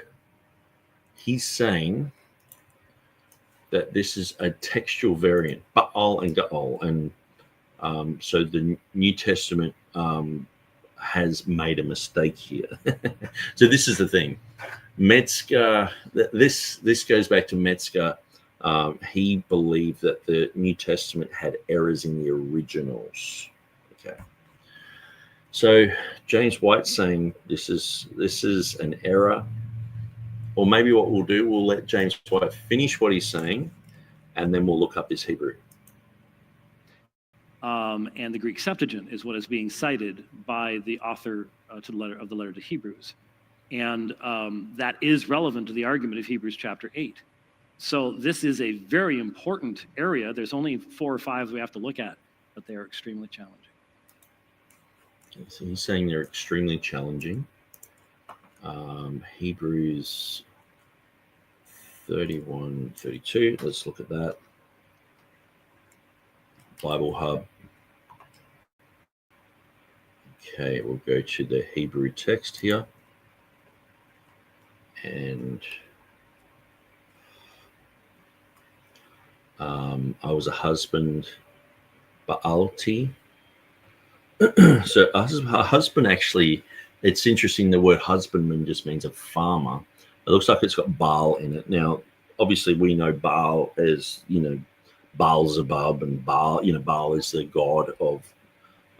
D: he's saying that this is a textual variant, Baal and Gaal. And so the New Testament has made a mistake here. So this is the thing. Metzger, this goes back to Metzger. He believed that the New Testament had errors in the originals. Okay. So James White's saying this is an error. Or maybe what we'll do, we'll let James White finish what he's saying, and then we'll look up his Hebrew. And the Greek Septuagint is what is being cited by the author to the letter to Hebrews. And that is relevant to the argument of Hebrews chapter 8. So this is a very important area. There's only 4 or 5 we have to look at, but they are extremely challenging.
A: Okay, so he's saying they're extremely challenging. Hebrews 31, 32. Let's look at that. Bible Hub. Okay, we'll go to the Hebrew text here. And I was a husband, Baalti. So a husband actually, it's interesting, the word husbandman just means a farmer. It looks like it's got Baal in it. Now, obviously we know Baal as, you know, Baal-zebub, and Baal, you know, Baal is the god of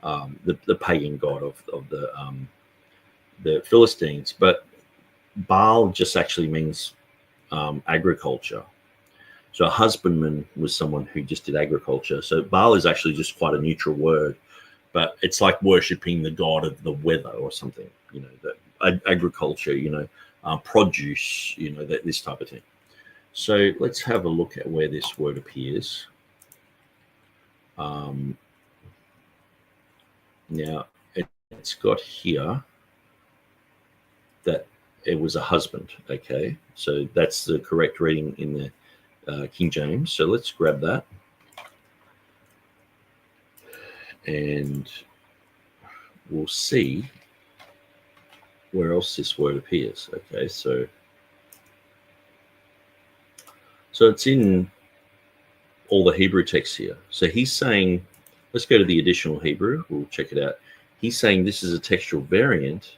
A: the pagan god of the Philistines. But Baal just actually means agriculture. So a husbandman was someone who just did agriculture. So Baal is actually just quite a neutral word, but it's like worshiping the god of the weather or something, you know, that agriculture, you know, produce, you know, this type of thing. So let's have a look at where this word appears. Now, it's got here that it was a husband, okay? So that's the correct reading in the King James. So let's grab that. And we'll see where else this word appears. Okay, so it's in all the Hebrew texts here. So he's saying, let's go to the additional Hebrew. We'll check it out. He's saying this is a textual variant,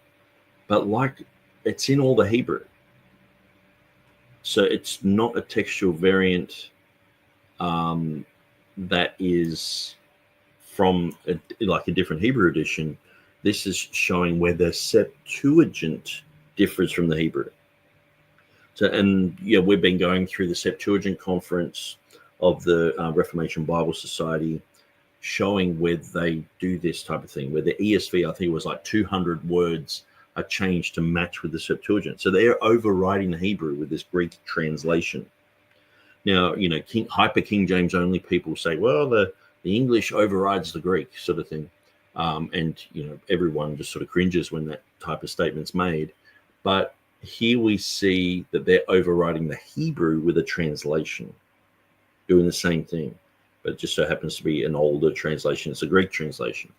A: but like it's in all the Hebrew. So it's not a textual variant that is from like a different Hebrew edition. This is showing where the Septuagint differs from the Hebrew. So, and yeah, we've been going through the Septuagint conference of the Reformation Bible Society, showing where they do this type of thing, where the ESV, I think it was like 200 words are changed to match with the Septuagint. So they're overriding the Hebrew with this Greek translation. Now, you know, hyper King James only people say, well, the English overrides the Greek sort of thing. And, you know, everyone just sort of cringes when that type of statements made. But here we see that they're overriding the Hebrew with a translation, doing the same thing. But it just so happens to be an older translation. It's a Greek translation.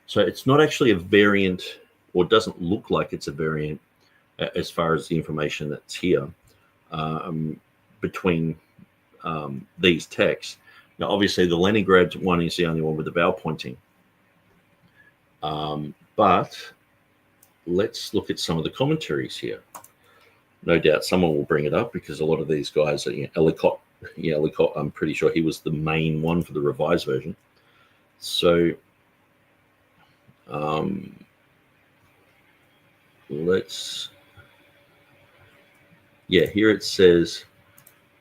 A: So it's not actually a variant, or doesn't look like it's a variant as far as the information that's here between these texts. Now, obviously, the Leningrad one is the only one with the vowel pointing. But let's look at some of the commentaries here. No doubt someone will bring it up because a lot of these guys are, Ellicott, Ellicott, I'm pretty sure he was the main one for the revised version. So here it says,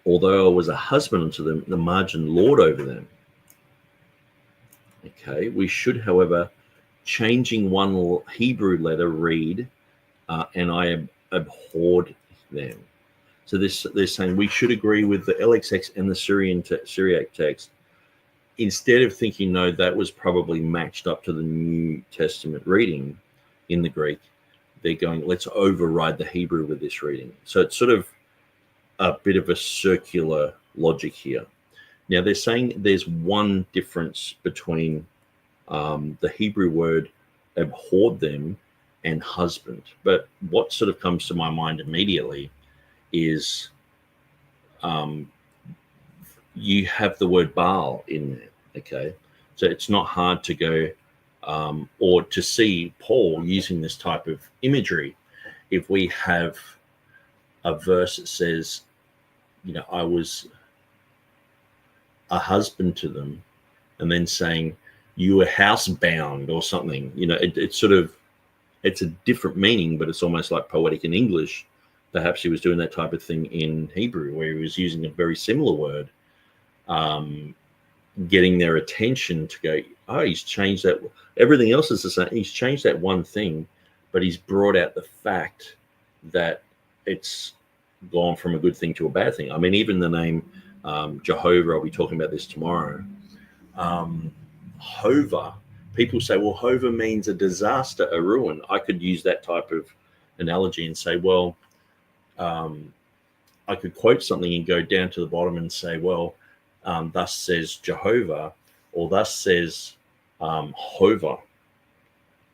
A: although I was a husband unto them, the margin lord over them. Okay, we should, however, changing one Hebrew letter, read, and I abhorred them. So they're saying we should agree with the LXX and the Syriac text. Instead of thinking, no, that was probably matched up to the New Testament reading in the Greek, they're going, let's override the Hebrew with this reading. So it's sort of a bit of a circular logic here. Now, they're saying there's one difference between the Hebrew word abhorred them and husband. But what sort of comes to my mind immediately is you have the word Baal in there, okay? So it's not hard to go or to see Paul using this type of imagery. If we have a verse that says, I was a husband to them, and then saying, you were housebound or something, it's a different meaning, but it's almost like poetic in English. Perhaps he was doing that type of thing in Hebrew, where he was using a very similar word, getting their attention to go, oh, he's changed that. Everything else is the same. He's changed that one thing, but he's brought out the fact that it's gone from a good thing to a bad thing. I mean, even the name Jehovah, I'll be talking about this tomorrow. Hova, people say, well, Hova means a disaster, a ruin. I could use that type of analogy and say, well, I could quote something and go down to the bottom and say, well, thus says Jehovah, or thus says Hova,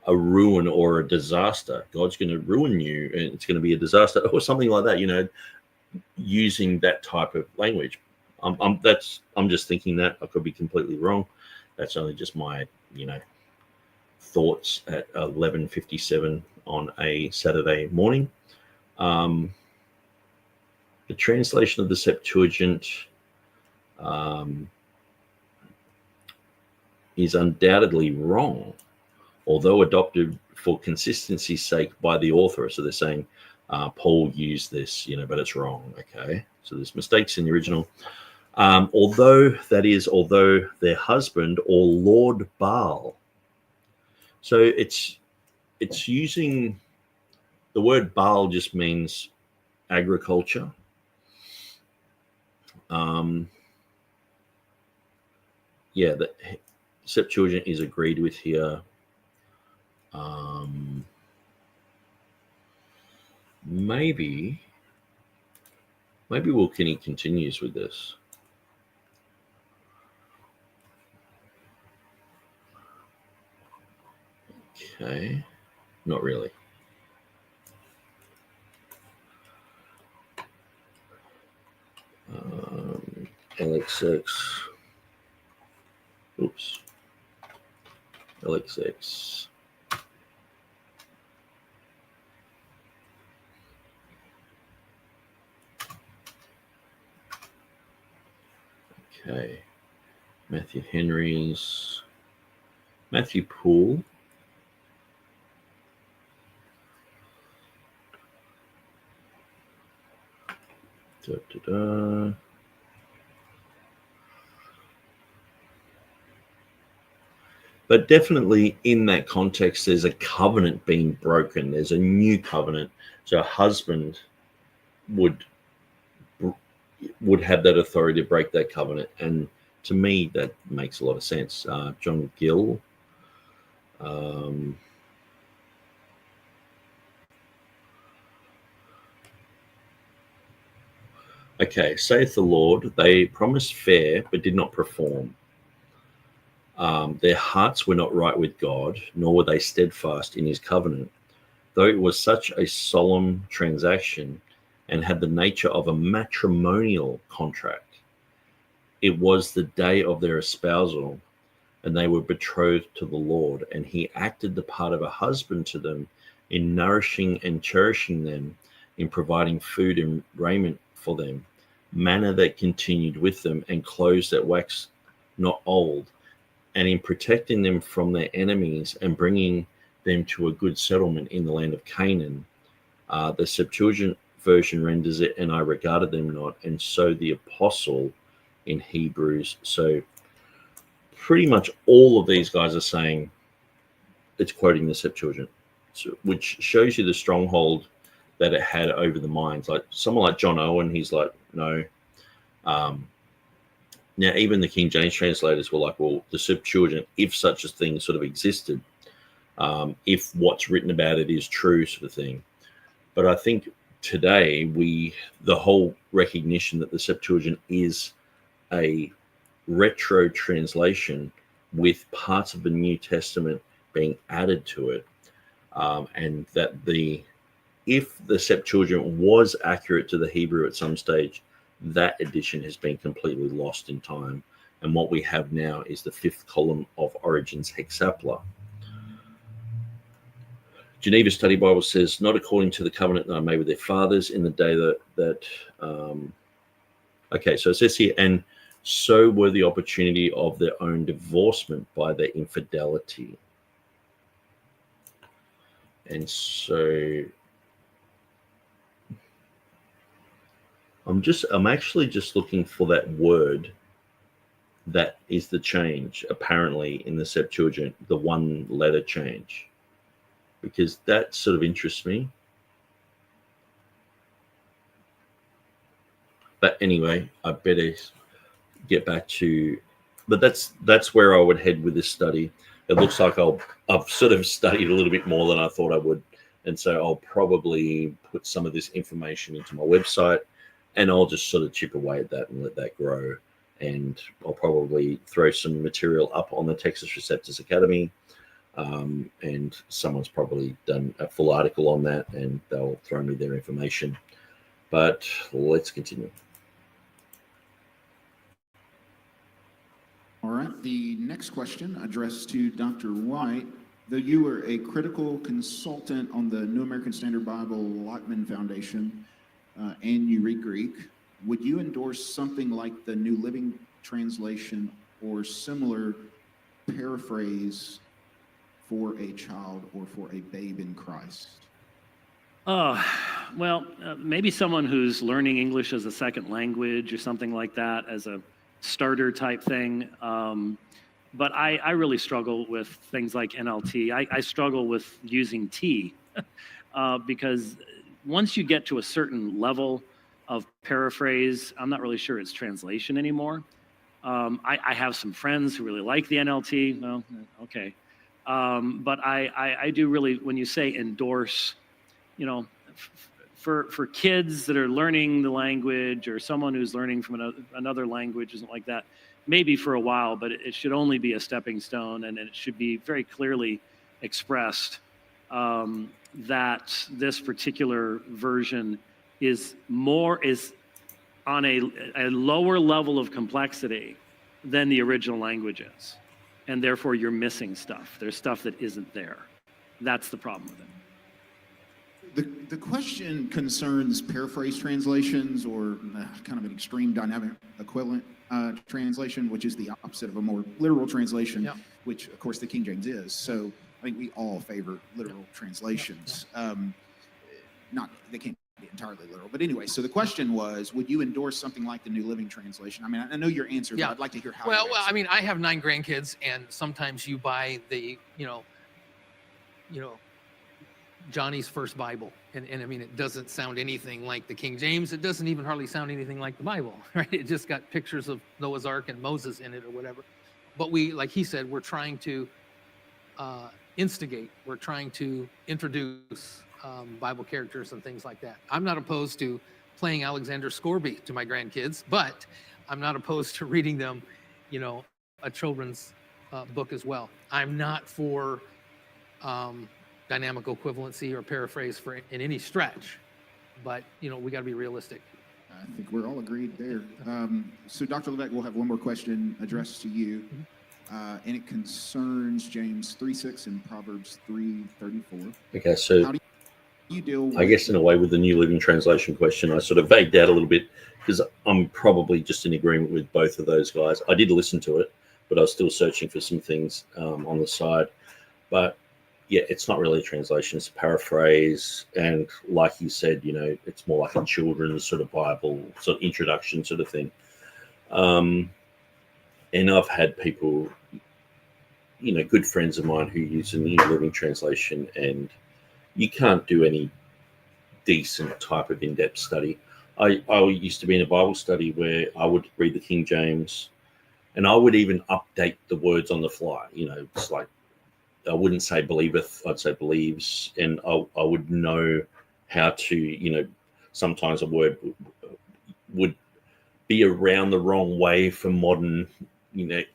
A: a ruin or a disaster. God's going to ruin you, and it's going to be a disaster, or something like that. Using that type of language. I'm just thinking that. I could be completely wrong. That's only just my thoughts at 11:57 on a Saturday morning. The translation of the Septuagint is undoubtedly wrong, although adopted for consistency's sake by the author. So they're saying Paul used this, but it's wrong. Okay, so there's mistakes in the original. Although their husband or Lord Baal. So it's using the word Baal just means agriculture. The Septuagint is agreed with here. Maybe Wilkini continues with this. Okay, not really. LXX. Oops. LXX. Okay. Matthew Henry's. Matthew Poole. But definitely in that context, there's a covenant being broken. There's a new covenant. So a husband would have that authority to break that covenant. And to me, that makes a lot of sense. John Gill. Okay, saith the Lord, they promised fair, but did not perform. Their hearts were not right with God, nor were they steadfast in his covenant. Though it was such a solemn transaction and had the nature of a matrimonial contract, it was the day of their espousal, and they were betrothed to the Lord, and he acted the part of a husband to them in nourishing and cherishing them, in providing food and raiment for them, manna that continued with them, and clothes that waxed not old, and in protecting them from their enemies and bringing them to a good settlement in the land of Canaan. The Septuagint version renders it, and I regarded them not, and so the apostle in Hebrews. So pretty much all of these guys are saying it's quoting the Septuagint, which shows you the stronghold that it had over the minds. Like someone like John Owen, he's like, no. Now, even the King James translators were like, well, the Septuagint, if such a thing sort of existed, if what's written about it is true, sort of thing. But I think today the whole recognition that the Septuagint is a retro translation with parts of the New Testament being added to it, and that if the Septuagint was accurate to the Hebrew at some stage, that edition has been completely lost in time, and what we have now is the fifth column of Origen's hexapla. Geneva Study Bible says, not according to the covenant that I made with their fathers in the day okay, so it says here, and so were the opportunity of their own divorcement by their infidelity. And so I'm actually just looking for that word that is the change, apparently, in the Septuagint, the one letter change, because that sort of interests me. But anyway, I better get back to, but that's where I would head with this study. It looks like I've sort of studied a little bit more than I thought I would, and so I'll probably put some of this information into my website, and I'll just sort of chip away at that and let that grow. And I'll probably throw some material up on the Textus Receptus Academy, and someone's probably done a full article on that, and they'll throw me their information. But let's continue.
B: All right, the next question addressed to Dr. White. Though you were a critical consultant on the New American Standard Bible Ruckman Foundation, and you read Greek, would you endorse something like the New Living Translation or similar paraphrase for a child or for a babe in Christ?
D: Well, maybe someone who's learning English as a second language or something like that as a starter type thing. But I really struggle with things like NLT. I struggle with using T because once you get to a certain level of paraphrase, I'm not really sure it's translation anymore. I have some friends who really like the NLT. Well, okay. But I do really, when you say endorse, you know, for kids that are learning the language or someone who's learning from another language, isn't like that, maybe for a while, but it should only be a stepping stone, and it should be very clearly expressed that this particular version is on a lower level of complexity than the original language is, and therefore you're missing stuff. There's stuff that isn't there. That's the problem with it.
B: The question concerns paraphrase translations or kind of an extreme dynamic equivalent translation, which is the opposite of a more literal translation,
C: yeah.
B: Which, of course, the King James is. So I think we all favor literal translations.
C: Yeah.
B: Not, they can't be entirely literal. But anyway, so the question was, would you endorse something like the New Living Translation? I mean, I know your answer,
C: Yeah.
B: but I'd like to hear how
C: Well, I mean, I have 9 grandkids, and sometimes you buy the, you know, Johnny's first Bible. And I mean, it doesn't sound anything like the King James. It doesn't even hardly sound anything like the Bible, right? It just got pictures of Noah's Ark and Moses in it or whatever. But we, like he said, we're trying to instigate. We're trying to introduce Bible characters and things like that. I'm not opposed to playing Alexander Scorby to my grandkids, but I'm not opposed to reading them, a children's book as well. I'm not for dynamical equivalency or paraphrase in any stretch, but we got to be realistic.
B: I think we're all agreed there. So Dr. Levesque, we'll have one more question addressed to you, and it concerns James 3:6 and Proverbs 3:34.
A: Okay, so
B: how do you deal with,
A: I guess in a way with the New Living Translation question, I sort of vagued out a little bit because I'm probably just in agreement with both of those guys. I did listen to it, but I was still searching for some things on the side. But yeah, it's not really a translation, it's a paraphrase. And like you said, it's more like a children's sort of Bible, sort of introduction sort of thing. And I've had people, good friends of mine who use the New Living Translation, and you can't do any decent type of in-depth study. I used to be in a Bible study where I would read the King James, and I would even update the words on the fly. It's like, I wouldn't say believeth, I'd say believes. And I would know how to, sometimes a word would be around the wrong way for modern,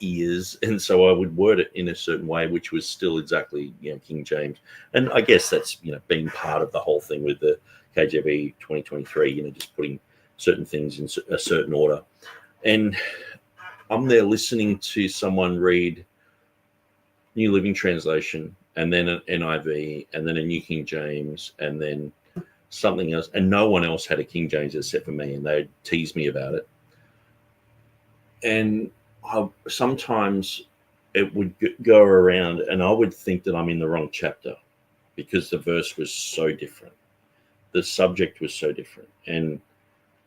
A: ears. And so I would word it in a certain way, which was still exactly, King James. And I guess that's, being part of the whole thing with the KJV 2023, just putting certain things in a certain order. And I'm there listening to someone read New Living Translation, and then an NIV, and then a New King James, and then something else. And no one else had a King James except for me, and they'd tease me about it. And sometimes it would go around, and I would think that I'm in the wrong chapter because the verse was so different. The subject was so different. And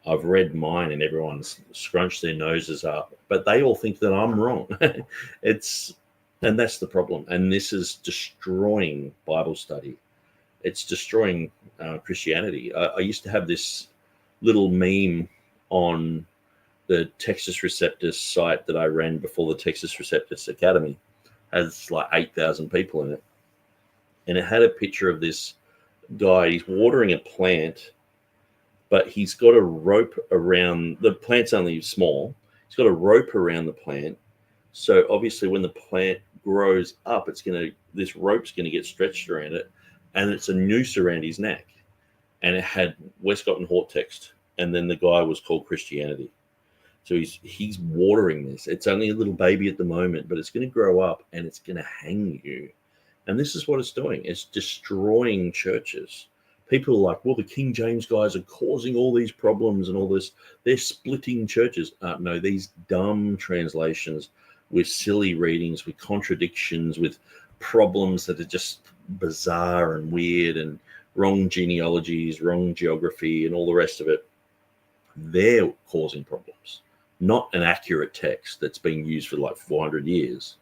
A: I've read mine, and everyone's scrunched their noses up, but they all think that I'm wrong. And that's the problem. And this is destroying Bible study. It's destroying Christianity. I used to have this little meme on the Textus Receptus site that I ran before the Textus Receptus Academy. It has like 8,000 people in it. And it had a picture of this guy. He's watering a plant, but he's got a rope around. The plant's only small. He's got a rope around the plant. So obviously when the plant grows up, this rope's going to get stretched around it, and it's a noose around his neck. And it had Westcott and Hort text, and then the guy was called Christianity. So he's watering this. It's only a little baby at the moment, but it's going to grow up and it's going to hang you. And this is what it's doing. It's destroying churches. People are like, well, the King James guys are causing all these problems and all this. They're splitting churches. No, these dumb translations with silly readings, with contradictions, with problems that are just bizarre and weird, and wrong genealogies, wrong geography, and all the rest of it. They're causing problems, not an accurate text that's been used for like 400 years.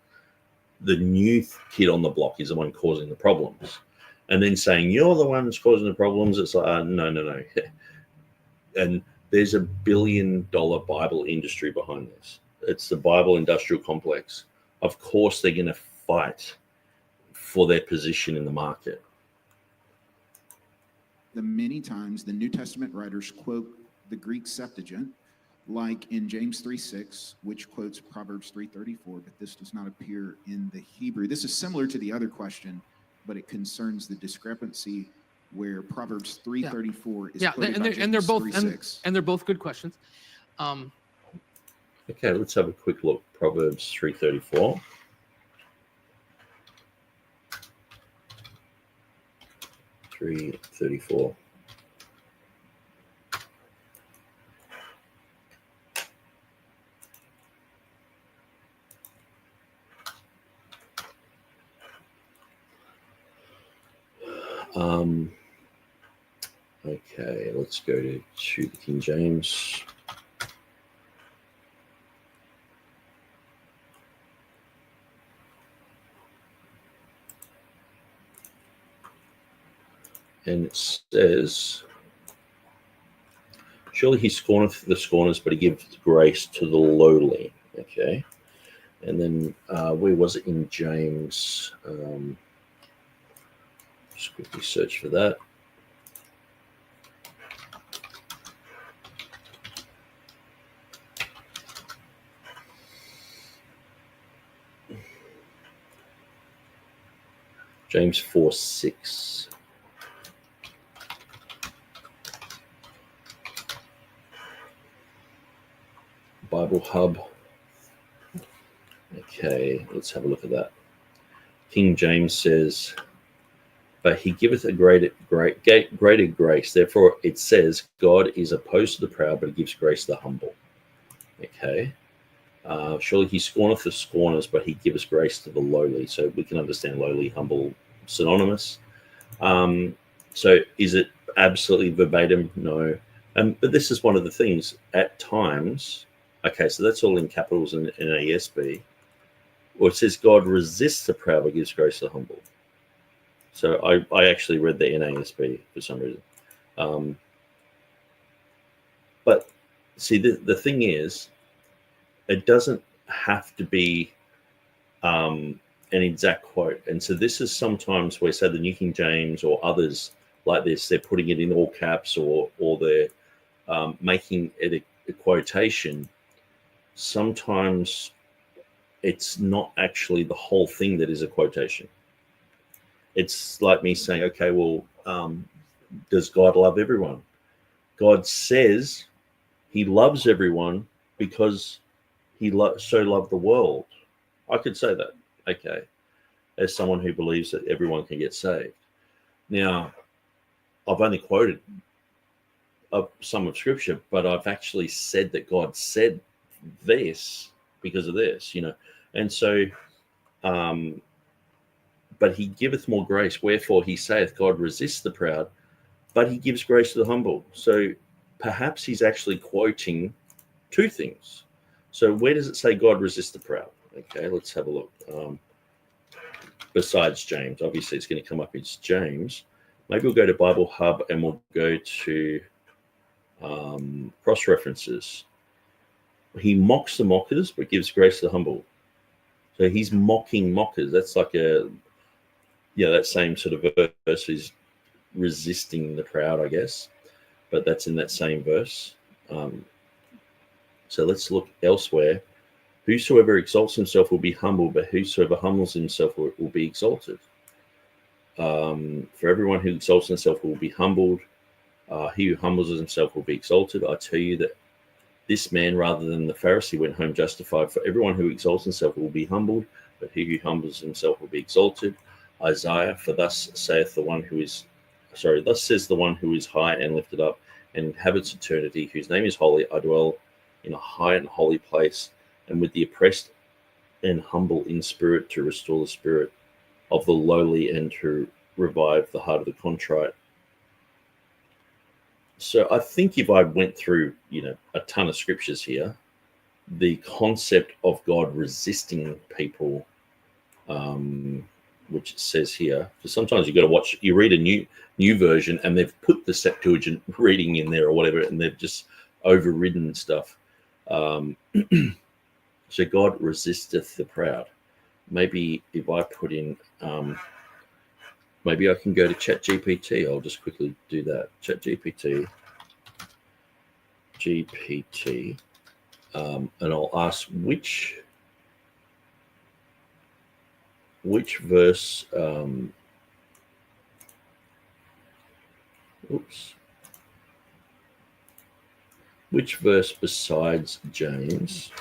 A: The new kid on the block is the one causing the problems. And then saying, you're the one that's causing the problems, it's like, no. And there's $1 billion Bible industry behind this. It's the Bible industrial complex. Of course, they're going to fight for their position in the market.
B: Many times the New Testament writers quote the Greek Septuagint, like in James 3:6, which quotes Proverbs 3:34, but this does not appear in the Hebrew. This is similar to the other question, but it concerns the discrepancy where Proverbs 3:34 is quoted by James 3:6.
C: And they're both good questions.
A: Okay, let's have a quick look. Proverbs 3:34. Okay, let's go to the King James. And it says, surely he scorneth the scorners, but he gives grace to the lowly. Okay. And then where was it in James? Just quickly search for that. James 4:6. Bible Hub. Okay, let's have a look at that. King James says, but he giveth a greater grace. Therefore, it says, God is opposed to the proud, but he gives grace to the humble. Okay. Surely he scorneth the scorners, but he giveth grace to the lowly. So we can understand lowly, humble, synonymous. So is it absolutely verbatim? No. But this is one of the things at times. Okay, so that's all in capitals in NASB. Well, it says God resists the proud, but gives grace to the humble. So I actually read the NASB for some reason. But see, the thing is, it doesn't have to be an exact quote. And so this is sometimes where, say, the New King James or others like this, they're putting it in all caps or they're making it a quotation. Sometimes it's not actually the whole thing that is a quotation. It's like me saying, okay, well, does God love everyone? God says he loves everyone because he so loved the world. I could say that, okay, as someone who believes that everyone can get saved. Now, I've only quoted some of Scripture, but I've actually said that God said this because of this, and so but he giveth more grace, wherefore he saith, God resists the proud, but he gives grace to the humble. So perhaps he's actually quoting two things. So where does it say God resists the proud? Okay, let's have a look. Besides James, obviously it's going to come up. It's James. Maybe we'll go to Bible Hub and we'll go to cross references. He mocks the mockers, but gives grace to the humble. So he's mocking mockers. That's like that same sort of verse is resisting the proud, I guess. But that's in that same verse. So let's look elsewhere. Whosoever exalts himself will be humbled, but whosoever humbles himself will be exalted. For everyone who exalts himself will be humbled. He who humbles himself will be exalted. I tell you that this man, rather than the Pharisee, went home justified. For everyone who exalts himself will be humbled, but he who humbles himself will be exalted. Isaiah, for thus says the one who is high and lifted up and inhabits eternity, whose name is holy. I dwell in a high and holy place, and with the oppressed and humble in spirit, to restore the spirit of the lowly and to revive the heart of the contrite. So I think if I went through, a ton of scriptures here, the concept of God resisting people, which it says here, because sometimes you read a new version and they've put the Septuagint reading in there or whatever, and they've just overridden stuff. So God resisteth the proud. Maybe if I put in, maybe I can go to ChatGPT. I'll just quickly do that. ChatGPT, and I'll ask which verse. Which verse besides James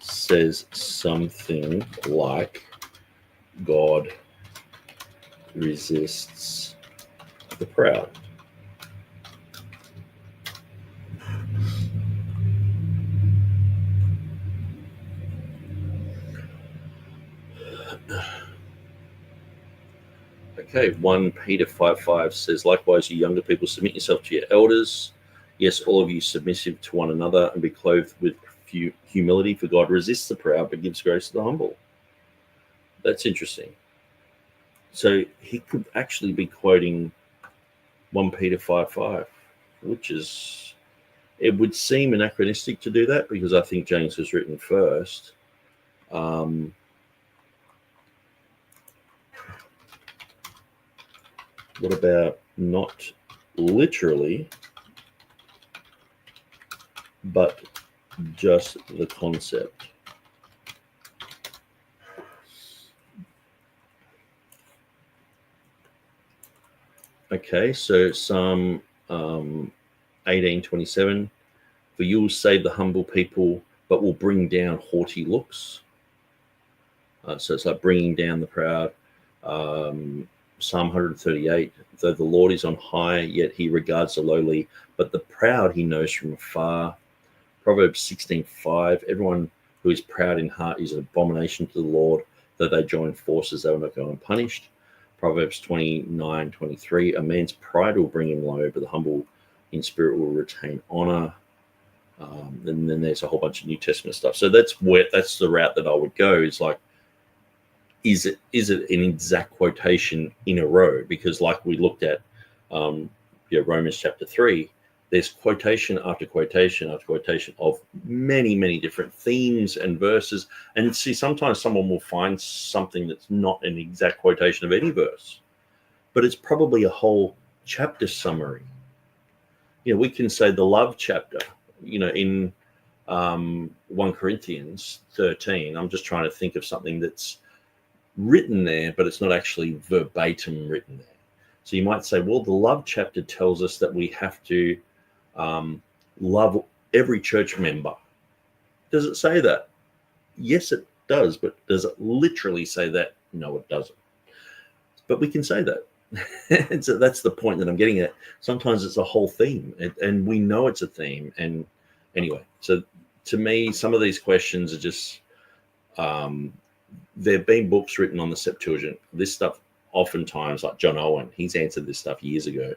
A: says something like God resists the proud? Okay, 1 Peter 5:5 says, likewise, you younger people, submit yourself to your elders. Yes, all of you submissive to one another, and be clothed with humility, for God resists the proud, but gives grace to the humble. That's interesting. So he could actually be quoting 1 Peter 5:5, which is, it would seem anachronistic to do that, because I think James was written first. What about not literally, but just the concept. Okay, so Psalm 18:27, for you will save the humble people, but will bring down haughty looks. So it's like bringing down the proud. Psalm 138, though the Lord is on high, yet he regards the lowly, but the proud he knows from afar. Proverbs 16:5, everyone who is proud in heart is an abomination to the Lord, though they join forces, they will not go unpunished. Proverbs 29:23, a man's pride will bring him low, but the humble in spirit will retain honor. And then there's a whole bunch of New Testament stuff. So that's the route that I would go, is like, is it an exact quotation in a row? Because like we looked at Romans chapter 3, there's quotation after quotation after quotation of many, many different themes and verses. And see, sometimes someone will find something that's not an exact quotation of any verse, but it's probably a whole chapter summary. We can say the love chapter, in 1 Corinthians 13. I'm just trying to think of something that's written there, but it's not actually verbatim written there. So you might say, well, the love chapter tells us that we have to love every church member. Does it say that? Yes, it does. But does it literally say that? No, it doesn't. But we can say that. And so that's the point that I'm getting at. Sometimes it's a whole theme, and we know it's a theme. And anyway, so to me, some of these questions are just, there have been books written on the Septuagint. This stuff, oftentimes, like John Owen, he's answered this stuff years ago.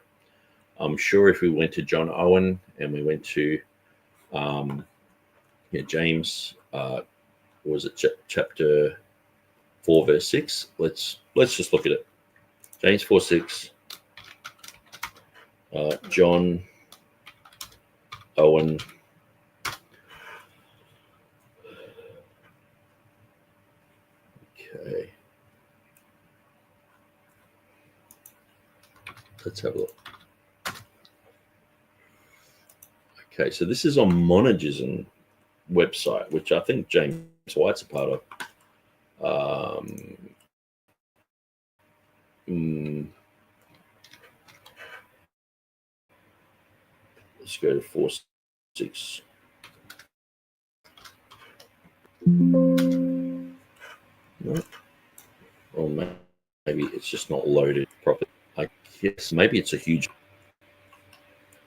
A: I'm sure if we went to John Owen and we went to James, was it chapter 4, verse 6? Let's just look at it. James 4:6. John Owen. Okay. Let's have a look. Okay, so this is on Monergism website, which I think James White's a part of. Let's go to 4:6. No. Or maybe it's just not loaded properly. I guess maybe it's a huge.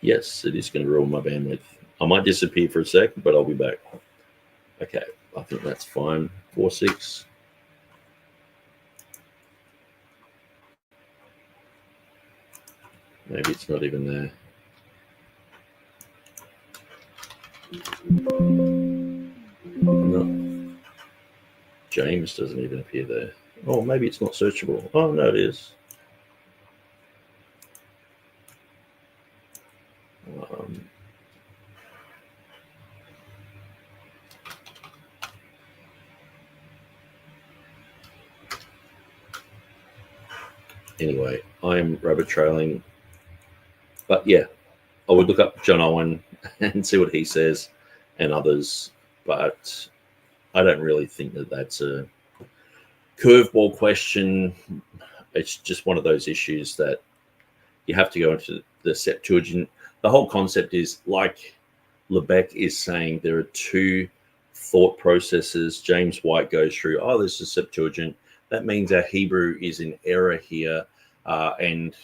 A: Yes, it is going to ruin my bandwidth. I might disappear for a sec, but I'll be back. Okay, I think that's fine. 4:6. Maybe it's not even there. No. James doesn't even appear there. Oh, maybe it's not searchable. Oh, no, it is. Anyway, I'm rabbit trailing. But yeah, I would look up John Owen and see what he says and others. But I don't really think that that's a curveball question. It's just one of those issues that you have to go into the Septuagint. The whole concept is, like Levesque is saying, there are two thought processes. James White goes through, this is Septuagint. That means our Hebrew is in error here. And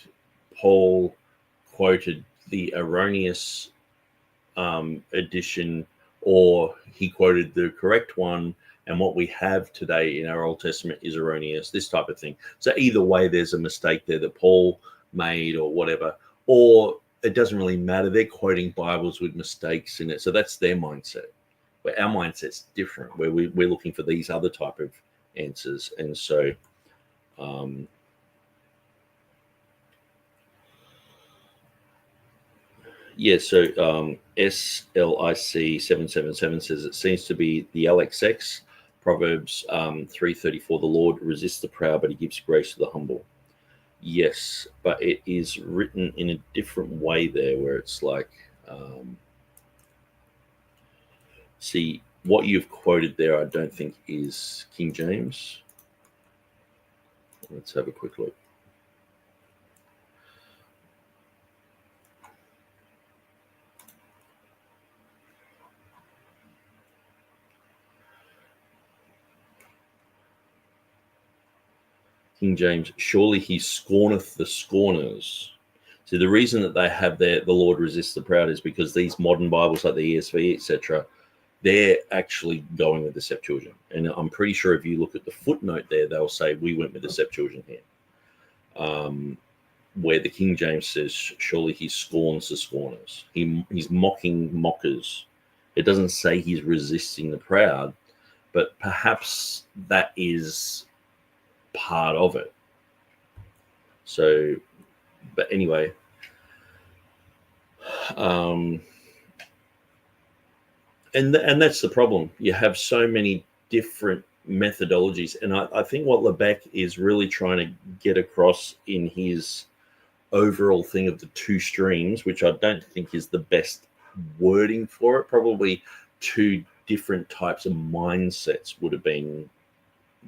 A: Paul quoted the erroneous edition, or he quoted the correct one, and what we have today in our Old Testament is erroneous, this type of thing. So either way, there's a mistake there that Paul made or whatever, or it doesn't really matter. They're quoting Bibles with mistakes in it. So that's their mindset. But our mindset's different, where we're looking for these other type of answers. And so so SLIC 777 says it seems to be the LXX. Proverbs 3:34, the Lord resists the proud, but he gives grace to the humble. Yes, but it is written in a different way there, where it's like See, what you've quoted there, I don't think is King James. Let's have a quick look. King James, surely he scorneth the scorners. See, the reason that they have the Lord resists the proud is because these modern Bibles like the ESV, etc., they're actually going with the Septuagint. And I'm pretty sure if you look at the footnote there, they'll say we went with the Septuagint here. Where the King James says, surely he scorns the scorners. He's mocking mockers. It doesn't say he's resisting the proud, but perhaps that is part of it. So, but anyway, and that's the problem. You have so many different methodologies, and I think what Levesque is really trying to get across in his overall thing of the two streams, which I don't think is the best wording for it. Probably two different types of mindsets would have been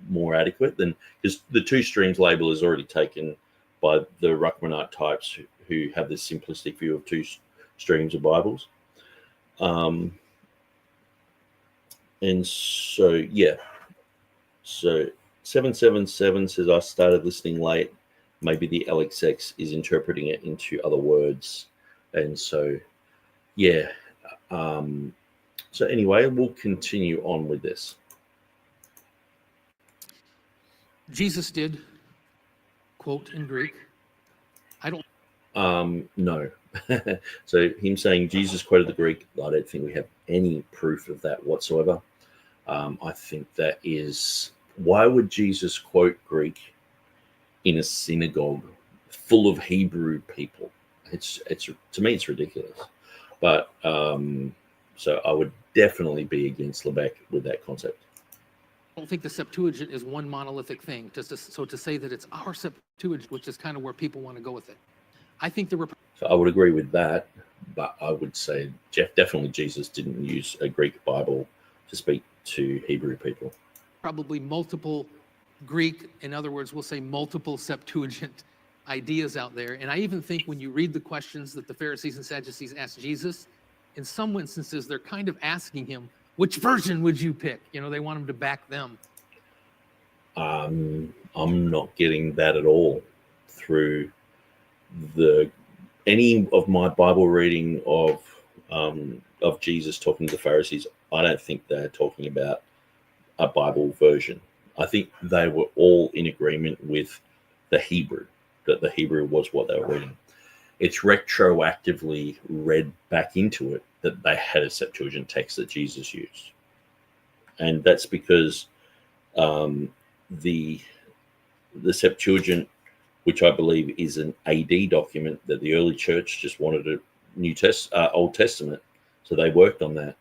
A: more adequate than, because the two streams label is already taken by the Ruckmanite types who have this simplistic view of two streams of Bibles. And so, yeah. So 777 says, I started listening late. Maybe the LXX is interpreting it into other words. And so, yeah. So anyway, we'll continue on with this.
C: Jesus did quote in Greek. I don't.
A: No. So him saying Jesus quoted the Greek, I don't think we have any proof of that whatsoever. I think that is, why would Jesus quote Greek in a synagogue full of Hebrew people? It's to me, it's ridiculous. But so I would definitely be against Levesque with that concept.
C: I don't think the Septuagint is one monolithic thing. So to say that it's our Septuagint, which is kind of where people want to go with it. I think
A: So I would agree with that, but I would say definitely Jesus didn't use a Greek Bible to speak to Hebrew people.
C: Probably multiple Greek, in other words, we'll say multiple Septuagint ideas out there. And I even think when you read the questions that the Pharisees and Sadducees asked Jesus, in some instances, they're kind of asking him, which version would you pick? You know, they want him to back them.
A: I'm not getting that at all through any of my Bible reading of Jesus talking to the Pharisees. I don't think they're talking about a Bible version. I think they were all in agreement with the Hebrew, that the Hebrew was what they were reading. It's retroactively read back into it that they had a Septuagint text that Jesus used. And that's because the Septuagint, which I believe is an AD document, that the early church just wanted a Old Testament. So they worked on that.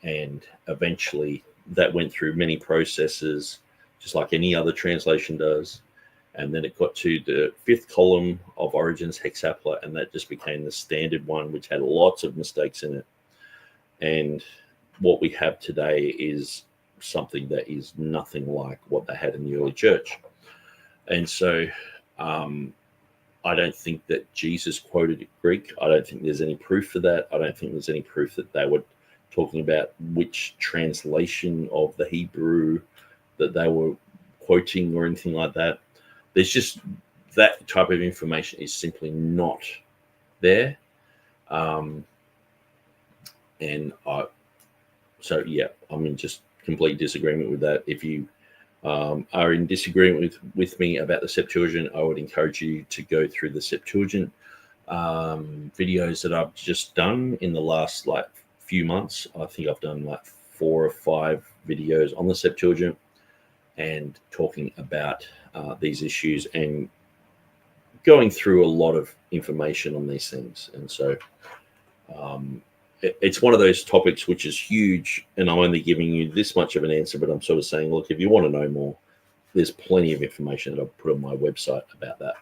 A: And eventually that went through many processes, just like any other translation does. And then it got to the fifth column of Origen's hexapla, and that just became the standard one, which had lots of mistakes in it. And what we have today is something that is nothing like what they had in the early church. And so I don't think that Jesus quoted Greek. I don't think there's any proof for that. I don't think there's any proof that they were talking about which translation of the Hebrew that they were quoting or anything like that. There's just that type of information is simply not there. So yeah, I'm in just complete disagreement with that. If you are in disagreement with me about the Septuagint, I would encourage you to go through the Septuagint videos that I've just done in the last few months. I think I've done 4 or 5 videos on the Septuagint and talking about these issues and going through a lot of information on these things. And so it's one of those topics which is huge, and I'm only giving you this much of an answer, but I'm sort of saying, look, if you want to know more, there's plenty of information that I've put on my website about that.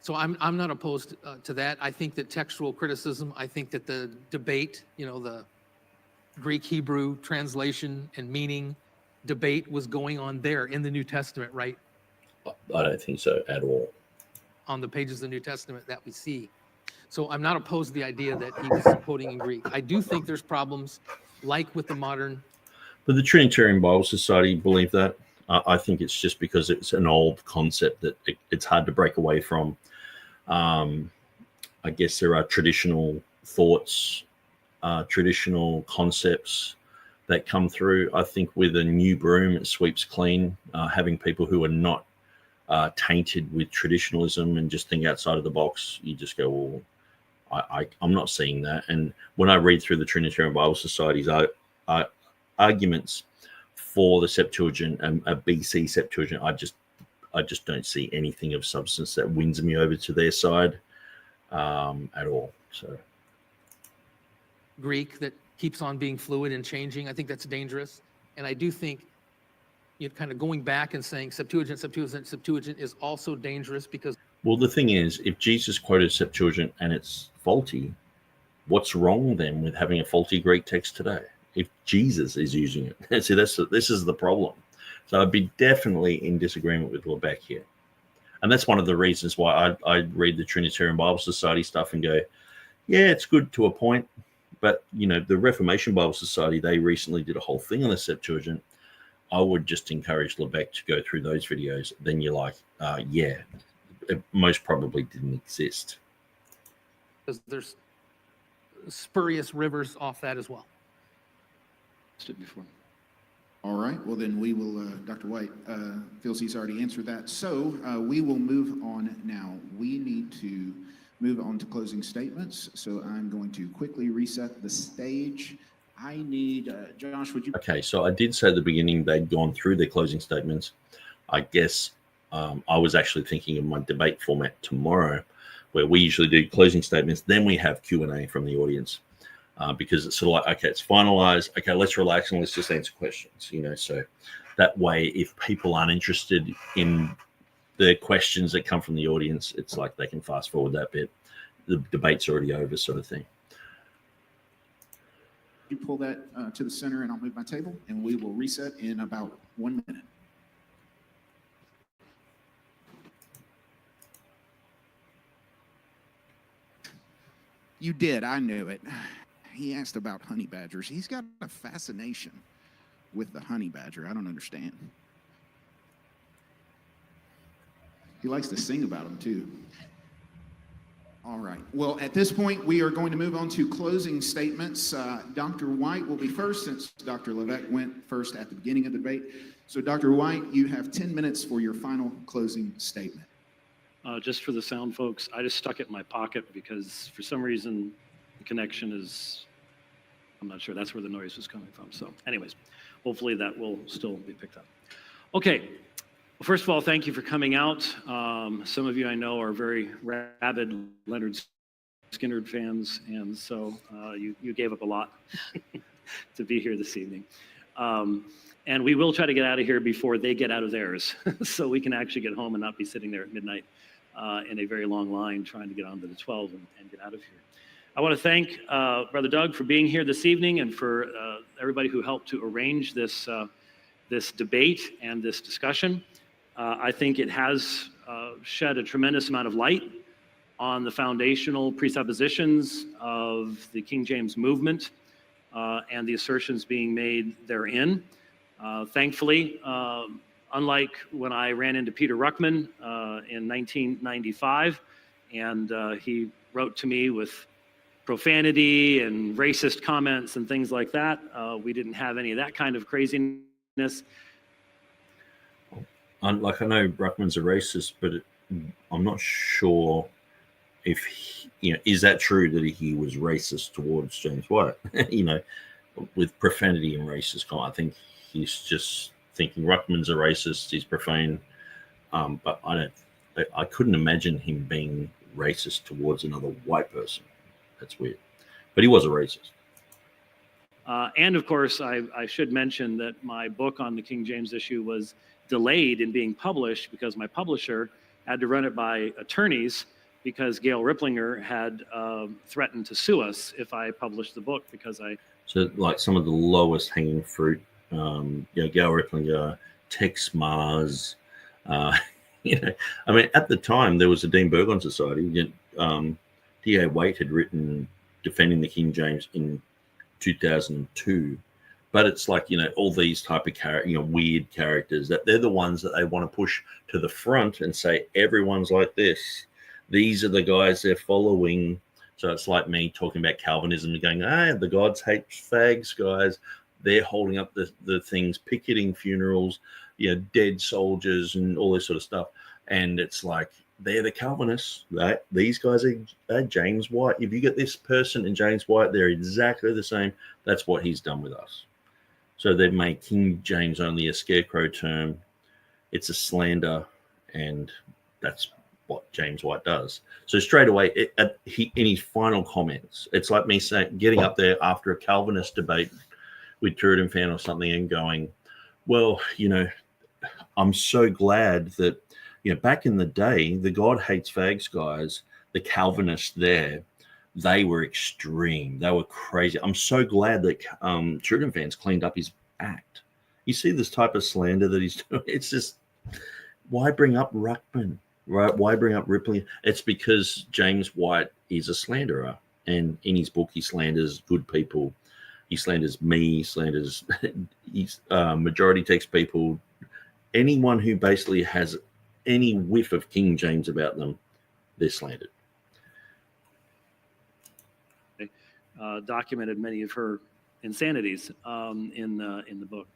C: So I'm not opposed to that. I think that textual criticism, I think that the debate, the Greek Hebrew translation and meaning debate was going on there in the New Testament, right?
A: I don't think so at all.
C: On the pages of the New Testament that we see. So I'm not opposed to the idea that he was quoting in Greek. I do think there's problems like with the modern.
A: But the Trinitarian Bible Society believe that. I think it's just because it's an old concept that it's hard to break away from. I guess there are traditional thoughts, traditional concepts that come through. I think with a new broom, it sweeps clean. Having people who are not tainted with traditionalism and just think outside of the box, you just go, well, I'm not seeing that. And when I read through the Trinitarian Bible Society's arguments for the Septuagint and a BC Septuagint, I just don't see anything of substance that wins me over to their side at all. So
C: Greek that keeps on being fluid and changing, I think that's dangerous. And I do think kind of going back and saying Septuagint is also dangerous because.
A: Well, the thing is, if Jesus quoted Septuagint and it's faulty, what's wrong then with having a faulty Greek text today? If Jesus is using it, see, this is the problem. So I'd be definitely in disagreement with Levesque here, and that's one of the reasons why I read the Trinitarian Bible Society stuff and go, yeah, it's good to a point, but the Reformation Bible Society, they recently did a whole thing on the Septuagint. I would just encourage Levesque to go through those videos. Then you're like, yeah, it most probably didn't exist.
C: Because there's spurious rivers off that as well.
D: Before.
B: All right. Well, then we will, Dr. White feels he's already answered that. So we will move on now. We need to move on to closing statements. So I'm going to quickly reset the stage. I need, Josh, would you?
A: Okay, so I did say at the beginning they'd gone through their closing statements. I guess I was actually thinking of my debate format tomorrow, where we usually do closing statements, then we have Q&A from the audience, because it's sort of like, okay, it's finalized. Okay, let's relax and let's just answer questions, so that way, if people aren't interested in the questions that come from the audience, it's like they can fast forward that bit. The debate's already over, sort of thing.
B: You pull that to the center and I'll move my table and we will reset in about 1 minute. You did, I knew it. He asked about honey badgers. He's got a fascination with the honey badger. I don't understand. He likes to sing about them too. All right. Well, at this point, we are going to move on to closing statements. Dr. White will be first since Dr. Levesque went first at the beginning of the debate. So, Dr. White, you have 10 minutes for your final closing statement.
D: Just for the sound folks, I just stuck it in my pocket because for some reason the connection is, I'm not sure, that's where the noise was coming from. So anyways, hopefully that will still be picked up. Okay. Well, first of all, thank you for coming out. Some of you I know are very rabid Leonard Skinner fans, and so you gave up a lot to be here this evening. And we will try to get out of here before they get out of theirs, so we can actually get home and not be sitting there at midnight in a very long line trying to get onto the 12 and get out of here. I want to thank Brother Doug for being here this evening and for everybody who helped to arrange this, this debate and this discussion. I think it has shed a tremendous amount of light on the foundational presuppositions of the King James movement and the assertions being made therein. Thankfully, unlike when I ran into Peter Ruckman in 1995, and he wrote to me with profanity and racist comments and things like that, we didn't have any of that kind of craziness.
A: Like, I know Ruckman's a racist, but I'm not sure if is that true that he was racist towards James White? With profanity and racist comment. I think he's just thinking Ruckman's a racist. He's profane, but I couldn't imagine him being racist towards another white person. That's weird, but he was a racist.
D: And of course, I should mention that my book on the King James issue was delayed in being published because my publisher had to run it by attorneys because Gail Ripplinger had threatened to sue us if I published the book because I.
A: So like some of the lowest hanging fruit, Gail Ripplinger, Texe Marrs, I mean, at the time there was a Dean Burgon Society. D.A. Waite had written Defending the King James in 2002. But it's like, all these type of weird characters, that they're the ones that they want to push to the front and say, everyone's like this. These are the guys they're following. So it's like me talking about Calvinism and going, the gods hate fags, guys. They're holding up the things, picketing funerals, dead soldiers and all this sort of stuff. And it's like, they're the Calvinists, right? These guys are James White. If you get this person and James White, they're exactly the same. That's what he's done with us. So they've made King James only a scarecrow term. It's a slander, and that's what James White does. So straight away, in his final comments, it's like me getting up there after a Calvinist debate with TurretinFan or something and going, well, I'm so glad that, back in the day, the God hates fags guys, the Calvinists there, they were extreme. They were crazy. I'm so glad that TurretinFan's cleaned up his act. You see this type of slander that he's doing. It's just, why bring up Ruckman, right? Why bring up Ripley? It's because James White is a slanderer. And in his book, he slanders good people. He slanders me, slanders majority text people. Anyone who basically has any whiff of King James about them, they're slandered.
D: Documented many of her insanities in the book,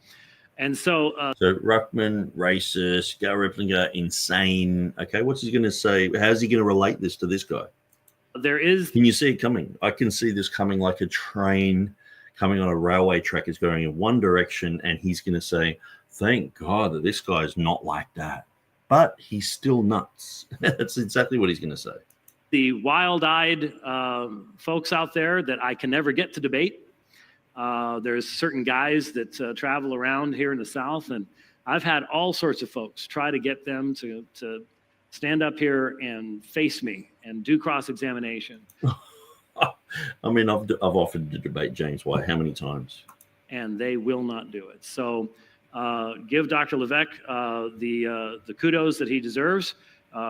D: and so
A: Ruckman, racist, Gail Ripplinger, insane. Okay, what's he going to say? How's he going to relate this to this guy? Can you see it coming? I can see this coming like a train coming on a railway track. Is going in one direction, and he's going to say, "Thank God that this guy's not like that." But he's still nuts. That's exactly what he's going to say.
D: The wild-eyed folks out there that I can never get to debate. There's certain guys that travel around here in the South, and I've had all sorts of folks try to get them to stand up here and face me and do cross-examination.
A: I mean, I've offered to debate James White how many times?
D: And they will not do it. So give Dr. Levesque the kudos that he deserves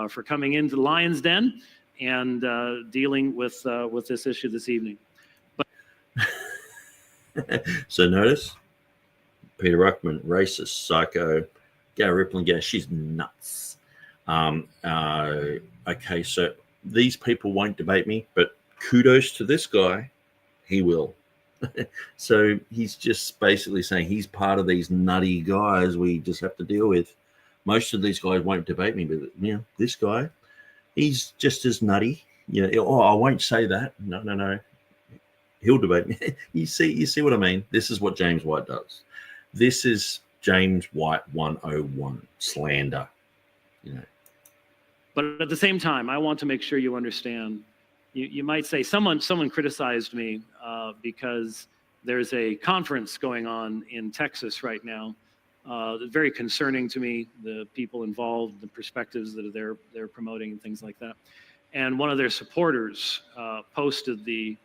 D: for coming into the Lion's Den and dealing with this issue this evening.
A: So notice, Peter Ruckman, racist, psycho. Gail Ripplinger, she's nuts. Okay, so these people won't debate me, but kudos to this guy, he will. So he's just basically saying he's part of these nutty guys we just have to deal with. Most of these guys won't debate me, but this guy, he's just as nutty. I won't say that. No. He'll debate me. You see what I mean? This is what James White does. This is James White 101 slander.
D: But at the same time, I want to make sure you understand. You might say someone criticized me because there's a conference going on in Texas right now. Very concerning to me, the people involved, the perspectives that they're promoting and things like that. And one of their supporters posted the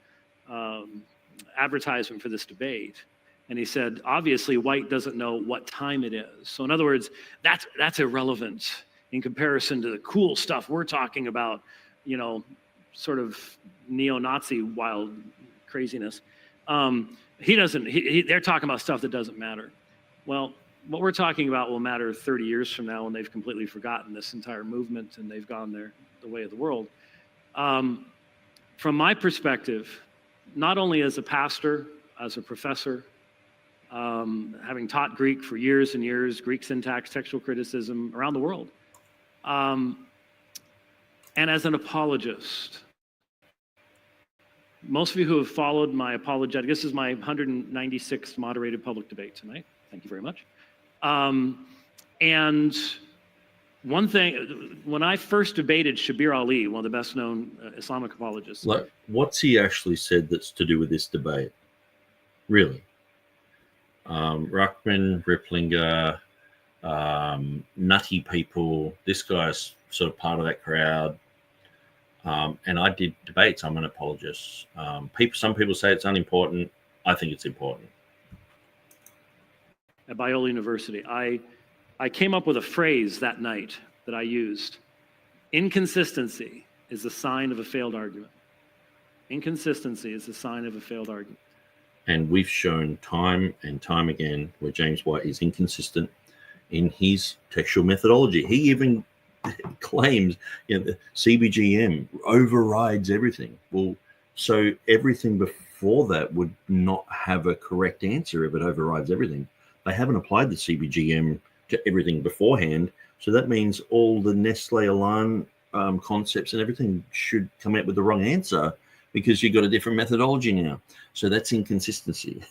D: advertisement for this debate. And he said, obviously, White doesn't know what time it is. So in other words, that's irrelevant in comparison to the cool stuff we're talking about, sort of neo-Nazi wild craziness. They're talking about stuff that doesn't matter. Well, what we're talking about will matter 30 years from now when they've completely forgotten this entire movement and they've gone the way of the world. From my perspective, not only as a pastor, as a professor, having taught Greek for years and years, Greek syntax, textual criticism around the world, and as an apologist. Most of you who have followed my apologetic, this is my 196th moderated public debate tonight. Thank you very much. And one thing, when I first debated Shabir Ali, one of the best known Islamic apologists.
A: What's he actually said that's to do with this debate? Really? Ruckman, Ripplinger, nutty people. This guy's sort of part of that crowd. And I did debates. I'm an apologist. Some people say it's unimportant. I think it's important.
D: At Biola University, I came up with a phrase that night that I used. Inconsistency is a sign of a failed argument. Inconsistency is a sign of a failed argument.
A: And we've shown time and time again where James White is inconsistent in his textual methodology. He even claims, the CBGM overrides everything. Well, so everything before that would not have a correct answer if it overrides everything. They haven't applied the CBGM to everything beforehand, so that means all the Nestle-Alarm concepts and everything should come out with the wrong answer because you've got a different methodology now. So that's inconsistency.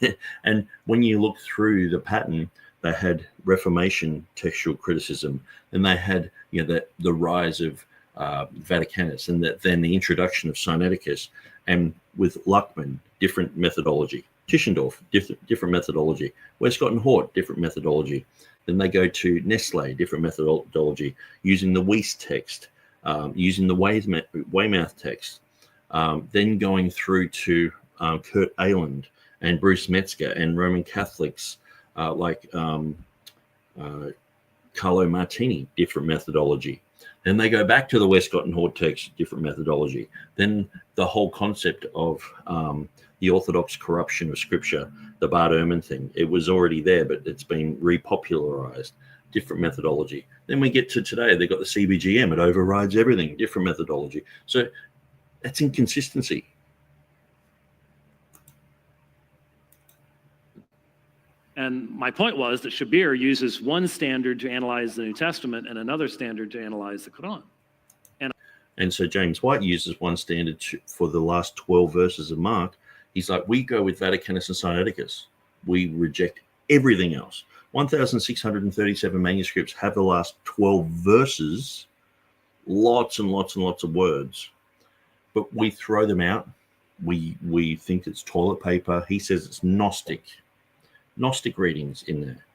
A: And when you look through the pattern, they had Reformation textual criticism, and they had the rise of Vaticanus, and then the introduction of Sinaiticus, and with Ruckman, different methodology. Tischendorf, different methodology. Westcott and Hort, different methodology. Then they go to Nestle, different methodology, using the Weiss text, using the Weymouth text, then going through to Kurt Aland and Bruce Metzger and Roman Catholics like Carlo Martini, different methodology. Then they go back to the Westcott and Hort text, different methodology. Then the whole concept of the Orthodox corruption of Scripture, the Bart Ehrman thing, it was already there, but it's been repopularized, different methodology. Then we get to today, they've got the CBGM, it overrides everything, different methodology. So that's inconsistency.
D: And my point was that Shabir uses one standard to analyze the New Testament and another standard to analyze the Quran.
A: And so James White uses one standard for the last 12 verses of Mark. He's like, we go with Vaticanus and Sinaiticus. We reject everything else. 1,637 manuscripts have the last 12 verses, lots and lots and lots of words. But we throw them out. We think it's toilet paper. He says it's Gnostic readings in there.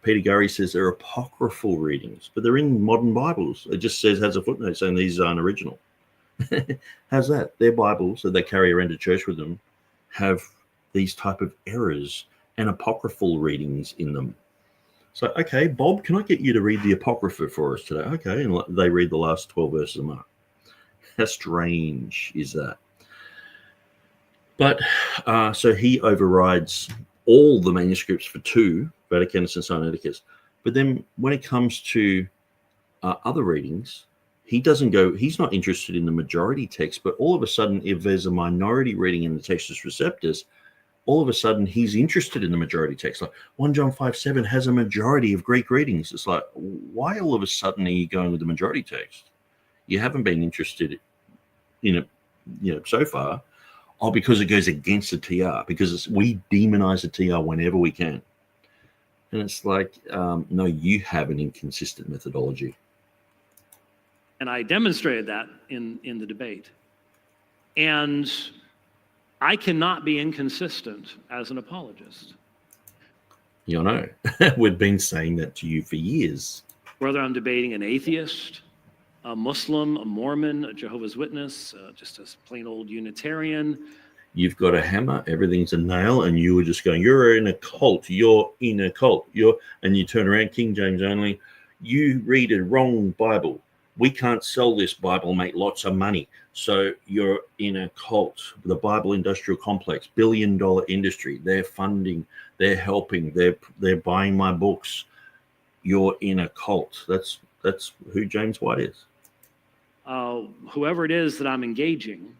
A: Peter Gurry says they're apocryphal readings, but they're in modern Bibles. It just has a footnote saying these aren't original. How's that? Their Bibles that they carry around to church with them have these type of errors and apocryphal readings in them. So, okay, Bob, can I get you to read the Apocrypha for us today? Okay, and they read the last 12 verses of Mark. How strange is that? But so he overrides all the manuscripts for two, Vaticanus and Sinaiticus. But then when it comes to other readings, he's not interested in the majority text, but all of a sudden, if there's a minority reading in the Textus Receptus, all of a sudden he's interested in the majority text. Like 1 John 5:7 has a majority of Greek readings. It's like, why all of a sudden are you going with the majority text? You haven't been interested in it, so far. Oh, because it goes against the TR, because we demonize the TR whenever we can. And it's like, no, you have an inconsistent methodology.
D: And I demonstrated that in the debate. And I cannot be inconsistent as an apologist.
A: You know, we've been saying that to you for years.
D: Whether I'm debating an atheist, a Muslim, a Mormon, a Jehovah's Witness, just a plain old Unitarian.
A: You've got a hammer, everything's a nail, and you were just going, you're in a cult, and you turn around, King James only, you read a wrong Bible. We can't sell this Bible, make lots of money. So you're in a cult. The Bible industrial complex, $1 billion industry. They're funding, they're helping, they're buying my books. You're in a cult. That's who James White is.
D: Whoever it is that I'm engaging,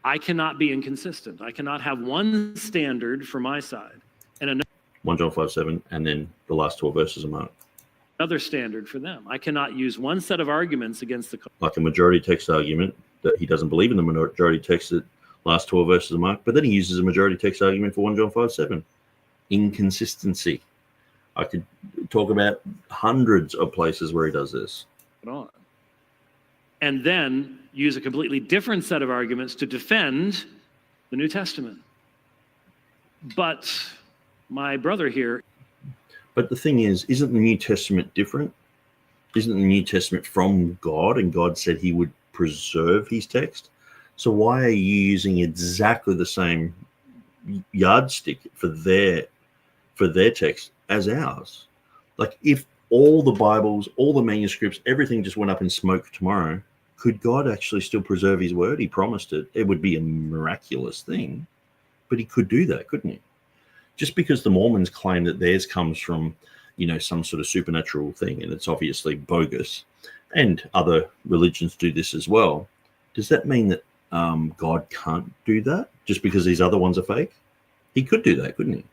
D: I cannot be inconsistent. I cannot have one standard for my side and another
A: 1 John 5:7, and then the last 12 verses of Mark.
D: Another standard for them. I cannot use one set of arguments against the...
A: Like a majority text argument that he doesn't believe in the majority text, that last 12 verses of Mark, but then he uses a majority text argument for 1 John 5:7. Inconsistency. I could talk about hundreds of places where he does this.
D: And then use a completely different set of arguments to defend the New Testament. But my brother here...
A: But the thing is, isn't the New Testament different? Isn't the New Testament from God, and God said he would preserve his text. So why are you using exactly the same yardstick for their text as ours? Like, if all the Bibles, all the manuscripts, everything just went up in smoke tomorrow, could God actually still preserve his word? He promised it. It would be a miraculous thing, but he could do that, couldn't he? Just because the Mormons claim that theirs comes from, some sort of supernatural thing, and it's obviously bogus, and other religions do this as well, does that mean that God can't do that just because these other ones are fake? He could do that, couldn't he?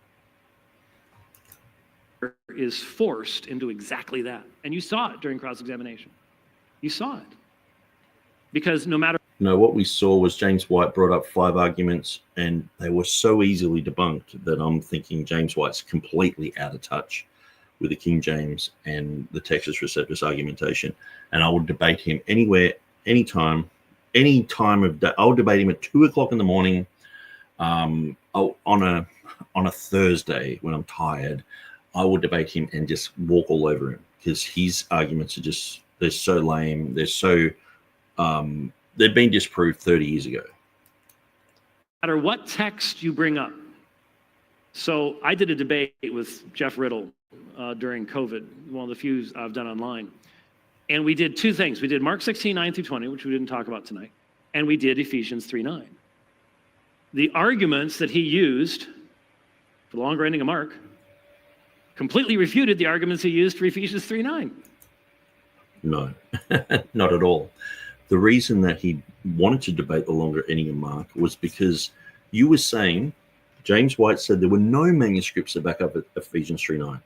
D: Is forced into exactly that. And you saw it during cross-examination. You saw it. Because no matter...
A: No, what we saw was James White brought up 5 arguments, and they were so easily debunked that I'm thinking James White's completely out of touch with the King James and the Textus Receptus argumentation. And I would debate him anywhere, anytime, any time of day. I'll debate him at 2 o'clock in the morning on a Thursday when I'm tired. I will debate him and just walk all over him, because his arguments are they're so lame. They're so, they've been disproved 30 years ago.
D: No matter what text you bring up. So I did a debate with Jeff Riddle during COVID, one of the few I've done online. And we did 2 things. We did Mark 16, 9 through 20, which we didn't talk about tonight. And we did Ephesians 3, 9. The arguments that he used for the longer ending of Mark completely refuted the arguments he used for Ephesians 3, 9. No,
A: not at all. The reason that he wanted to debate the longer ending of Mark was because you were saying, James White said there were no manuscripts that back up Ephesians 3, 9.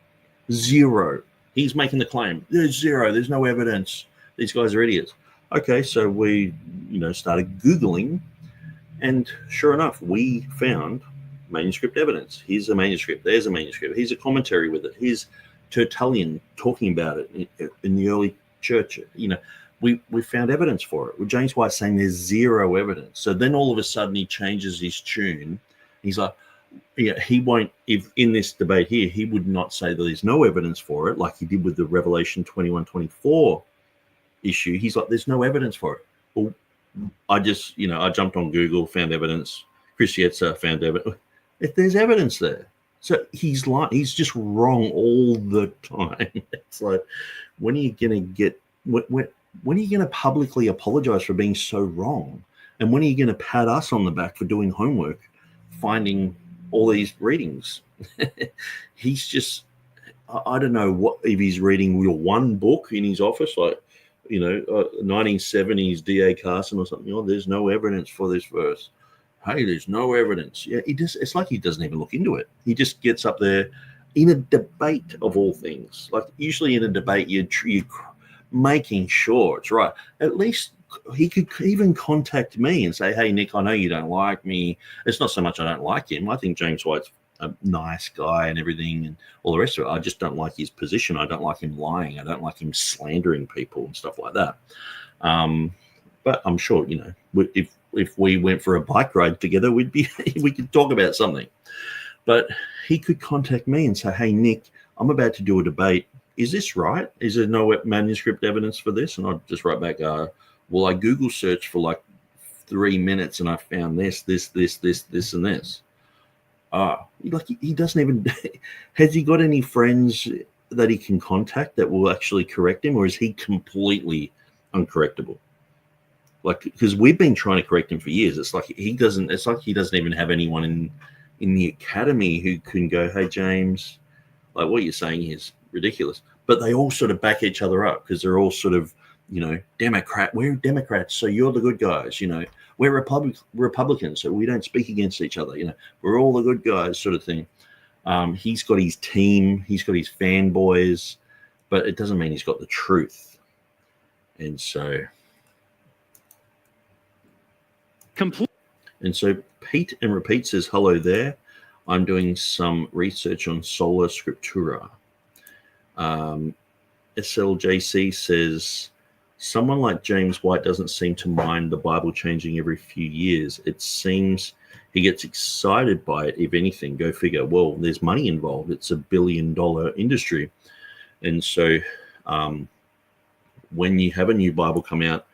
A: 0. He's making the claim. There's 0. There's no evidence. These guys are idiots. Okay, so we, started Googling, and sure enough, we found manuscript evidence. Here's a manuscript. There's a manuscript. Here's a commentary with it. Here's Tertullian talking about it in the early church. We found evidence for it. With James White saying there's 0 evidence. So then all of a sudden he changes his tune. He's like, he won't, if in this debate here, he would not say that there's no evidence for it, like he did with the Revelation 21-24 issue. He's like, there's no evidence for it. Well, I just, I jumped on Google, found evidence. Chris Yetzer found evidence. If there's evidence there. So he's just wrong all the time. It's like, when are you going to when are you going to publicly apologize for being so wrong? And when are you going to pat us on the back for doing homework, finding all these readings? He's just, I don't know what, if he's reading your one book in his office, like, 1970s D.A. Carson or something. Oh, there's no evidence for this verse. Hey, there's no evidence. Yeah, it's like he doesn't even look into it. He just gets up there in a debate of all things. Like, usually in a debate, you're making sure it's right. At least he could even contact me and say, hey, Nick, I know you don't like me. It's not so much I don't like him. I think James White's a nice guy and everything and all the rest of it. I just don't like his position. I don't like him lying. I don't like him slandering people and stuff like that. But I'm sure, if we went for a bike ride together, we could talk about something. But he could contact me and say, hey, Nick, I'm about to do a debate. Is this right? Is there no manuscript evidence for this? And I'd just write back, well, I Google searched for like 3 minutes and I found this, and this. He doesn't even, has he got any friends that he can contact that will actually correct him, or is he completely uncorrectable? Like, because we've been trying to correct him for years. It's like he doesn't even have anyone in the academy who can go, hey, James, like, what you're saying is ridiculous. But they all sort of back each other up, because they're all sort of, Democrat. We're Democrats, so you're the good guys. We're Republicans, so we don't speak against each other. We're all the good guys, sort of thing. He's got his team, he's got his fanboys, but it doesn't mean he's got the truth. And so, Pete and Repeat says, hello there. I'm doing some research on Sola Scriptura. SLJC says, someone like James White doesn't seem to mind the Bible changing every few years. It seems he gets excited by it, if anything. Go figure. Well, there's money involved. It's $1 billion industry. And so when you have a new Bible come out,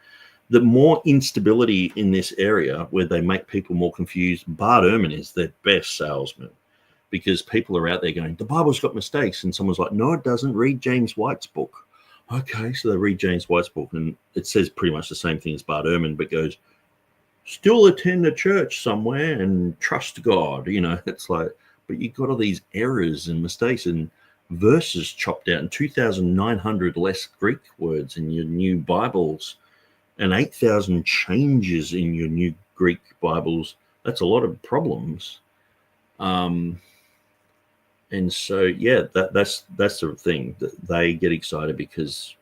A: the more instability in this area where they make people more confused. Bart Ehrman is their best salesman, because people are out there going, the Bible's got mistakes. And someone's like, no, it doesn't. Read James White's book. Okay, so they read James White's book, and it says pretty much the same thing as Bart Ehrman, but goes, still attend a church somewhere and trust God. It's like, but you've got all these errors and mistakes and verses chopped out, and 2,900 less Greek words in your new Bibles, and 8,000 changes in your new Greek Bibles. That's a lot of problems. And so, yeah, that's the thing. They get excited because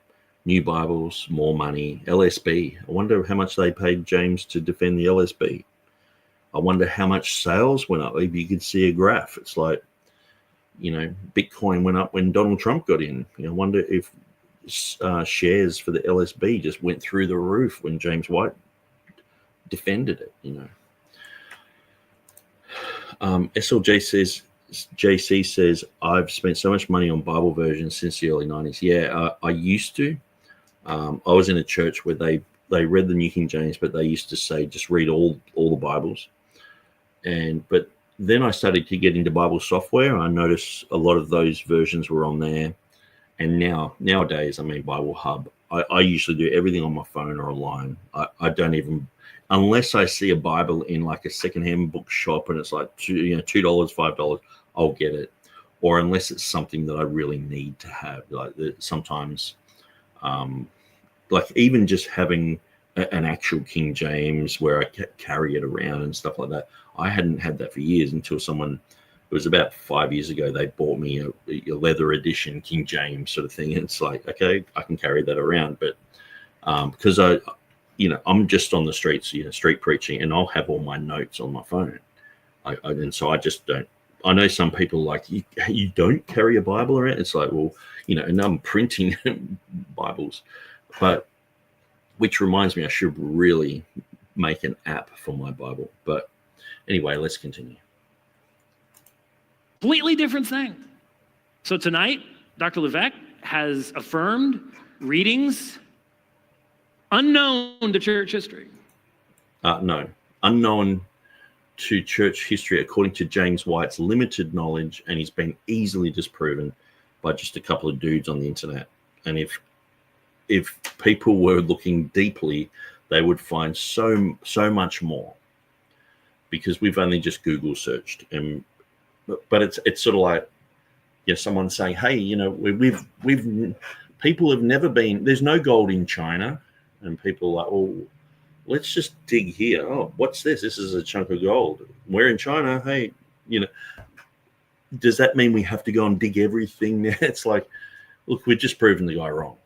A: new Bibles, more money, LSB. I wonder how much they paid James to defend the LSB. I wonder how much sales went up. If you could see a graph, it's like, Bitcoin went up when Donald Trump got in. I wonder if shares for the LSB just went through the roof when James White defended it. JC says, I've spent so much money on Bible versions since the early 90s. Yeah, I used to. I was in a church where they read the New King James, but they used to say, just read all the Bibles. But then I started to get into Bible software. I noticed a lot of those versions were on there. And nowadays, Bible Hub, I usually do everything on my phone or online. I don't even, unless I see a Bible in like a secondhand bookshop and it's like $2, $5, I'll get it. Or unless it's something that I really need to have. Like sometimes, like even just having an actual King James where I carry it around and stuff like that. I hadn't had that for years until someone, it was about 5 years ago, they bought me a leather edition King James sort of thing. And it's like, okay, I can carry that around. But because I'm just on the streets, street preaching, and I'll have all my notes on my phone. And so I just don't. I know some people like, you don't carry a Bible around. It's like, well, and I'm printing Bibles. But which reminds me, I should really make an app for my Bible. But anyway, let's continue.
D: Completely different thing. So tonight, Dr. Levesque has affirmed readings unknown to church history.
A: No, unknown to church history according to James White's limited knowledge, and he's been easily disproven by just a couple of dudes on the internet. And if people were looking deeply, they would find so much more, because we've only just Google searched. But it's sort of like, someone saying, hey, we've people have never been, there's no gold in China, and people are like, oh, let's just dig here. Oh, what's this? This is a chunk of gold. We're in China. Hey, does that mean we have to go and dig everything there? It's like, look, we've just proven the guy wrong.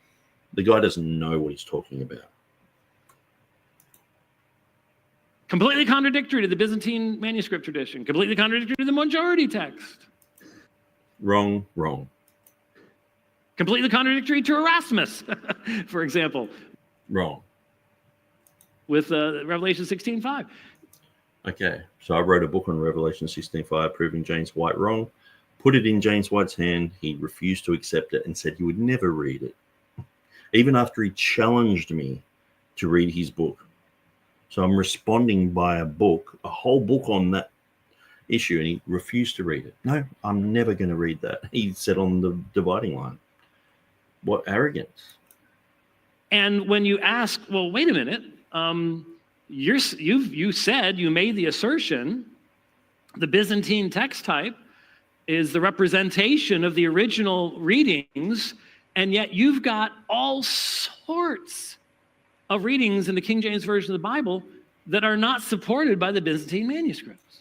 A: The guy doesn't know what he's talking about.
D: Completely contradictory to the Byzantine manuscript tradition. Completely contradictory to the majority text.
A: Wrong.
D: Completely contradictory to Erasmus, for example.
A: Wrong.
D: With Revelation 16:5.
A: Okay, so I wrote a book on Revelation 16:5, proving James White wrong. Put it in James White's hand. He refused to accept it and said he would never read it, even after he challenged me to read his book. So I'm responding by a whole book on that issue, and he refused to read it. No, I'm never going to read that. He said on the dividing line. What arrogance.
D: And when you ask, well, wait a minute, you said, you made the assertion, the Byzantine text type is the representation of the original readings, and yet you've got all sorts of readings in the King James Version of the Bible that are not supported by the Byzantine manuscripts.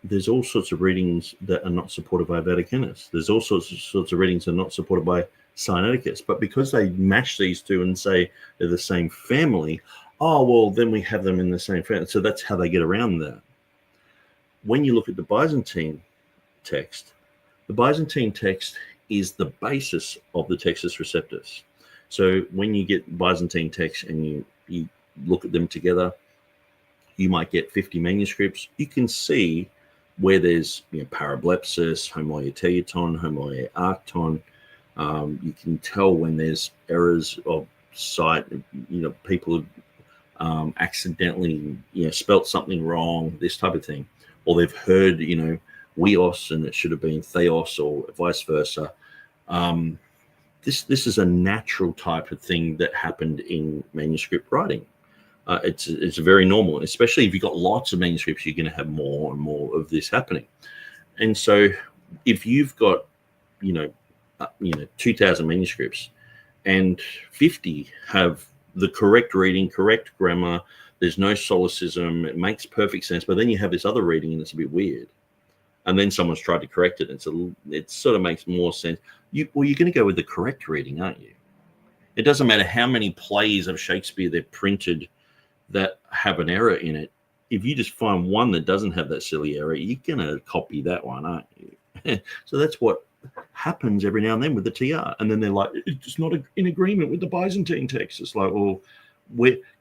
A: There's all sorts of readings that are not supported by Vaticanus. There's all sorts of readings that are not supported by Sinaiticus. But because they mash these two and say they're the same family, oh, well, then we have them in the same family. So that's how they get around that. When you look at the Byzantine text is the basis of the Textus Receptus. So when you get Byzantine text and you look at them together, you might get 50 manuscripts. You can see where there's parablepsis, homoioteuton, homoiarchton. You can tell when there's errors of site, people have accidentally, spelt something wrong, this type of thing, or they've heard, weos and it should have been theos or vice versa. This is a natural type of thing that happened in manuscript writing. It's very normal, especially if you've got lots of manuscripts, you're going to have more and more of this happening. And so if you've got, 2,000 manuscripts and 50 have the correct reading, correct grammar, there's no solecism, it makes perfect sense, but then you have this other reading and it's a bit weird. And then someone's tried to correct it. And it sort of makes more sense. You're going to go with the correct reading, aren't you? It doesn't matter how many plays of Shakespeare they've printed that have an error in it. If you just find one that doesn't have that silly error, you're going to copy that one, aren't you? So that's what happens every now and then with the TR. And then they're like, it's not in agreement with the Byzantine text. It's like, well,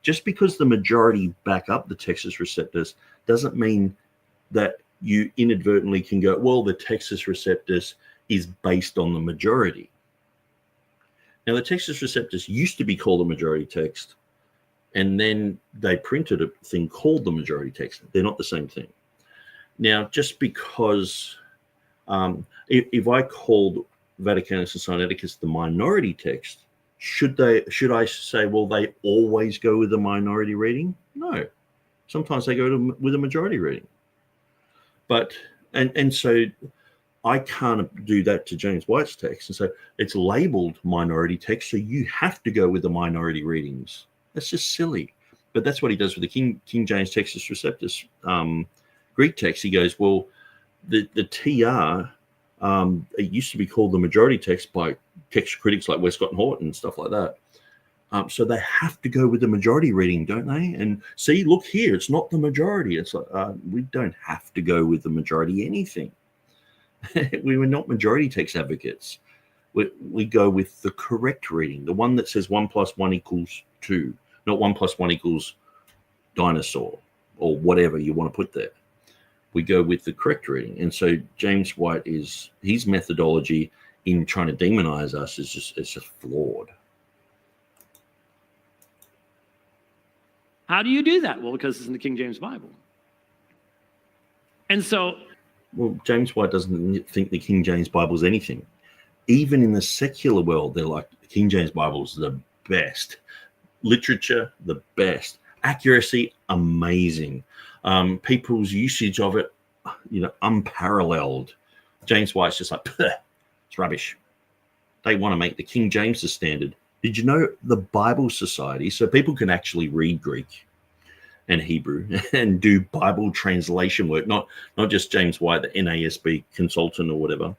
A: just because the majority back up the Textus Receptus doesn't mean that you inadvertently can go, well, the Textus Receptus is based on the majority. Now, the Textus Receptus used to be called a majority text, and then they printed a thing called the majority text. They're not the same thing. Now, just because if I called Vaticanus and Sinaiticus the minority text, should I say, well, they always go with the minority reading? No. Sometimes they go with a majority reading. But, and so I can't do that to James White's text. And so it's labeled minority text, so you have to go with the minority readings. That's just silly. But that's what he does with the King James Textus Receptus Greek text. He goes, well, the TR, it used to be called the majority text by text critics like Westcott and Horton and stuff like that. So they have to go with the majority reading, don't they? And see, look here, it's not the majority. It's like, we don't have to go with the majority anything. We were not majority text advocates. We go with the correct reading, the one that says 1 + 1 = 2, not 1 + 1 = dinosaur or whatever you want to put there. We go with the correct reading. And so James White, his methodology in trying to demonize us is just flawed.
D: How do you do that? Well, because it's in the King James Bible. And so...
A: Well, James White doesn't think the King James Bible is anything. Even in the secular world, they're like, the King James Bible is the best. Literature, the best. Accuracy, amazing. People's usage of it, unparalleled. James White's just like, it's rubbish. They want to make the King James the standard. Did you know the Bible Society, so people can actually read Greek and Hebrew and do Bible translation work, not just James White, the NASB consultant or whatever.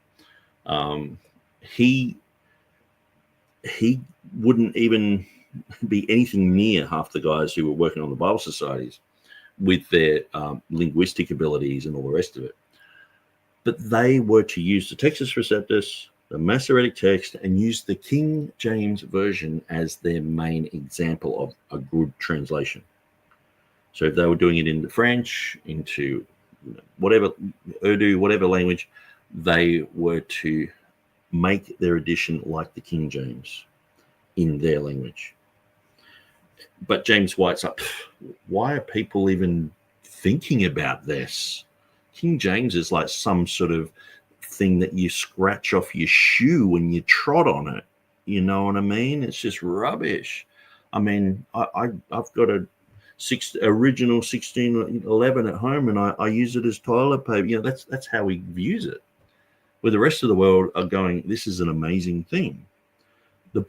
A: He wouldn't even be anything near half the guys who were working on the Bible societies with their linguistic abilities and all the rest of it. But they were to use the Textus Receptus, the Masoretic text, and use the King James Version as their main example of a good translation. So if they were doing it into French, into whatever, Urdu, whatever language, they were to make their edition like the King James in their language. But James White's like, why are people even thinking about this? King James is like some sort of thing that you scratch off your shoe when you trot on it. You know what I mean? It's just rubbish. I mean, I've got a original 1611 at home, and I use it as toilet paper. That's how we use it. Where the rest of the world are going, this is an amazing thing. The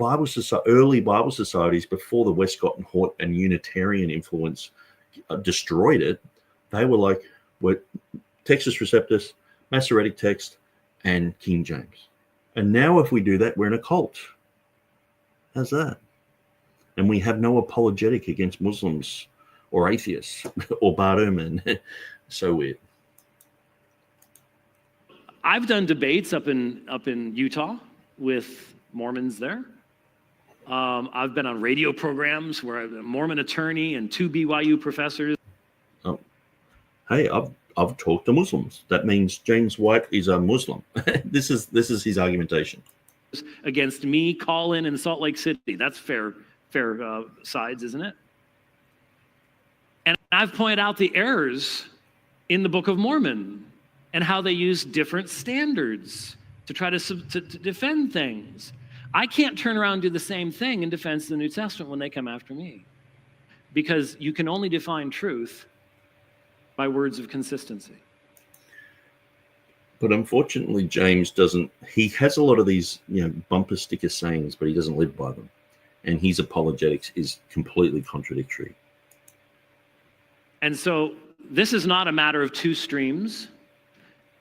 A: early Bible societies, before the Westcott and Hort and Unitarian influence destroyed it, they were like, Textus Receptus, Masoretic text, and King James. And now if we do that, we're in a cult. How's that? And we have no apologetic against Muslims or atheists or Bart Ehrman. So weird.
D: I've done debates up in Utah with Mormons there. I've been on radio programs where I'm a Mormon attorney and 2 BYU professors.
A: Oh, hey, I've talked to Muslims. That means James White is a Muslim. This is his argumentation.
D: Against me, Colin in Salt Lake City. That's fair sides, isn't it? And I've pointed out the errors in the Book of Mormon and how they use different standards to try to defend things. I can't turn around and do the same thing in defense of the New Testament when they come after me, because you can only define truth by words of consistency.
A: But unfortunately, James doesn't. He has a lot of these, bumper sticker sayings, but he doesn't live by them. And his apologetics is completely contradictory.
D: And so this is not a matter of two streams.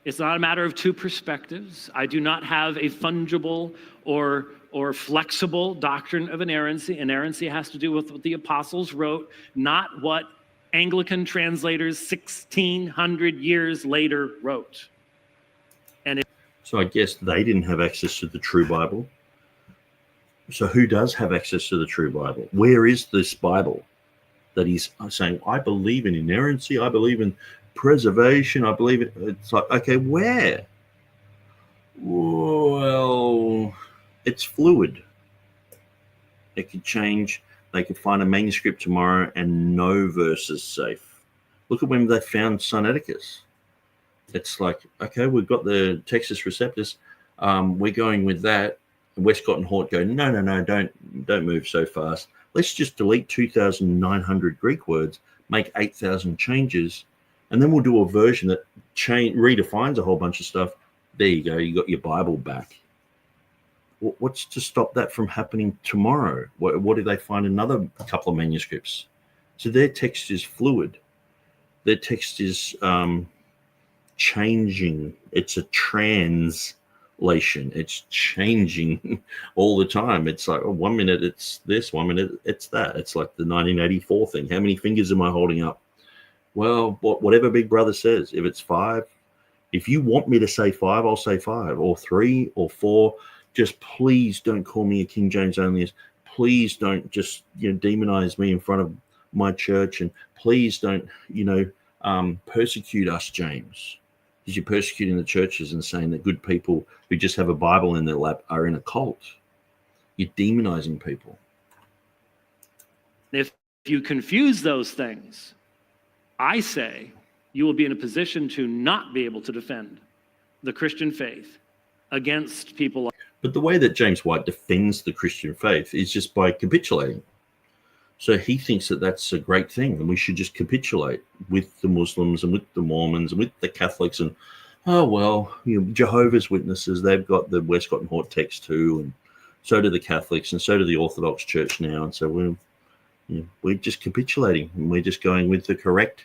D: It's not a matter of two perspectives. I do not have a fungible or flexible doctrine of inerrancy. Inerrancy has to do with what the apostles wrote, not what Anglican translators 1,600 years later wrote.
A: So I guess they didn't have access to the true Bible. So who does have access to the true Bible? Where is this Bible that he's saying, I believe in inerrancy, I believe in preservation, I believe in... It's like, okay, where? Well, it's fluid. It could change. They could find a manuscript tomorrow and no verse is safe. Look at when they found Sinaiticus. It's like, okay, we've got the Textus Receptus. We're going with that. Westcott and Hort go, no, don't move so fast. Let's just delete 2,900 Greek words, make 8,000 changes, and then we'll do a version that redefines a whole bunch of stuff. There you go. You got your Bible back. What's to stop that from happening tomorrow? What if they find another couple of manuscripts? So their text is fluid. Their text is changing. It's a translation. It's changing all the time. It's like, 1 minute it's this, 1 minute it's that. It's like the 1984 thing. How many fingers am I holding up? Well, whatever Big Brother says. If it's 5, if you want me to say 5, I'll say 5, or 3, or 4. Just please don't call me a King James onlyist. Please don't just demonize me in front of my church, and please don't persecute us, James. Because you're persecuting the churches and saying that good people who just have a Bible in their lap are in a cult. You're demonizing people.
D: If you confuse those things, I say you will be in a position to not be able to defend the Christian faith against people like...
A: But the way that James White defends the Christian faith is just by capitulating. So he thinks that that's a great thing, and we should just capitulate with the Muslims and with the Mormons and with the Catholics. And, Jehovah's Witnesses, they've got the Westcott and Hort text too, and so do the Catholics, and so do the Orthodox Church now. And so we're just capitulating, and we're just going with the correct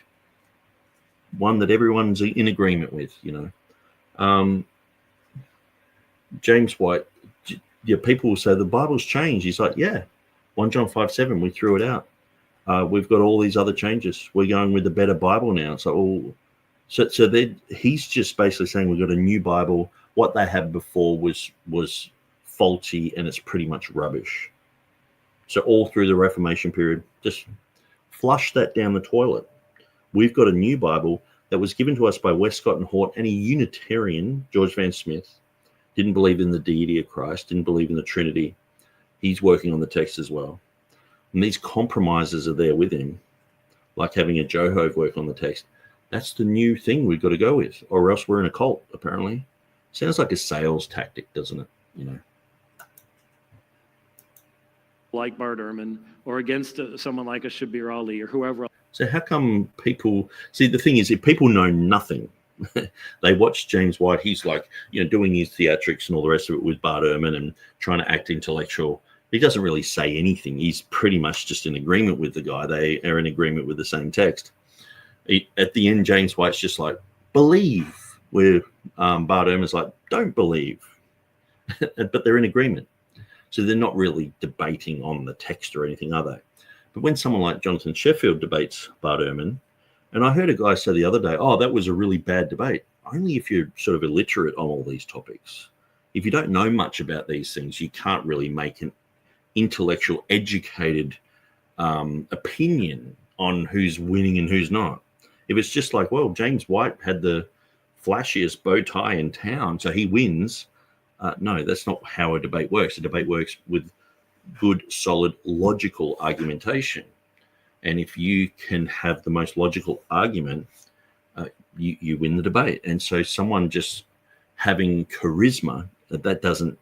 A: one that everyone's in agreement with, James White, people will say the Bible's changed. He's like, 1 John 5:7, we threw it out. We've got all these other changes. We're going with the better Bible now. So he's just basically saying we've got a new Bible. What they had before was faulty, and it's pretty much rubbish. So all through the Reformation period, just flush that down the toilet. We've got a new Bible that was given to us by Westcott and Hort, and a Unitarian, George Van Smith, didn't believe in the deity of Christ, didn't believe in the Trinity. He's working on the text as well. And these compromises are there with him, like having a Johove work on the text. That's the new thing we've got to go with, or else we're in a cult, apparently. Sounds like a sales tactic, doesn't it?
D: Like Bart Ehrman, or against someone like a Shabir Ali or whoever else.
A: So how come people... See, the thing is, if people know nothing, they watch James White, he's like, doing his theatrics and all the rest of it with Bart Ehrman and trying to act intellectual. He doesn't really say anything. He's pretty much just in agreement with the guy. They are in agreement with the same text. At the end, James White's just like, believe, where Bart Ehrman's like, don't believe. But they're in agreement. So they're not really debating on the text or anything, are they? But when someone like Jonathan Sheffield debates Bart Ehrman, and I heard a guy say the other day, that was a really bad debate. Only if you're sort of illiterate on all these topics. If you don't know much about these things, you can't really make an intellectual, educated opinion on who's winning and who's not. If it's just like, James White had the flashiest bow tie in town, so he wins. No, that's not how a debate works. A debate works with good, solid, logical argumentation. And if you can have the most logical argument, you win the debate. And so someone just having charisma, that doesn't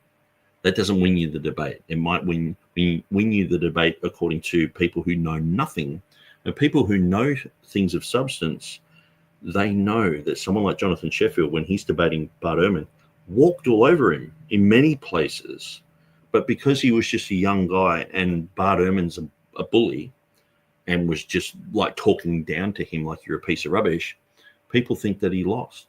A: win you the debate. It might win you the debate according to people who know nothing. And people who know things of substance, they know that someone like Jonathan Sheffield, when he's debating Bart Ehrman, walked all over him in many places. But because he was just a young guy and Bart Ehrman's a bully and was just like talking down to him like you're a piece of rubbish, people think that he lost.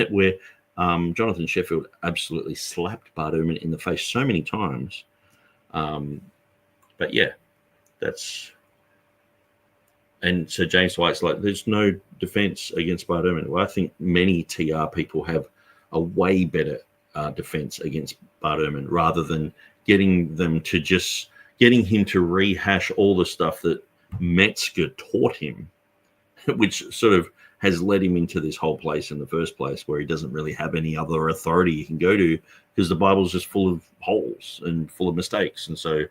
A: Where Jonathan Sheffield absolutely slapped Bart Ehrman in the face so many times. But yeah, and so James White's like, there's no defense against Bart Ehrman. Well, I think many TR people have a way better defense against Bart Ehrman, rather than getting him to rehash all the stuff that Metzger taught him, which sort of has led him into this whole place in the first place, where he doesn't really have any other authority he can go to, because the Bible's just full of holes and full of mistakes. And so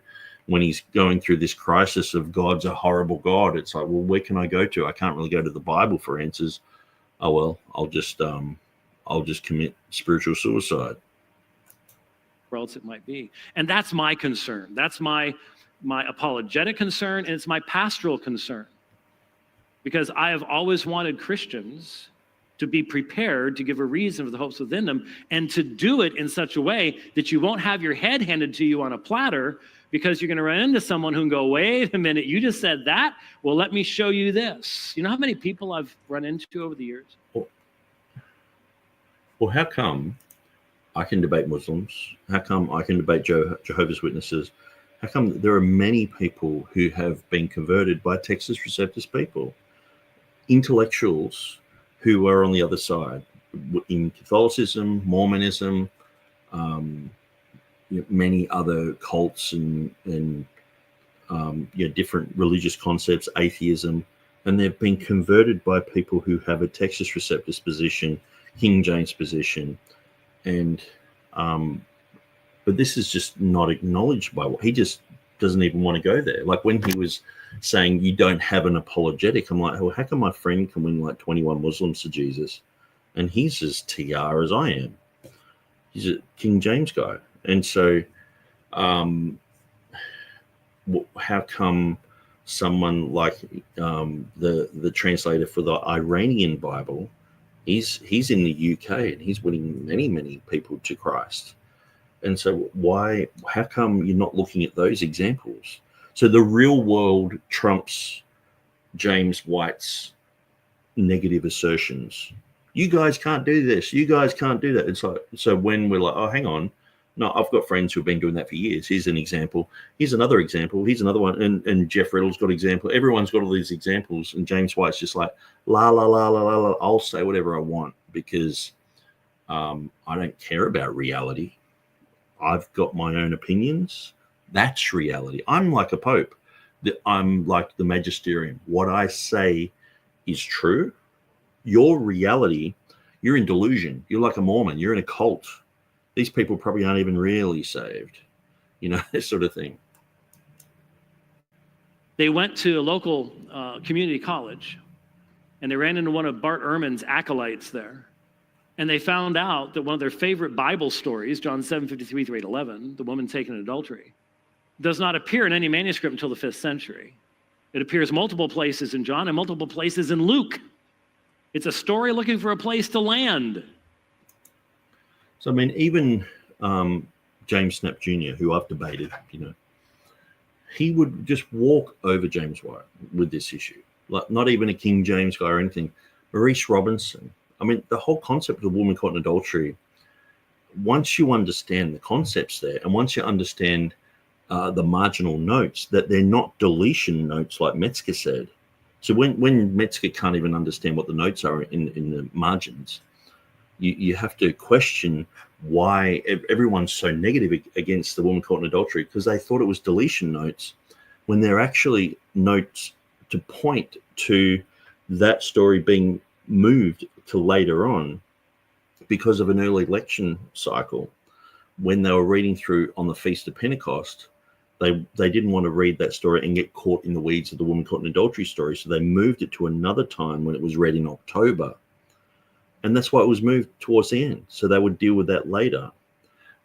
A: when he's going through this crisis of God's a horrible God, it's like, well, where can I go to? I can't really go to the Bible for answers. Oh, well, I'll just commit spiritual suicide.
D: Or else it might be. And that's my concern. That's my apologetic concern, and it's my pastoral concern. Because I have always wanted Christians to be prepared to give a reason for the hopes within them, and to do it in such a way that you won't have your head handed to you on a platter, because you're going to run into someone who can go, wait a minute, you just said that? Well, let me show you this. You know how many people I've run into over the years?
A: Well, how come I can debate Muslims? How come I can debate Jehovah's Witnesses? How come there are many people who have been converted by Textus Receptus people, intellectuals who are on the other side, in Catholicism, Mormonism, many other cults and different religious concepts, atheism, and they've been converted by people who have a Textus Receptus position, King James position, and but this is just not acknowledged by he just doesn't even want to go there. Like when he was saying you don't have an apologetic, I'm like, well, how come my friend can win like 21 Muslims to Jesus, and he's as TR as I am? He's a King James guy. And so how come someone like the translator for the Iranian Bible, he's in the UK and he's winning many people to Christ? And so how come you're not looking at those examples? So the real world trumps James White's negative assertions. You guys can't do this. You guys can't do that. It's like, so when we're like, oh, hang on. No, I've got friends who've been doing that for years. Here's an example. Here's another example. Here's another one. And Jeff Riddle's got example. Everyone's got all these examples. And James White's just like, la, la, la, la, la, la. I'll say whatever I want because I don't care about reality. I've got my own opinions. That's reality. I'm like a pope. I'm like the magisterium. What I say is true. Your reality, you're in delusion. You're like a Mormon. You're in a cult. These people probably aren't even really saved. This sort of thing.
D: They went to a local community college, and they ran into one of Bart Ehrman's acolytes there. And they found out that one of their favorite Bible stories, John 7:53 through 8:11, the woman taken in adultery, does not appear in any manuscript until the 5th century. It appears multiple places in John and multiple places in Luke. It's a story looking for a place to land.
A: So, I mean, even James Snap Jr., who I've debated, he would just walk over James White with this issue. Like, not even a King James guy or anything. Maurice Robinson. I mean, the whole concept of a woman caught in adultery, once you understand the concepts there, and once you understand the marginal notes, that they're not deletion notes like Metzger said. So when Metzger can't even understand what the notes are in the margins, you have to question why everyone's so negative against the woman caught in adultery, because they thought it was deletion notes when they're actually notes to point to that story being moved to later on because of an early election cycle. When they were reading through on the Feast of Pentecost, they didn't want to read that story and get caught in the weeds of the woman caught in adultery story, so they moved it to another time when it was read in October, and that's why it was moved towards the end, so they would deal with that later.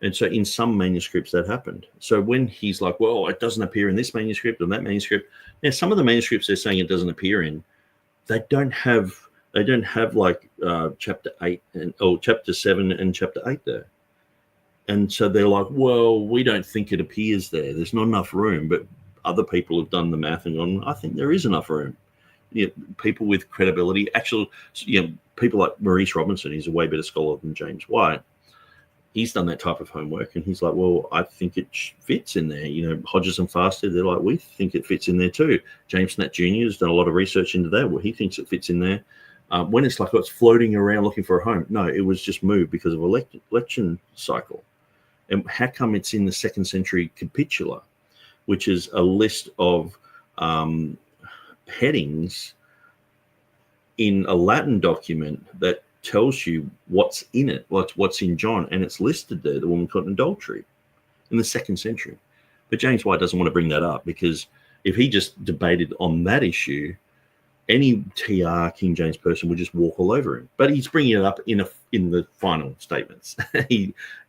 A: And so in some manuscripts that happened. So when he's like, well, it doesn't appear in this manuscript or that manuscript, now some of the manuscripts they're saying it doesn't appear in, they don't have like chapter 8 or chapter 7 and chapter 8 there. And so they're like, well, we don't think it appears there. There's not enough room. But other people have done the math and gone, I think there is enough room. People with credibility, actually, people like Maurice Robinson, he's a way better scholar than James White. He's done that type of homework, and he's like, well, I think it fits in there. Hodges and Faster, they're like, we think it fits in there too. James Nat Jr. has done a lot of research into that. Well, he thinks it fits in there. When it's like it's floating around looking for a home, no, it was just moved because of election cycle. And how come it's in the 2nd century Capitula, which is a list of headings in a Latin document that tells you what's in it, what's in John, and it's listed there, the woman caught in adultery in the 2nd century. But James White doesn't want to bring that up, because if he just debated on that issue, any TR King James person would just walk all over him. But he's bringing it up in the final statements.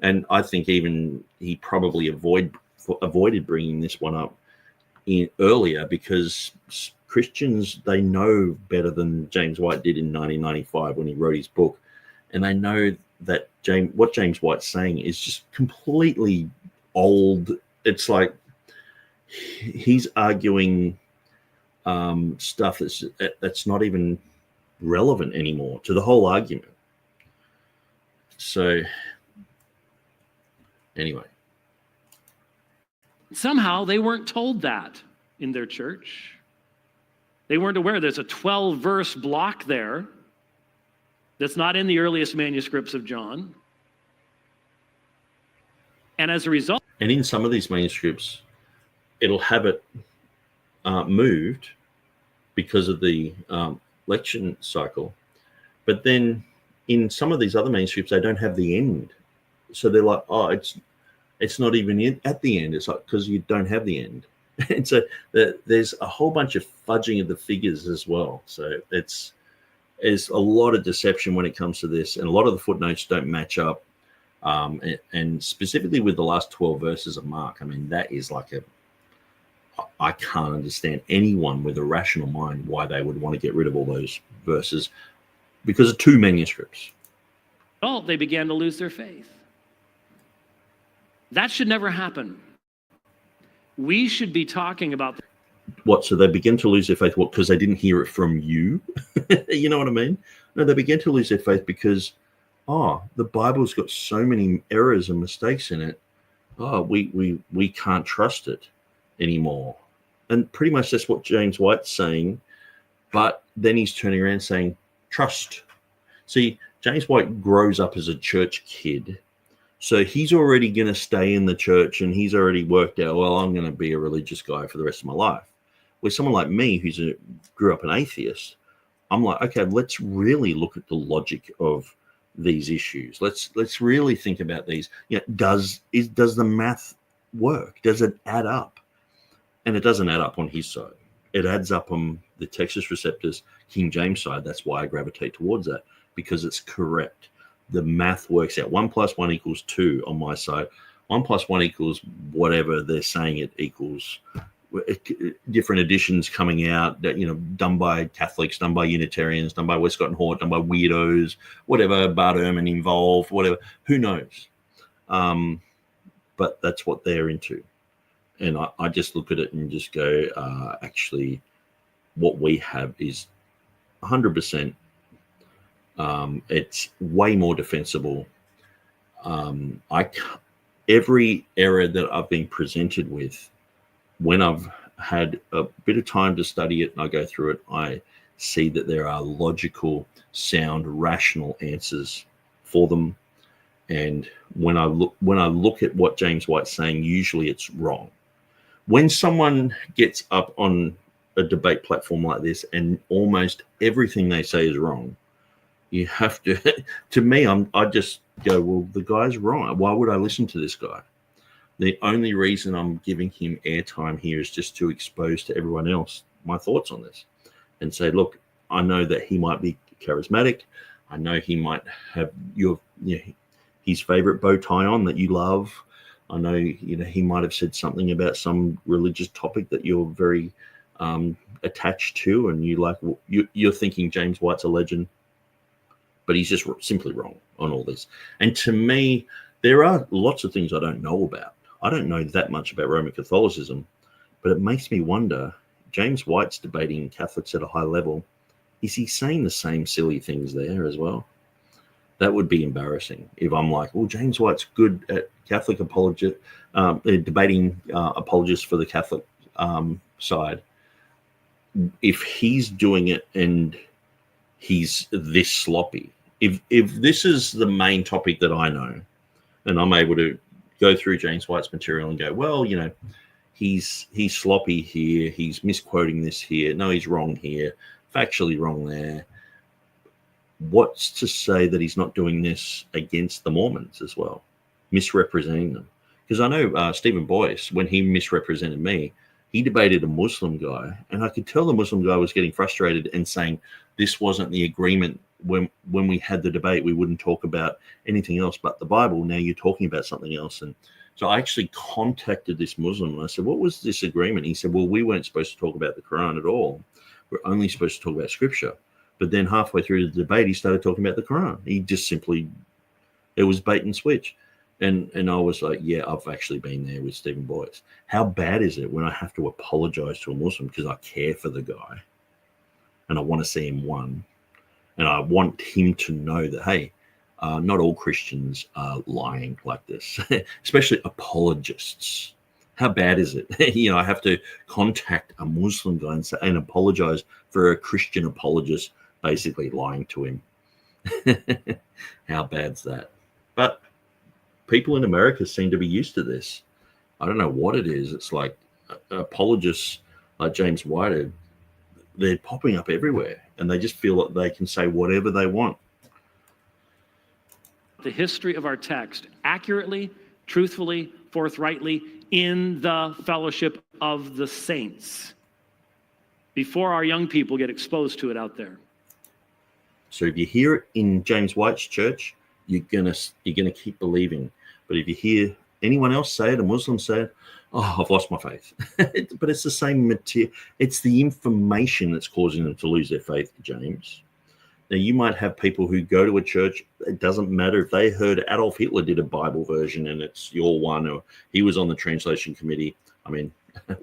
A: And I think even he probably avoided bringing this one up earlier, because Christians, they know better than James White did in 1995 when he wrote his book, and they know that what James White's saying is just completely old. It's like he's arguing stuff that's not even relevant anymore to the whole argument. So anyway,
D: somehow they weren't told that in their church. They weren't aware there's a 12-verse block there that's not in the earliest manuscripts of John. And as a result...
A: And in some of these manuscripts, it'll have it moved because of the election cycle. But then in some of these other manuscripts, they don't have the end. So they're like, oh, it's not even at the end. It's like, because you don't have the end. And so there's a whole bunch of fudging of the figures as well. So there's a lot of deception when it comes to this, and a lot of the footnotes don't match up. And specifically with the last 12 verses of Mark, I mean, that is like I can't understand anyone with a rational mind why they would want to get rid of all those verses because of 2 manuscripts.
D: Oh, they began to lose their faith. That should never happen. We should be talking about...
A: What, so they begin to lose their faith? What, because they didn't hear it from you? You know what I mean? No, they begin to lose their faith because, the Bible's got so many errors and mistakes in it. We can't trust it anymore. And pretty much that's what James White's saying, but then he's turning around saying, trust. See, James White grows up as a church kid. So he's already going to stay in the church, and he's already worked out, well, I'm going to be a religious guy for the rest of my life. Where someone like me, grew up an atheist, I'm like, okay, let's really look at the logic of these issues. Let's really think about these. Does the math work? Does it add up? And it doesn't add up on his side. It adds up on the Textus Receptus King James side. That's why I gravitate towards that, because it's correct. The math works out. 1 + 1 = 2 on my side. 1 + 1 = whatever they're saying it equals. Different editions coming out that, done by Catholics, done by Unitarians, done by Westcott and Hort, done by weirdos, whatever, Bart Ehrman involved, whatever, who knows? But that's what they're into. And I just look at it and just go, actually, what we have is 100%. It's way more defensible. Every error that I've been presented with, when I've had a bit of time to study it and I go through it, I see that there are logical, sound, rational answers for them. And when I look at what James White's saying, usually it's wrong. When someone gets up on a debate platform like this and almost everything they say is wrong, you have to me, I just go, well, the guy's wrong. Why would I listen to this guy? The only reason I'm giving him airtime here is just to expose to everyone else my thoughts on this and say, look, I know that he might be charismatic. I know he might have his favorite bow tie on that you love. I know, he might have said something about some religious topic that you're very attached to, and you're thinking James White's a legend, but he's just simply wrong on all this. And to me, there are lots of things I don't know about. I don't know that much about Roman Catholicism, but it makes me wonder, James White's debating Catholics at a high level. Is he saying the same silly things there as well? That would be embarrassing if I'm like, well, James White's good at Catholic debating apologists for the Catholic side. If he's doing it and he's this sloppy, if this is the main topic that I know, and I'm able to go through James White's material and go, well, he's sloppy here, he's misquoting this here, no, he's wrong here, factually wrong there. What's to say that he's not doing this against the Mormons as well, misrepresenting them? Because I know Stephen Boyce, when he misrepresented me, he debated a Muslim guy, and I could tell the Muslim guy was getting frustrated and saying this wasn't the agreement. When we had the debate, we wouldn't talk about anything else but the Bible. Now you're talking about something else. And so I actually contacted this Muslim and I said, what was this agreement? He said, well, we weren't supposed to talk about the Quran at all. We're only supposed to talk about scripture. But then halfway through the debate, he started talking about the Quran. He just it was bait and switch. And I was like, yeah, I've actually been there with Stephen Boyce. How bad is it when I have to apologize to a Muslim because I care for the guy and I want to see him win? And I want him to know that, hey, not all Christians are lying like this, especially apologists. How bad is it? I have to contact a Muslim guy and apologize for a Christian apologist basically lying to him. How bad's that? But people in America seem to be used to this. I don't know what it is. It's like apologists like James White, they're popping up everywhere, and they just feel that they can say whatever they want.
D: The history of our text accurately, truthfully, forthrightly in the fellowship of the saints before our young people get exposed to it out there.
A: So if you hear it in James White's church, you're gonna keep believing. But if you hear anyone else say it, a Muslim say it, oh, I've lost my faith. But it's the same material. It's the information that's causing them to lose their faith, James. Now, you might have people who go to a church. It doesn't matter if they heard Adolf Hitler did a Bible version and it's your one, or he was on the translation committee. I mean,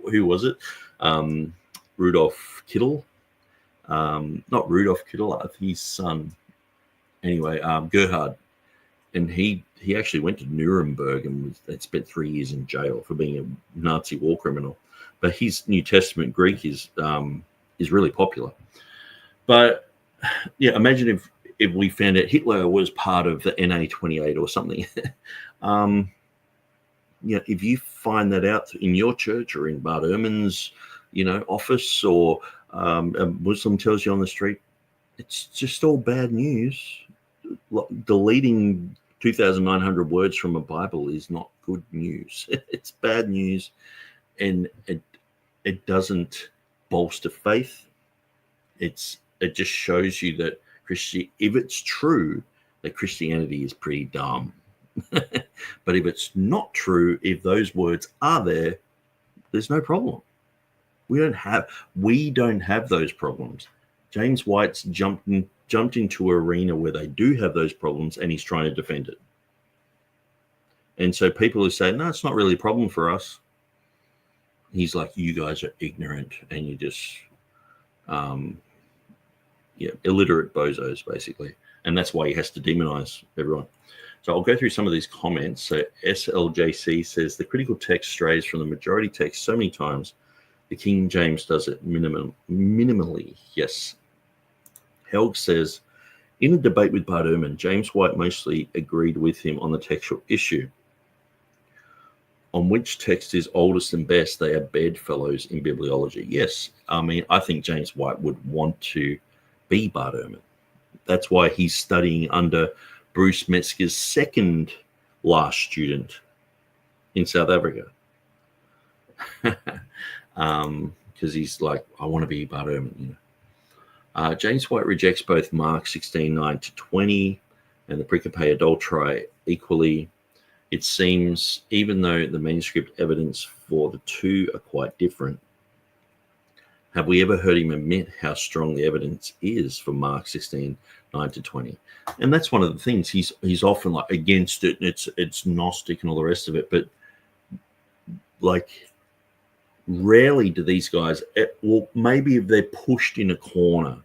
A: who was it? Rudolf Kittel. Not Rudolf Kittel, his son. Anyway, Gerhard. And he actually went to Nuremberg and spent 3 years in jail for being a Nazi war criminal. But his New Testament Greek is really popular. But yeah, imagine if we found out Hitler was part of the NA-28 or something. If you find that out in your church or in Bart Ehrman's, office, or a Muslim tells you on the street, it's just all bad news. Deleting 2,900 words from a Bible is not good news. It's bad news, and it doesn't bolster faith. It just shows you that if it's true that Christianity is pretty dumb. But if it's not true, if those words are there, there's no problem. We don't have those problems. James White's jumped into an arena where they do have those problems, and he's trying to defend it. And so people who say, no, it's not really a problem for us, he's like, you guys are ignorant and you just illiterate bozos, basically. And that's why he has to demonize everyone. So I'll go through some of these comments. So SLJC says, the critical text strays from the majority text so many times, the King James does it minimally. Yes. Helg says, in a debate with Bart Ehrman, James White mostly agreed with him on the textual issue. On which text is oldest and best, they are bedfellows in bibliology. Yes, I mean, I think James White would want to be Bart Ehrman. That's why he's studying under Bruce Metzger's second last student. in South Africa. Because he's like, I want to be Bart Ehrman, you know. James White rejects both Mark 16:9-20 and the Pericope Adulterae equally. It seems, even though the manuscript evidence for the two are quite different, have we ever heard him admit how strong the evidence is for Mark 16:9-20? And that's one of the things. He's often like against it, and it's Gnostic and all the rest of it. But like, rarely do these guys, well, maybe if they're pushed in a corner,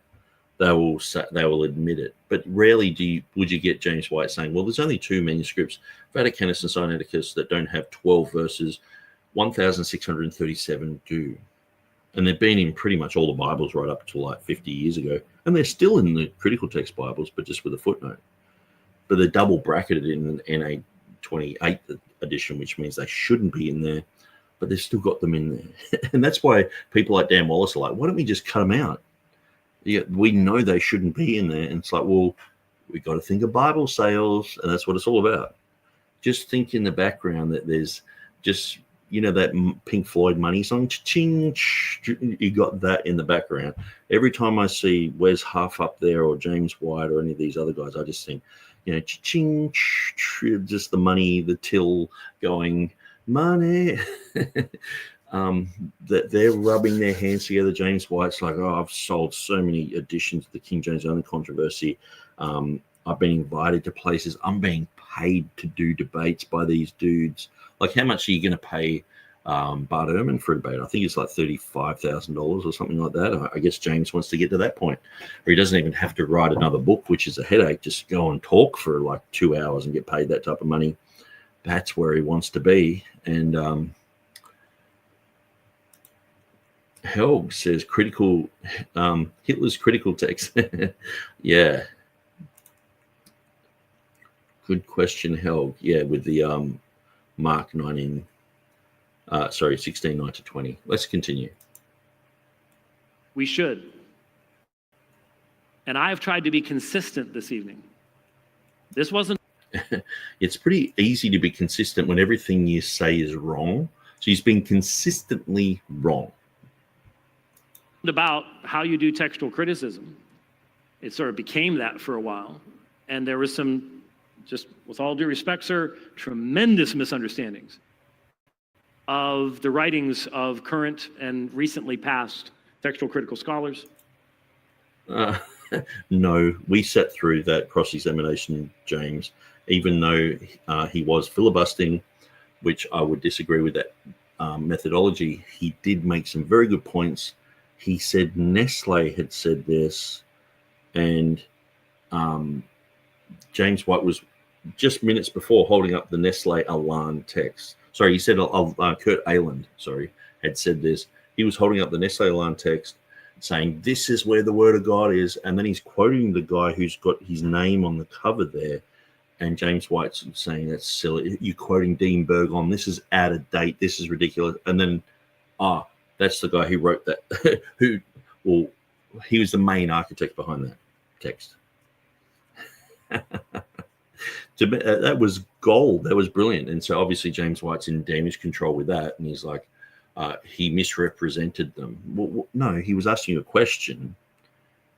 A: they will admit it. But rarely would you get James White saying, well, there's only two manuscripts, Vaticanus and Sinaiticus, that don't have 12 verses, 1,637 do. And they've been in pretty much all the Bibles right up to like 50 years ago. And they're still in the critical text Bibles, but just with a footnote. But they're double bracketed in the NA 28 edition, which means they shouldn't be in there, but they've still got them in there. And that's why people like Dan Wallace are like, why don't we just cut them out? Yeah, we know they shouldn't be in there. And it's like, well, we've got to think of Bible sales, and that's what it's all about. Just think in the background that there's just, you know, that Pink Floyd Money song, ching, you got that in the background. Every time I see Wes Huff up there or James White or any of these other guys, I just think, you know, ching, just the money, the till going, money. That they're rubbing their hands together. James White's like, oh, I've sold so many editions of the King James Only controversy. I've been invited to places. I'm being paid to do debates by these dudes. Like, how much are you going to pay Bart Ehrman for a debate? I think it's like $35,000 or something like that. I guess James wants to get to that point where he doesn't even have to write another book, which is a headache. Just go and talk for like 2 hours and get paid that type of money. That's where he wants to be. And Helg says critical, Hitler's critical text. Yeah. Good question, Helg. Yeah, with the Mark 16:9-20. Let's continue.
D: We should. And I have tried to be consistent this evening. This wasn't.
A: It's pretty easy to be consistent when everything you say is wrong. So he's been consistently wrong.
D: About how you do textual criticism. It sort of became that for a while. And there was some, just with all due respect, sir, tremendous misunderstandings of the writings of current and recently past textual critical scholars.
A: No, we sat through that cross-examination, James, even though he was filibustering, which I would disagree with that methodology. He did make some very good points. He said Nestle had said this, and James White was just minutes before holding up the Nestle Alan text. Sorry, he said Kurt Aland, had said this. He was holding up the Nestle Alan text saying, this is where the word of God is. And then he's quoting the guy who's got his name on the cover there. And James White's saying, that's silly. You're quoting Dean Burgon. This is out of date. This is ridiculous. And then, that's the guy who wrote that, he was the main architect behind that text. That was gold. That was brilliant. And so obviously James White's in damage control with that. And he's like, he misrepresented them. Well, no, he was asking a question,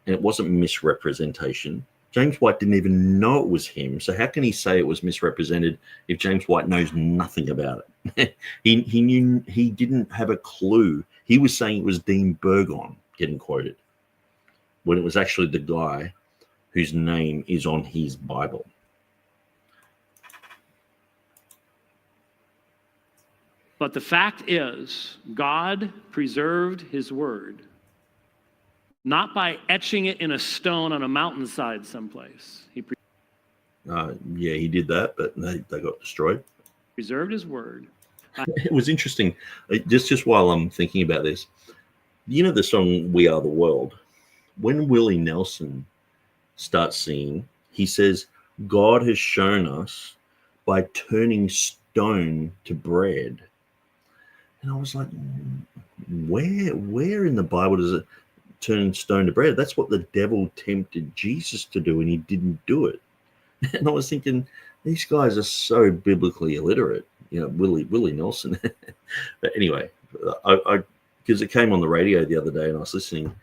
A: and it wasn't misrepresentation. James White didn't even know it was him. So how can he say it was misrepresented if James White knows nothing about it? he didn't have a clue. He was saying it was Dean Burgon getting quoted when it was actually the guy whose name is on his Bible.
D: But the fact is, God preserved his word, not by etching it in a stone on a mountainside someplace. He
A: he did that, but they got destroyed.
D: Preserved his word.
A: It was interesting. Just while I'm thinking about this, you know the song "We Are the World"? When Willie Nelson starts singing, he says, God has shown us by turning stone to bread. And I was like, where in the Bible does it turn stone to bread? That's what the devil tempted Jesus to do, and he didn't do it. And I was thinking, these guys are so biblically illiterate. Willie Nelson. But anyway, I because it came on the radio the other day and I was listening.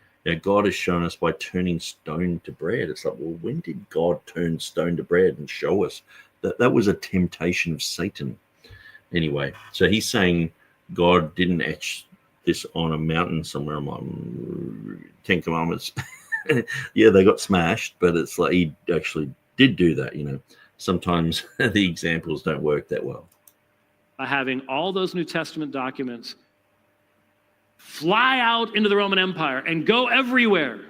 A: God has shown us by turning stone to bread. It's like, well, when did God turn stone to bread and show us? That was a temptation of Satan. Anyway, so he's saying God didn't etch this on a mountain somewhere among 10 Commandments. Yeah, they got smashed, but it's like he actually did do that. Sometimes the examples don't work that well.
D: By having all those New Testament documents fly out into the Roman Empire and go everywhere.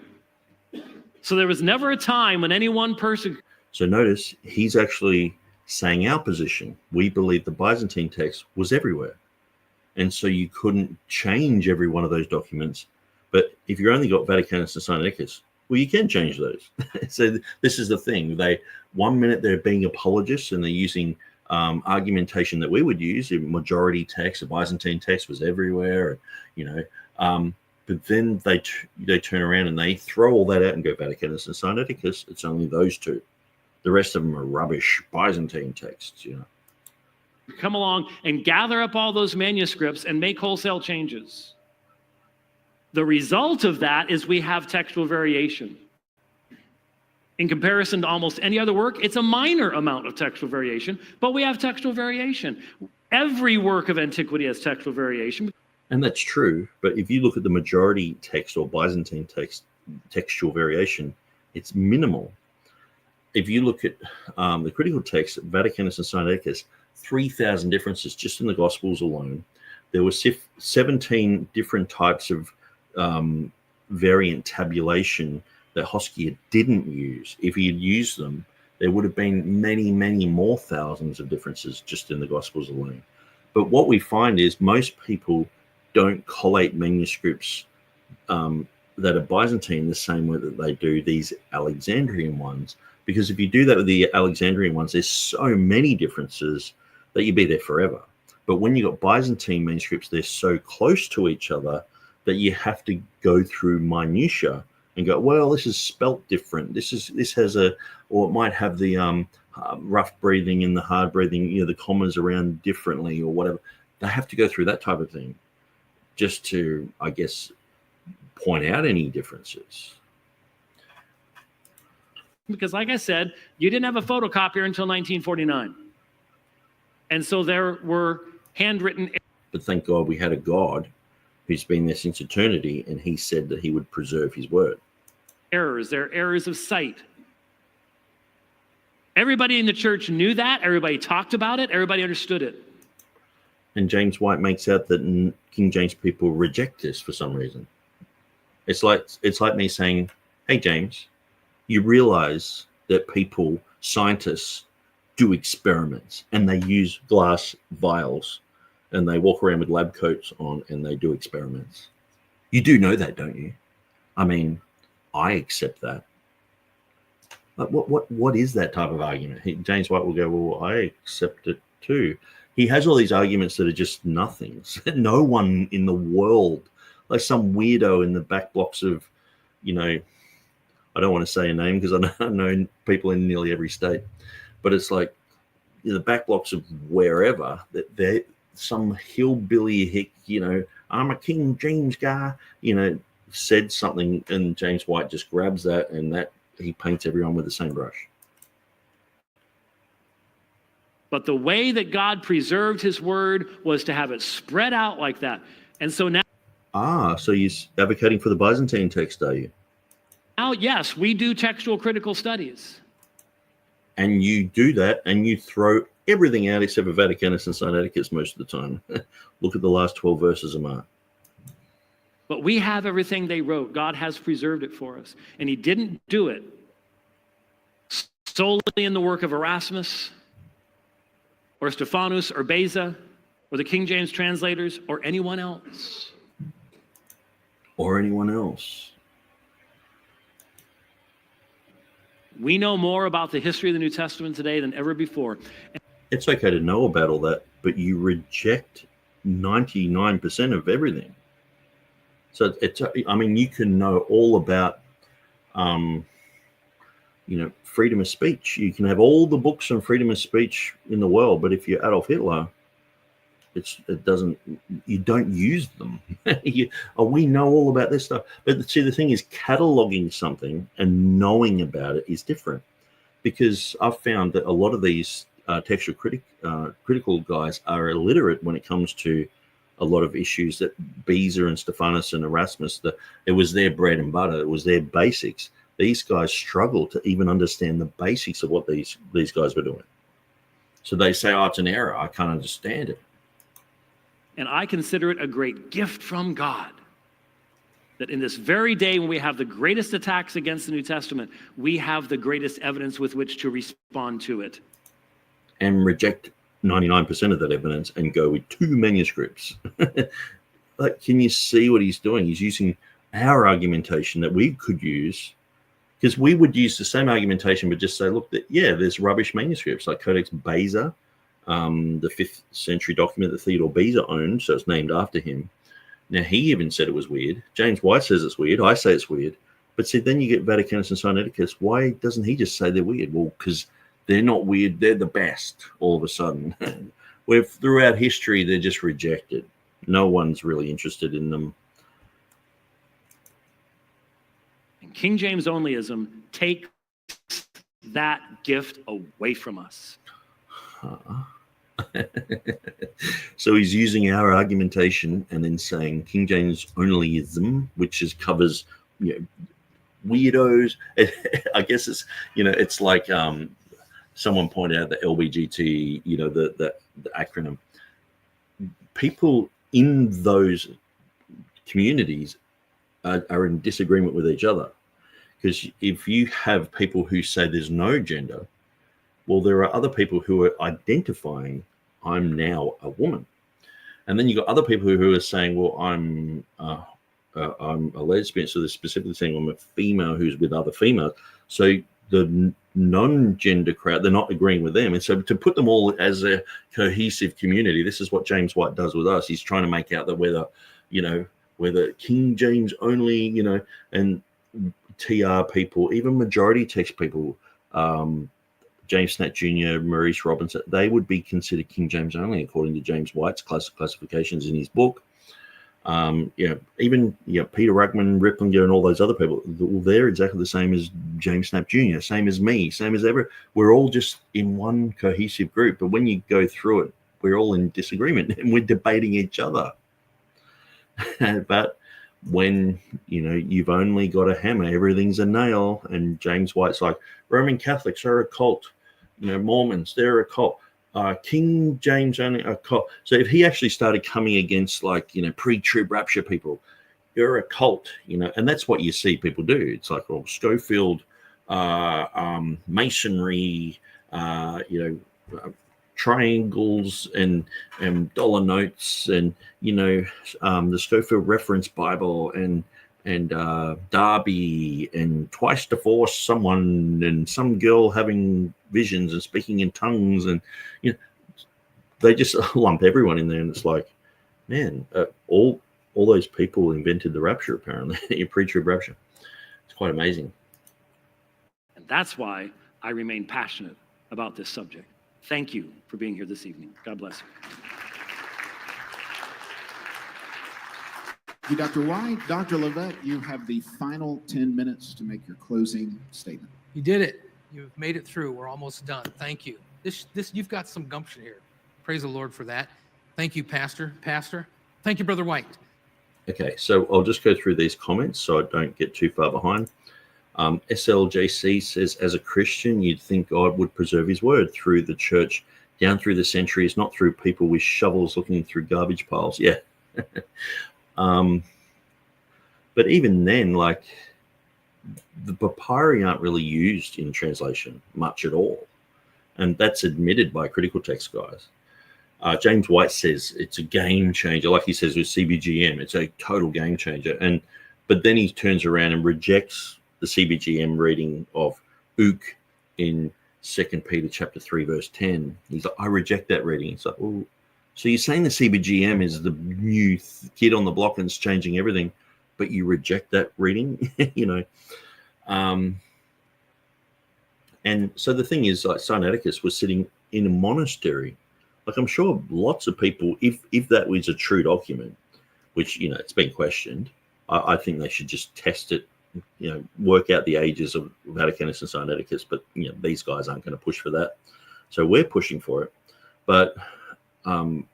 D: So there was never a time when any one person...
A: So notice, he's actually saying our position. We believe the Byzantine text was everywhere. And so you couldn't change every one of those documents. But if you only got Vaticanus and Sinaiticus, well, you can change those. So this is the thing. 1 minute they're being apologists and they're using argumentation that we would use in majority text. The Byzantine text was everywhere, but then they turn around and they throw all that out and go Vaticanus and Sinaiticus. It's only those two. The rest of them are rubbish Byzantine texts.
D: Come along and gather up all those manuscripts and make wholesale changes. The result of that is we have textual variation. In comparison to almost any other work, it's a minor amount of textual variation, but we have textual variation. Every work of antiquity has textual variation.
A: And that's true, but if you look at the majority text or Byzantine text, textual variation, it's minimal. If you look at the critical text, Vaticanus and Sinaiticus, 3,000 differences just in the Gospels alone. There were 17 different types of variant tabulation that Hoskier didn't use. If he had used them, there would have been many, many more thousands of differences just in the Gospels alone. But what we find is most people don't collate manuscripts that are Byzantine the same way that they do these Alexandrian ones. Because if you do that with the Alexandrian ones, there's so many differences that you'd be there forever. But when you've got Byzantine manuscripts, they're so close to each other that you have to go through minutiae and go, well, this is spelt different. This has or it might have the rough breathing and the hard breathing, the commas around differently or whatever. They have to go through that type of thing just to, I guess, point out any differences.
D: Because like I said, you didn't have a photocopier until 1949. And so there were handwritten...
A: But thank God we had a God who's been there since eternity, and he said that he would preserve his word.
D: Errors. There are errors of sight. Everybody in the church knew that. Everybody talked about it. Everybody understood it.
A: And James White makes out that King James people reject this for some reason. It's like me saying, hey, James, you realize that scientists, do experiments, and they use glass vials, and they walk around with lab coats on, and they do experiments. You do know that, don't you? I mean, I accept that. Like, what is that type of argument? James White will go, well, I accept it too. He has all these arguments that are just nothings. No one in the world, like some weirdo in the back blocks of, I don't want to say a name because I know people in nearly every state, but it's like the back blocks of wherever that they're some hillbilly hick, I'm a King James guy, said something, and James White just grabs that and that he paints everyone with the same brush.
D: But the way that God preserved his word was to have it spread out like that. And so now...
A: So you're advocating for the Byzantine text, are you?
D: Now, yes, we do textual critical studies.
A: And you do that, and you throw everything out except for Vaticanus and Sinaiticus most of the time. Look at the last 12 verses of Mark.
D: But we have everything they wrote. God has preserved it for us. And he didn't do it solely in the work of Erasmus or Stephanus or Beza or the King James translators or anyone else.
A: Or anyone else.
D: We know more about the history of the New Testament today than ever before.
A: It's okay to know about all that, but you reject 99% of everything. So you can know all about, freedom of speech. You can have all the books on freedom of speech in the world, but if you're Adolf Hitler, it doesn't, you don't use them. We know all about this stuff. But see, the thing is, cataloging something and knowing about it is different, because I've found that a lot of these textual critical guys are illiterate when it comes to a lot of issues that Beza and Stephanus and Erasmus, it was their bread and butter. It was their basics. These guys struggle to even understand the basics of what these guys were doing. So they say, oh, it's an error. I can't understand it.
D: And I consider it a great gift from God that in this very day when we have the greatest attacks against the New Testament, we have the greatest evidence with which to respond to it.
A: And reject 99% of that evidence and go with 2 manuscripts. Like, can you see what he's doing? He's using our argumentation that we could use, because we would use the same argumentation, but just say, look, there's rubbish manuscripts like Codex Beza, the 5th century document that Theodore Beza owned, so it's named after him. Now, he even said it was weird. James White says it's weird. I say it's weird. But see, then you get Vaticanus and Sinaiticus. Why doesn't he just say they're weird? Well, because they're not weird. They're the best all of a sudden. Where throughout history, they're just rejected. No one's really interested in them.
D: And King James onlyism takes that gift away from us.
A: So he's using our argumentation and then saying King James onlyism, which covers weirdos. I guess it's it's like someone pointed out the LBGT, the acronym. People in those communities are in disagreement with each other, because if you have people who say there's no gender, well, there are other people who are identifying, I'm now a woman. And then you got other people who are saying, well, I'm a lesbian. So they're specifically saying I'm a female who's with other females. So the non-gender crowd, they're not agreeing with them. And so to put them all as a cohesive community, this is what James White does with us. He's trying to make out that whether King James only, and TR people, even majority text people, James Snatt Jr., Maurice Robinson, they would be considered King James only according to James White's classifications in his book. Even Peter Ruckman, Ripplinger, and all those other people, they're exactly the same as James Snapp Jr., same as me, same as ever. We're all just in one cohesive group. But when you go through it, we're all in disagreement and we're debating each other. But when you've only got a hammer, everything's a nail. And James White's like, Roman Catholics are a cult, Mormons, they're a cult, King James only a cult. So if he actually started coming against pre-trib rapture people, you're a cult, and that's what you see people do. It's like, well, Schofield, Masonry, triangles and dollar notes, and the Schofield Reference Bible, and Darby, and twice divorced someone, and some girl having visions and speaking in tongues, and they just lump everyone in there, and it's like, man, all those people invented the rapture apparently, pre-trib rapture. It's quite amazing.
D: And that's why I remain passionate about this subject. Thank you for being here this evening. God bless
B: you, Dr. White. Dr. Levesque, you have the final 10 minutes to make your closing statement.
C: You did it. You've made it through. We're almost done. Thank you. This you've got some gumption here. Praise the Lord for that. Thank you, Pastor. Thank you, Brother White.
A: Okay, so I'll just go through these comments so I don't get too far behind. SLJC says, as a Christian, you'd think God would preserve his word through the church down through the centuries, not through people with shovels looking through garbage piles. Yeah. But even then, the papyri aren't really used in translation much at all. And that's admitted by critical text guys. James White says it's a game changer. Like he says with CBGM, it's a total game changer. But then he turns around and rejects the CBGM reading of Ook in 2 Peter chapter 3, verse 10. He's like, I reject that reading. It's like, oh, so you're saying the CBGM is the new kid on the block and it's changing everything, but you reject that reading, And so the thing is, Sinaiticus was sitting in a monastery Like, I'm sure lots of people, if that was a true document, which, you know, it's been questioned, I think they should just test it, you know, work out the ages of Vaticanus and Sinaiticus, but, you know, these guys aren't going to push for that. So we're pushing for it. But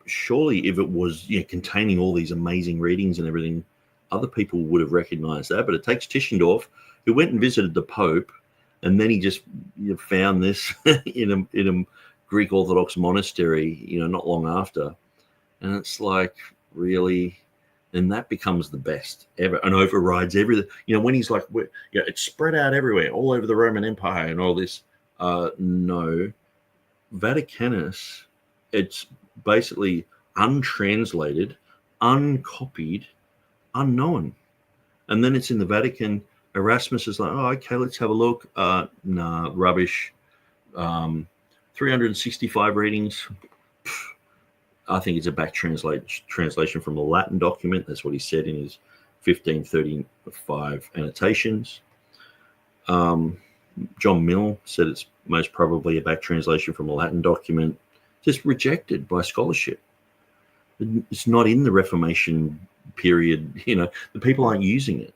A: surely if it was, you know, containing all these amazing readings and everything, other people would have recognized that. But it takes Tischendorf, who went and visited the Pope, and then he just, you know, found this in a Greek Orthodox monastery, you know, not long after. And it's like, really? And that becomes the best ever and overrides everything. You know, when he's like, yeah, it's spread out everywhere, all over the Roman Empire and all this. No, Vaticanus, it's basically untranslated, uncopied, unknown. And then it's in the Vatican. Erasmus is like, oh, okay, let's have a look. Nah, rubbish. 365 readings. I think it's a back translation from a Latin document. That's what he said in his 1535 annotations. John Mill said it's most probably a back translation from a Latin document, just rejected by scholarship. It's not in the Reformation period, you know, the people aren't using it.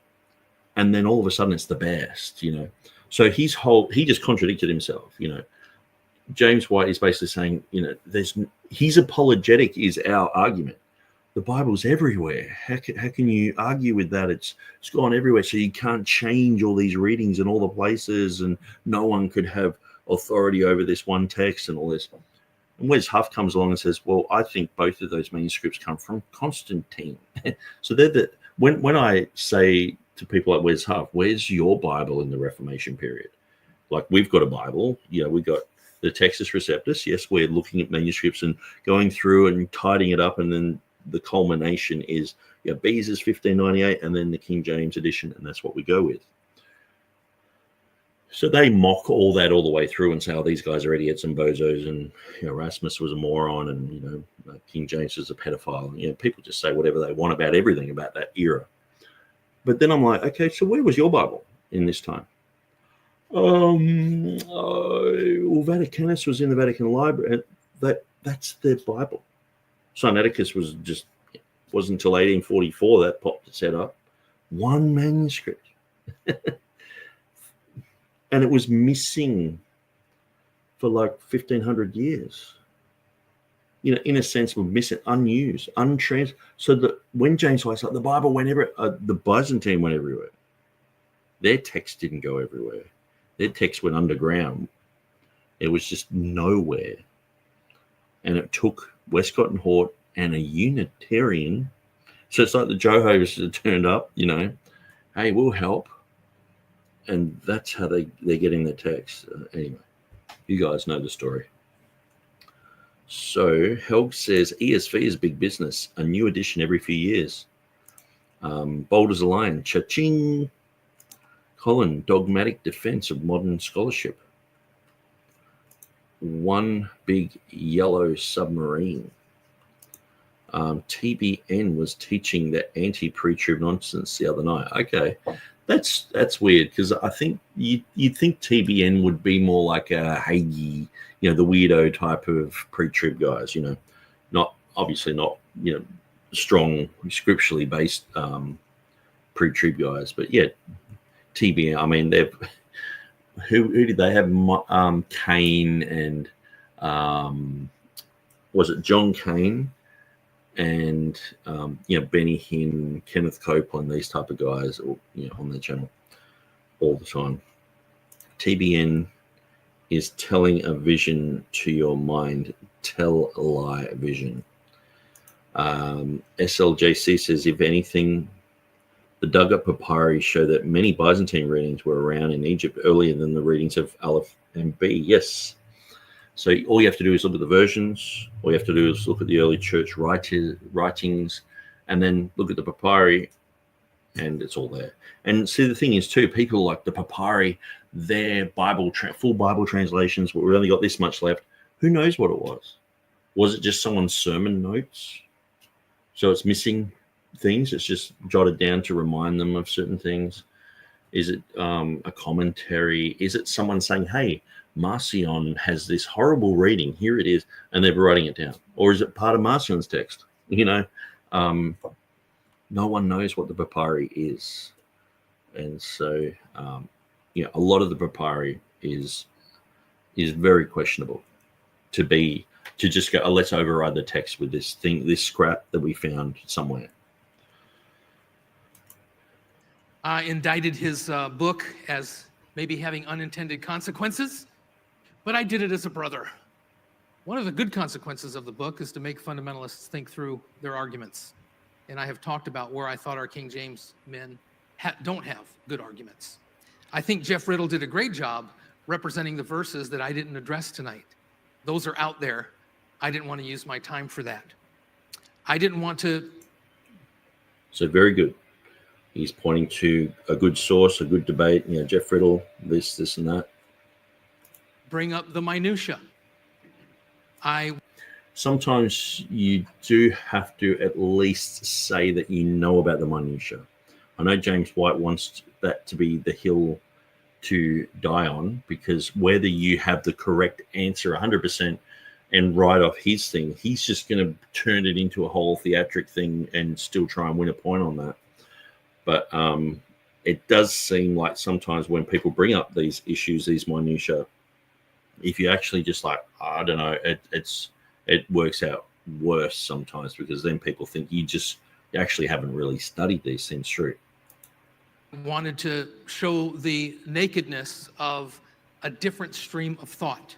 A: And then all of a sudden it's the best, you know. So he just contradicted himself, you know. James White is basically saying, you know, his apologetic is our argument. The Bible's everywhere. How can you argue with that? It's gone everywhere. So you can't change all these readings in all the places, and no one could have authority over this one text and all this. And Wes Huff comes along and says, well, I think both of those manuscripts come from Constantine. So when I say to people like Wes Huff, where's your Bible in the Reformation period? Like, we've got a Bible, you know, we've got the Textus Receptus. Yes, we're looking at manuscripts and going through and tidying it up, and then the culmination is, you know, Beza's 1598 and then the King James edition, and that's what we go with. So they mock all that all the way through and say, oh, these guys are idiots and bozos, and, you know, Erasmus was a moron, and, you know, King James was a pedophile. You know, people just say whatever they want about everything about that era. But then I'm like, okay, so where was your Bible in this time? Well, Vaticanus was in the Vatican Library, and that's their Bible. Sinaiticus wasn't until 1844 that popped its head up. One manuscript. And it was missing for like 1,500 years. You know, in a sense, we're missing, unused, untrans. So that when James White's like, the Bible went everywhere, the Byzantine went everywhere. Their text didn't go everywhere. Their text went underground. It was just nowhere. And it took Westcott and Hort and a Unitarian. So it's like the Jehovah's turned up, you know, hey, we'll help. And that's how they're getting their text. Anyway, you guys know the story. So Helg says ESV is big business, a new edition every few years. Bold as a lion, cha-ching. Colin, dogmatic defense of modern scholarship. One big yellow submarine. TBN was teaching the anti-pre-trib nonsense the other night. Okay, that's weird, because I think you'd think TBN would be more like a Hagee, you know, the weirdo type of pre-trib guys, you know, not obviously not, you know, strong scripturally based pre-trib guys, but yeah, TBN. I mean, they've who did they have? Kane and was it John Kane and you know, Benny Hinn, Kenneth Copeland, these type of guys, you know, on their channel all the time. TBN is telling a vision to your mind. Tell a lie vision. SLJC says, if anything, the dug-up papyri show that many Byzantine readings were around in Egypt earlier than the readings of Aleph and B. Yes. So all you have to do is look at the versions. All you have to do is look at the early church writings, and then look at the papyri, and it's all there. And see, the thing is too, people like the papyri, their Bible, full Bible translations, but we only got this much left. Who knows what it was? Was it just someone's sermon notes? So it's missing things. It's just jotted down to remind them of certain things. Is it a commentary? Is it someone saying, hey, Marcion has this horrible reading. Here it is, and they're writing it down. Or is it part of Marcion's text? No one knows what the papyri is. And so, a lot of the papyri is very questionable to just go, let's override the text with this scrap that we found somewhere.
C: Indicted his book as maybe having unintended consequences, but I did it as a brother. One of the good consequences of the book is to make fundamentalists think through their arguments. And I have talked about where I thought our King James men don't have good arguments. I think Jeff Riddle did a great job representing the verses that I didn't address tonight. Those are out there. I didn't want to use my time for that. I didn't want to.
A: So very good. He's pointing to a good source, a good debate. Jeff Riddle, this and that.
C: Bring up the minutia.
A: Sometimes you do have to at least say that you know about the minutia. I know James White wants that to be the hill to die on, because whether you have the correct answer 100% and write off his thing, he's just going to turn it into a whole theatric thing and still try and win a point on that. But it does seem like sometimes when people bring up these issues, these minutia, if you actually just I don't know, it works out worse sometimes, because then people think you actually haven't really studied these things through.
C: Wanted to show the nakedness of a different stream of thought.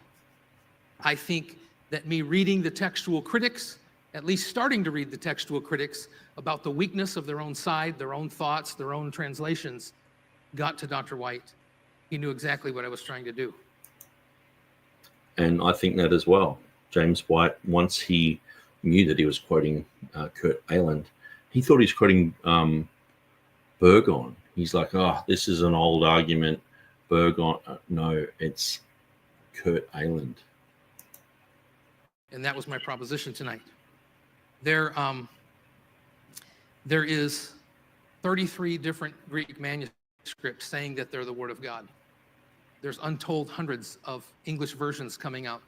C: I think that me reading the textual critics, at least starting to read the textual critics about the weakness of their own side, their own thoughts, their own translations, got to Dr. White. He knew exactly what I was trying to do.
A: And I think that as well. James White, once he knew that he was quoting Kurt Aland, he thought he was quoting Burgon. He's like, this is an old argument. Burgon, no, it's Kurt Aland.
C: And that was my proposition tonight. There is 33 different Greek manuscripts saying that they're the Word of God. There's untold hundreds of English versions coming out.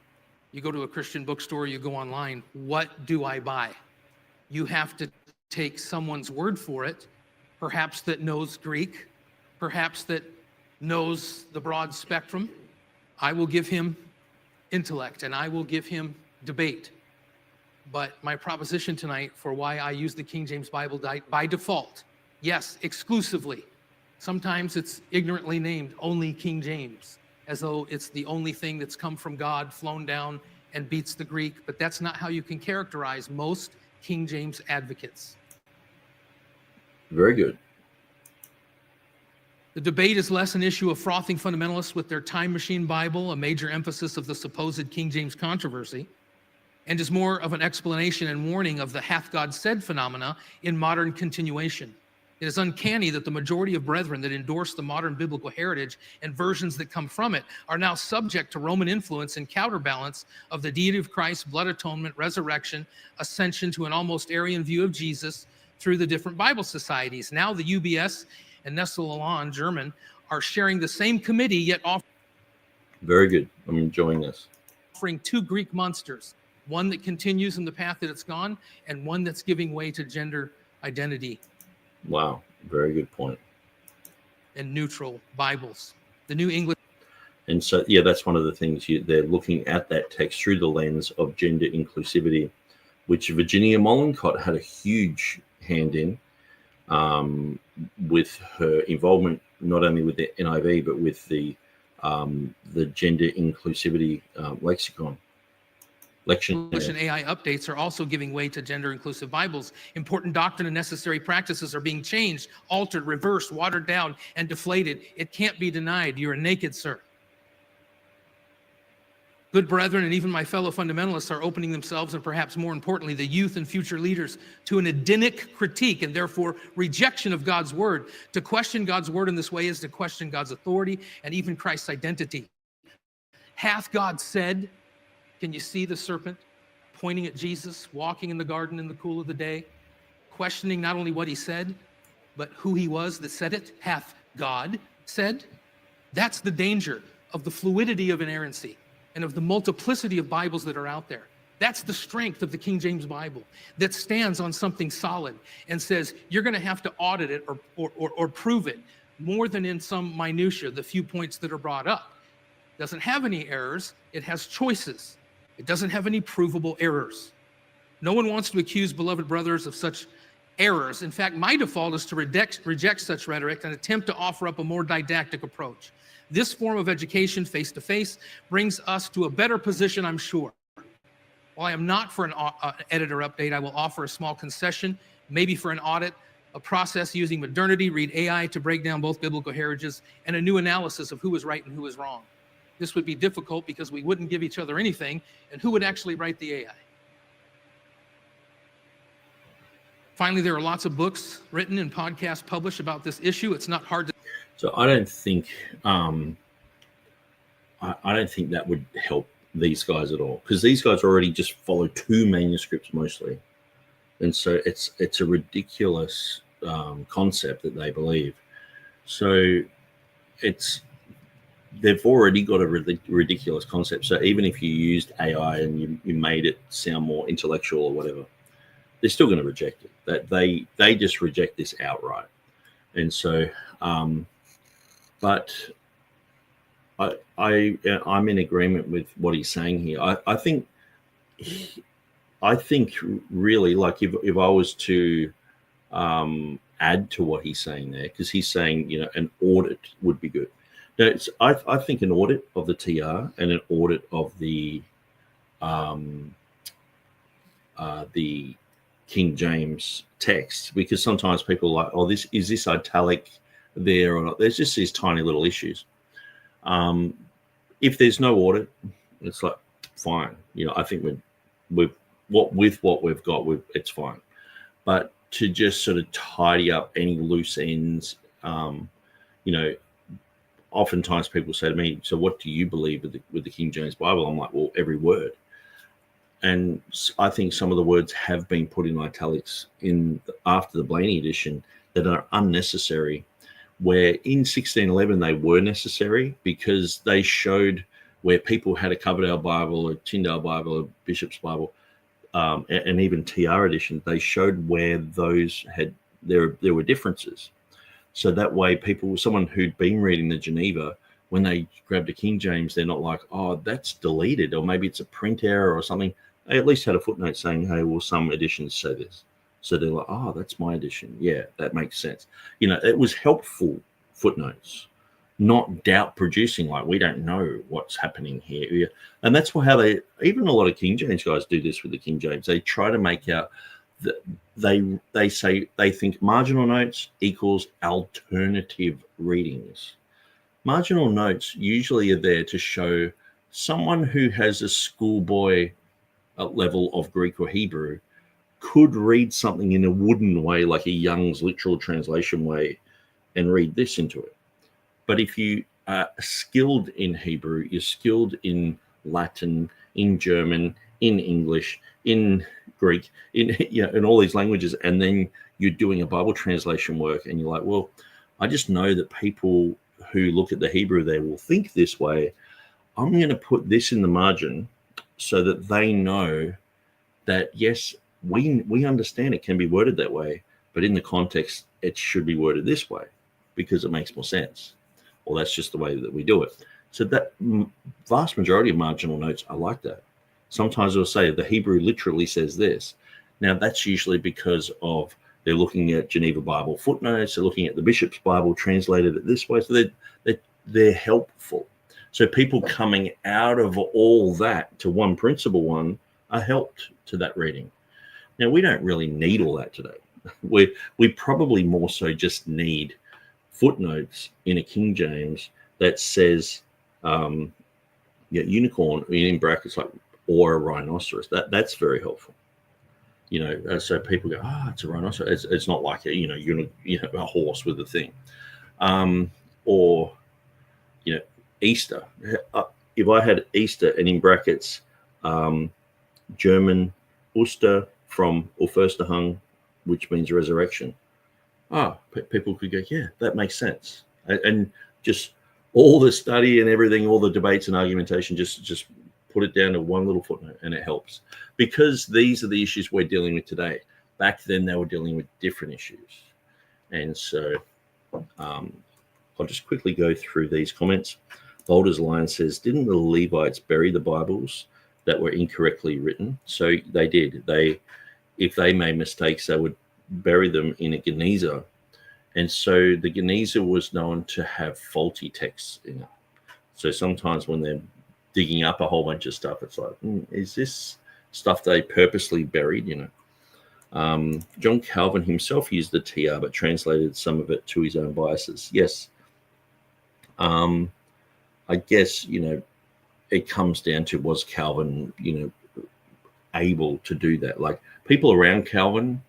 C: You go to a Christian bookstore, you go online, what do I buy? You have to take someone's word for it, perhaps that knows Greek, perhaps that knows the broad spectrum. I will give him intellect and I will give him debate. But my proposition tonight for why I use the King James Bible by default, yes, exclusively. Sometimes it's ignorantly named only King James, as though it's the only thing that's come from God, flown down, and beats the Greek. But that's not how you can characterize most King James advocates.
A: Very good.
C: The debate is less an issue of frothing fundamentalists with their time machine Bible, a major emphasis of the supposed King James controversy, and is more of an explanation and warning of the hath God said phenomena in modern continuation. It is uncanny that the majority of brethren that endorse the modern biblical heritage and versions that come from it are now subject to Roman influence and counterbalance of the deity of Christ, blood atonement, resurrection, ascension to an almost Aryan view of Jesus through the different Bible societies. Now the UBS and Nestle-Aland, German, are sharing the same committee, yet offering.
A: Very good. I'm enjoying this.
C: Offering two Greek monsters, one that continues in the path that it's gone, and one that's giving way to gender identity.
A: Wow, very good point.
C: And neutral Bibles. The New English.
A: And so, that's one of the things they're looking at that text through the lens of gender inclusivity, which Virginia Mollenkott had a huge hand in with her involvement, not only with the NIV, but with the gender inclusivity lexicon.
C: English and AI updates are also giving way to gender-inclusive Bibles. Important doctrine and necessary practices are being changed, altered, reversed, watered down, and deflated. It can't be denied. You're naked, sir. Good brethren and even my fellow fundamentalists are opening themselves, and perhaps more importantly, the youth and future leaders, to an Edenic critique and therefore rejection of God's word. To question God's word in this way is to question God's authority and even Christ's identity. Hath God said? Can you see the serpent pointing at Jesus, walking in the garden in the cool of the day, questioning not only what he said, but who he was that said it? Hath God said? That's the danger of the fluidity of inerrancy and of the multiplicity of Bibles that are out there. That's the strength of the King James Bible, that stands on something solid and says you're going to have to audit it or prove it more than in some minutia, the few points that are brought up. It doesn't have any errors. It has choices. It doesn't have any provable errors. No one wants to accuse beloved brothers of such errors. In fact, my default is to reject such rhetoric and attempt to offer up a more didactic approach. This form of education, face-to-face, brings us to a better position, I'm sure. While I am not for an editor update, I will offer a small concession, maybe for an audit, a process using modernity, read AI to break down both biblical heritages, and a new analysis of who is right and who is wrong. This would be difficult because we wouldn't give each other anything, and who would actually write the AI? Finally, there are lots of books written and podcasts published about this issue. It's not hard to...
A: So I don't think that would help these guys at all, because these guys already just follow two manuscripts mostly, and so it's a ridiculous concept that they believe. So they've already got a ridiculous concept. So even if you used AI and you made it sound more intellectual or whatever, they're still going to reject it. That they just reject this outright. And so, but I'm in agreement with what he's saying here. I think really, like if I was to add to what he's saying there, because he's saying, you know, an audit would be good. Now, I think an audit of the TR and an audit of the King James text, because sometimes people are like, oh, is this italic there or not? There's just these tiny little issues. If there's no audit, it's like fine. You know, I think with what we've got, it's fine. But to just sort of tidy up any loose ends, you know, oftentimes people say to me, so what do you believe with the King James Bible? I'm like, well, every word. And I think some of the words have been put in italics after the Blaney edition that are unnecessary, where in 1611 they were necessary because they showed where people had a Coverdale Bible or Tyndale Bible or Bishop's Bible, and even TR edition, they showed where those there were differences. So that way someone who'd been reading the Geneva, when they grabbed a King James, they're not like, oh, that's deleted, or maybe it's a print error or something. They at least had a footnote saying, hey, well, some editions say this. So they're like, oh, that's my edition. Yeah, that makes sense. You know, it was helpful footnotes, not doubt producing, like we don't know what's happening here. And that's how even a lot of King James guys do this with the King James. They try to make out that they say they think marginal notes equals alternative readings. Marginal notes usually are there to show someone who has a schoolboy level of Greek or Hebrew could read something in a wooden way, like a Young's literal translation way, and read this into it. But if you are skilled in Hebrew, you're skilled in Latin, in German, in English, in Greek, in all these languages, and then you're doing a Bible translation work, and you're like, well, I just know that people who look at the Hebrew there will think this way. I'm going to put this in the margin so that they know that, yes, we understand it can be worded that way, but in the context, it should be worded this way because it makes more sense. Well, that's just the way that we do it. So that vast majority of marginal notes are like that. Sometimes they'll say the Hebrew literally says this. Now, that's usually because of they're looking at Geneva Bible footnotes, they're looking at the Bishop's Bible translated it this way. So they're helpful. So people coming out of all that to one principal one are helped to that reading. Now, we don't really need all that today. We probably more so just need footnotes in a King James that says unicorn in brackets, like, or a rhinoceros. That's very helpful. You know, so people go, it's a rhinoceros. It's not like a horse with a thing, or Easter. If I had Easter and in brackets German Oster from Auferstehung, which means resurrection. People could go, yeah, that makes sense. And just all the study and everything, all the debates and argumentation, just put it down to one little footnote, and it helps. Because these are the issues we're dealing with today. Back then, they were dealing with different issues. And so I'll just quickly go through these comments. Boulder's Lion says, didn't the Levites bury the Bibles that were incorrectly written? So they did. If they made mistakes, they would bury them in a Geniza. And so the Geniza was known to have faulty texts in it. So sometimes when they're digging up a whole bunch of stuff, it's like, is this stuff they purposely buried, you know? John Calvin himself used the TR, but translated some of it to his own biases. Yes. I guess, you know, it comes down to, was Calvin, you know, able to do that? Like, people around Calvin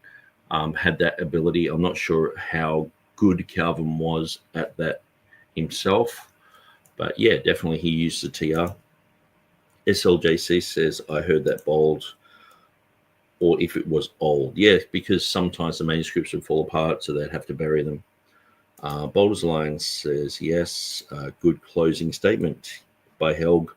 A: had that ability. I'm not sure how good Calvin was at that himself, but yeah, definitely he used the TR. SLJC says, I heard that bold, or if it was old. Yeah, because sometimes the manuscripts would fall apart, so they'd have to bury them. Boulder's Lion says, yes, good closing statement by Helg.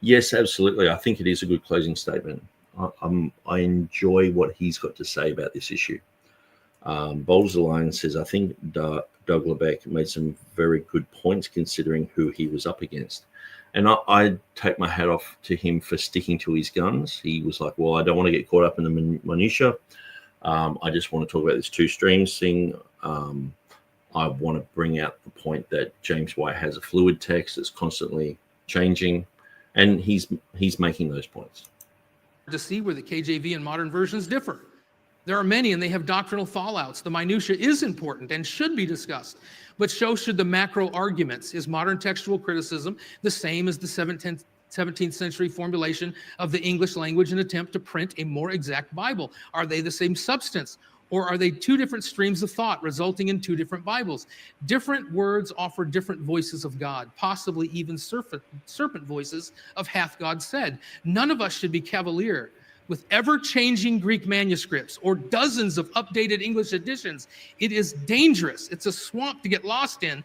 A: Yes, absolutely. I think it is a good closing statement. I enjoy what he's got to say about this issue. Boulder's Lion says, I think Doug Levesque made some very good points considering who he was up against. And I take my hat off to him for sticking to his guns. He was like, well, I don't want to get caught up in the minutia. I just want to talk about this two streams thing. I want to bring out the point that James White has a fluid text that's constantly changing. And he's making those points.
C: To see where the KJV and modern versions differ. There are many, and they have doctrinal fallouts. The minutia is important and should be discussed, but so should the macro arguments. Is modern textual criticism the same as the 17th century formulation of the English language and attempt to print a more exact Bible? Are they the same substance, or are they two different streams of thought resulting in two different Bibles? Different words offer different voices of God, possibly even serpent voices of hath God said. None of us should be cavalier with ever-changing Greek manuscripts or dozens of updated English editions. It is dangerous. It's a swamp to get lost in,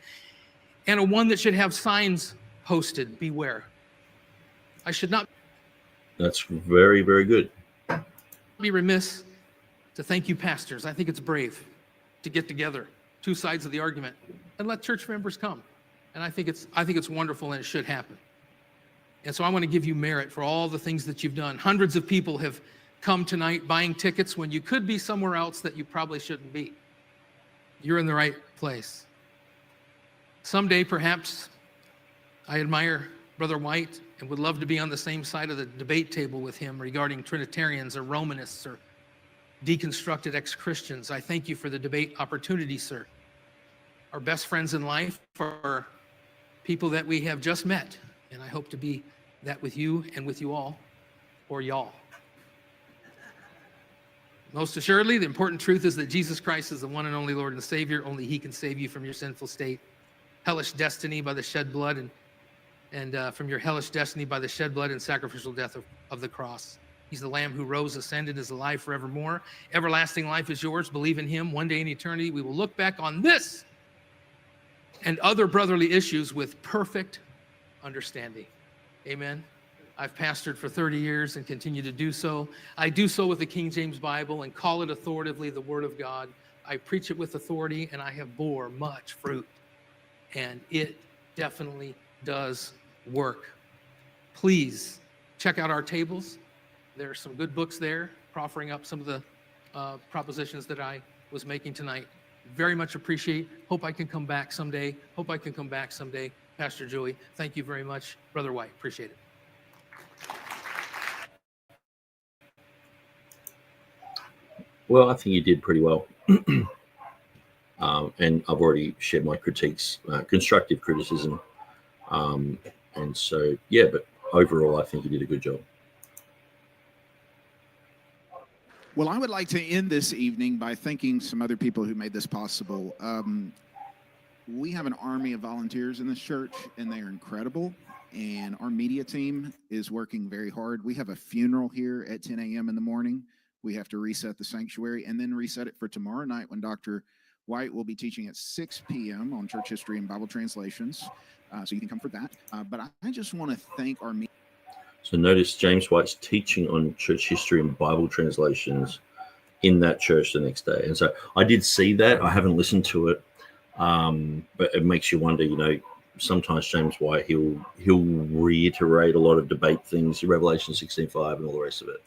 C: and a one that should have signs posted, beware. I should not
A: That's very, very good.
C: be remiss to thank you, pastors. I think it's brave to get together, two sides of the argument, and let church members come. And I think it's wonderful, and it should happen. And so I want to give you merit for all the things that you've done. Hundreds of people have come tonight buying tickets when you could be somewhere else that you probably shouldn't be. You're in the right place. Someday, perhaps, I admire Brother White and would love to be on the same side of the debate table with him regarding Trinitarians or Romanists or deconstructed ex-Christians. I thank you for the debate opportunity, sir. Our best friends in life are people that we have just met, and I hope to be that with you and with you all, or y'all. Most assuredly, the important truth is that Jesus Christ is the one and only Lord and Savior. Only He can save you from your sinful state, hellish destiny by the shed blood, and from your hellish destiny by the shed blood and sacrificial death of the cross. He's the Lamb who rose, ascended, is alive forevermore. Everlasting life is yours. Believe in Him. One day in eternity, we will look back on this and other brotherly issues with perfect understanding. Amen. I've pastored for 30 years and continue to do so. I do so with the King James Bible and call it authoritatively the Word of God. I preach it with authority, and I have bore much fruit. And it definitely does work. Please check out our tables. There are some good books there, proffering up some of the propositions that I was making tonight. Very much appreciate. Hope I can come back someday. Pastor Joey, thank you very much. Brother White, appreciate it.
A: Well, I think you did pretty well. And I've already shared my critiques, constructive criticism. And so, yeah, but overall, I think you did a good job.
B: Well, I would like to end this evening by thanking some other people who made this possible. We have an army of volunteers in this church, and they are incredible. And our media team is working very hard. We have a funeral here at 10 a.m. in the morning. We have to reset the sanctuary and then reset it for tomorrow night when Dr. White will be teaching at 6 p.m. on church history and Bible translations, so you can come for that. But I just want to thank our media.
A: So notice James White's teaching on church history and Bible translations in that church the next day. And so I did see that. I haven't listened to it, but it makes you wonder, you know, sometimes James White, he'll reiterate a lot of debate things, Revelation 16:5 and all the rest of it.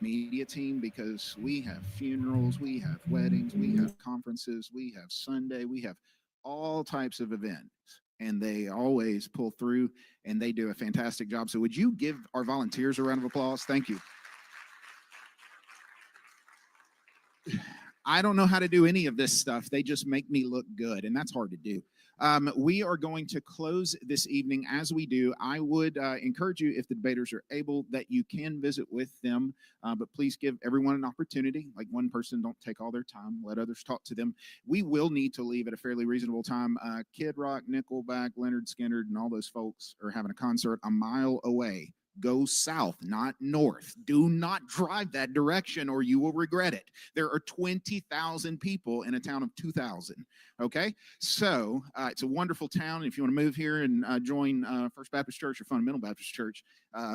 B: Media team, because we have funerals, we have weddings, we have conferences, we have Sunday, we have all types of events, and they always pull through and they do a fantastic job. So would you give our volunteers a round of applause? Thank you. I don't know how to do any of this stuff. They just make me look good, and that's hard to do. We are going to close this evening. As we do, I would encourage you, if the debaters are able, that you can visit with them, but please give everyone an opportunity. Like one person, don't take all their time. Let others talk to them. We will need to leave at a fairly reasonable time. Kid Rock, Nickelback, Leonard Skinner, and all those folks are having a concert a mile away. Go south, not north. Do not drive that direction or you will regret it. There are 20,000 people in a town of 2,000. Okay, so it's a wonderful town. If you want to move here and join First Baptist Church or Fundamental Baptist Church,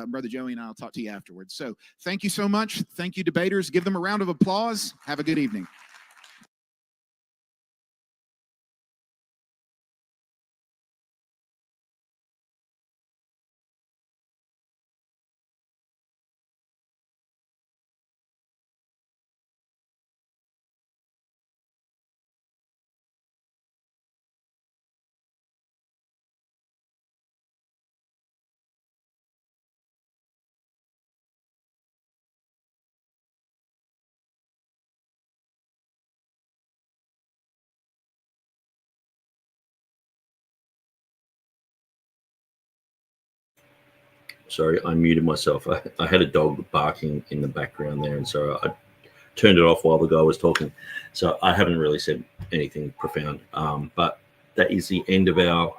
B: Brother Joey and I'll talk to you afterwards. So thank you so much. Thank you, debaters. Give them a round of applause. Have a good evening.
A: Sorry, I muted myself. I had a dog barking in the background there, and so I turned it off while the guy was talking. So I haven't really said anything profound. But that is the end of our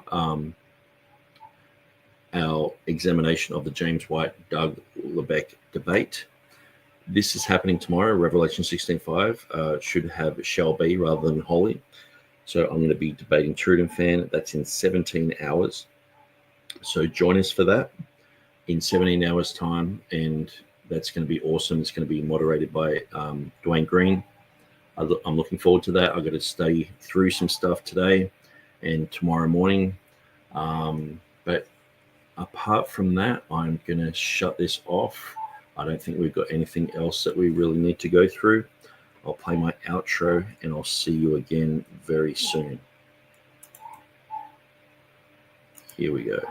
A: examination of the James White Doug Levesque debate. This is happening tomorrow. Revelation 16:5 should have shall be rather than holy. So I'm going to be debating TurretinFan. That's in 17 hours. So join us for that in 17 hours time, and that's going to be awesome. It's going to be moderated by Dwayne Green. I'm looking forward to that. I've got to study through some stuff today and tomorrow morning. But apart from that, I'm going to shut this off. I don't think we've got anything else that we really need to go through. I'll play my outro, and I'll see you again very soon. Here we go.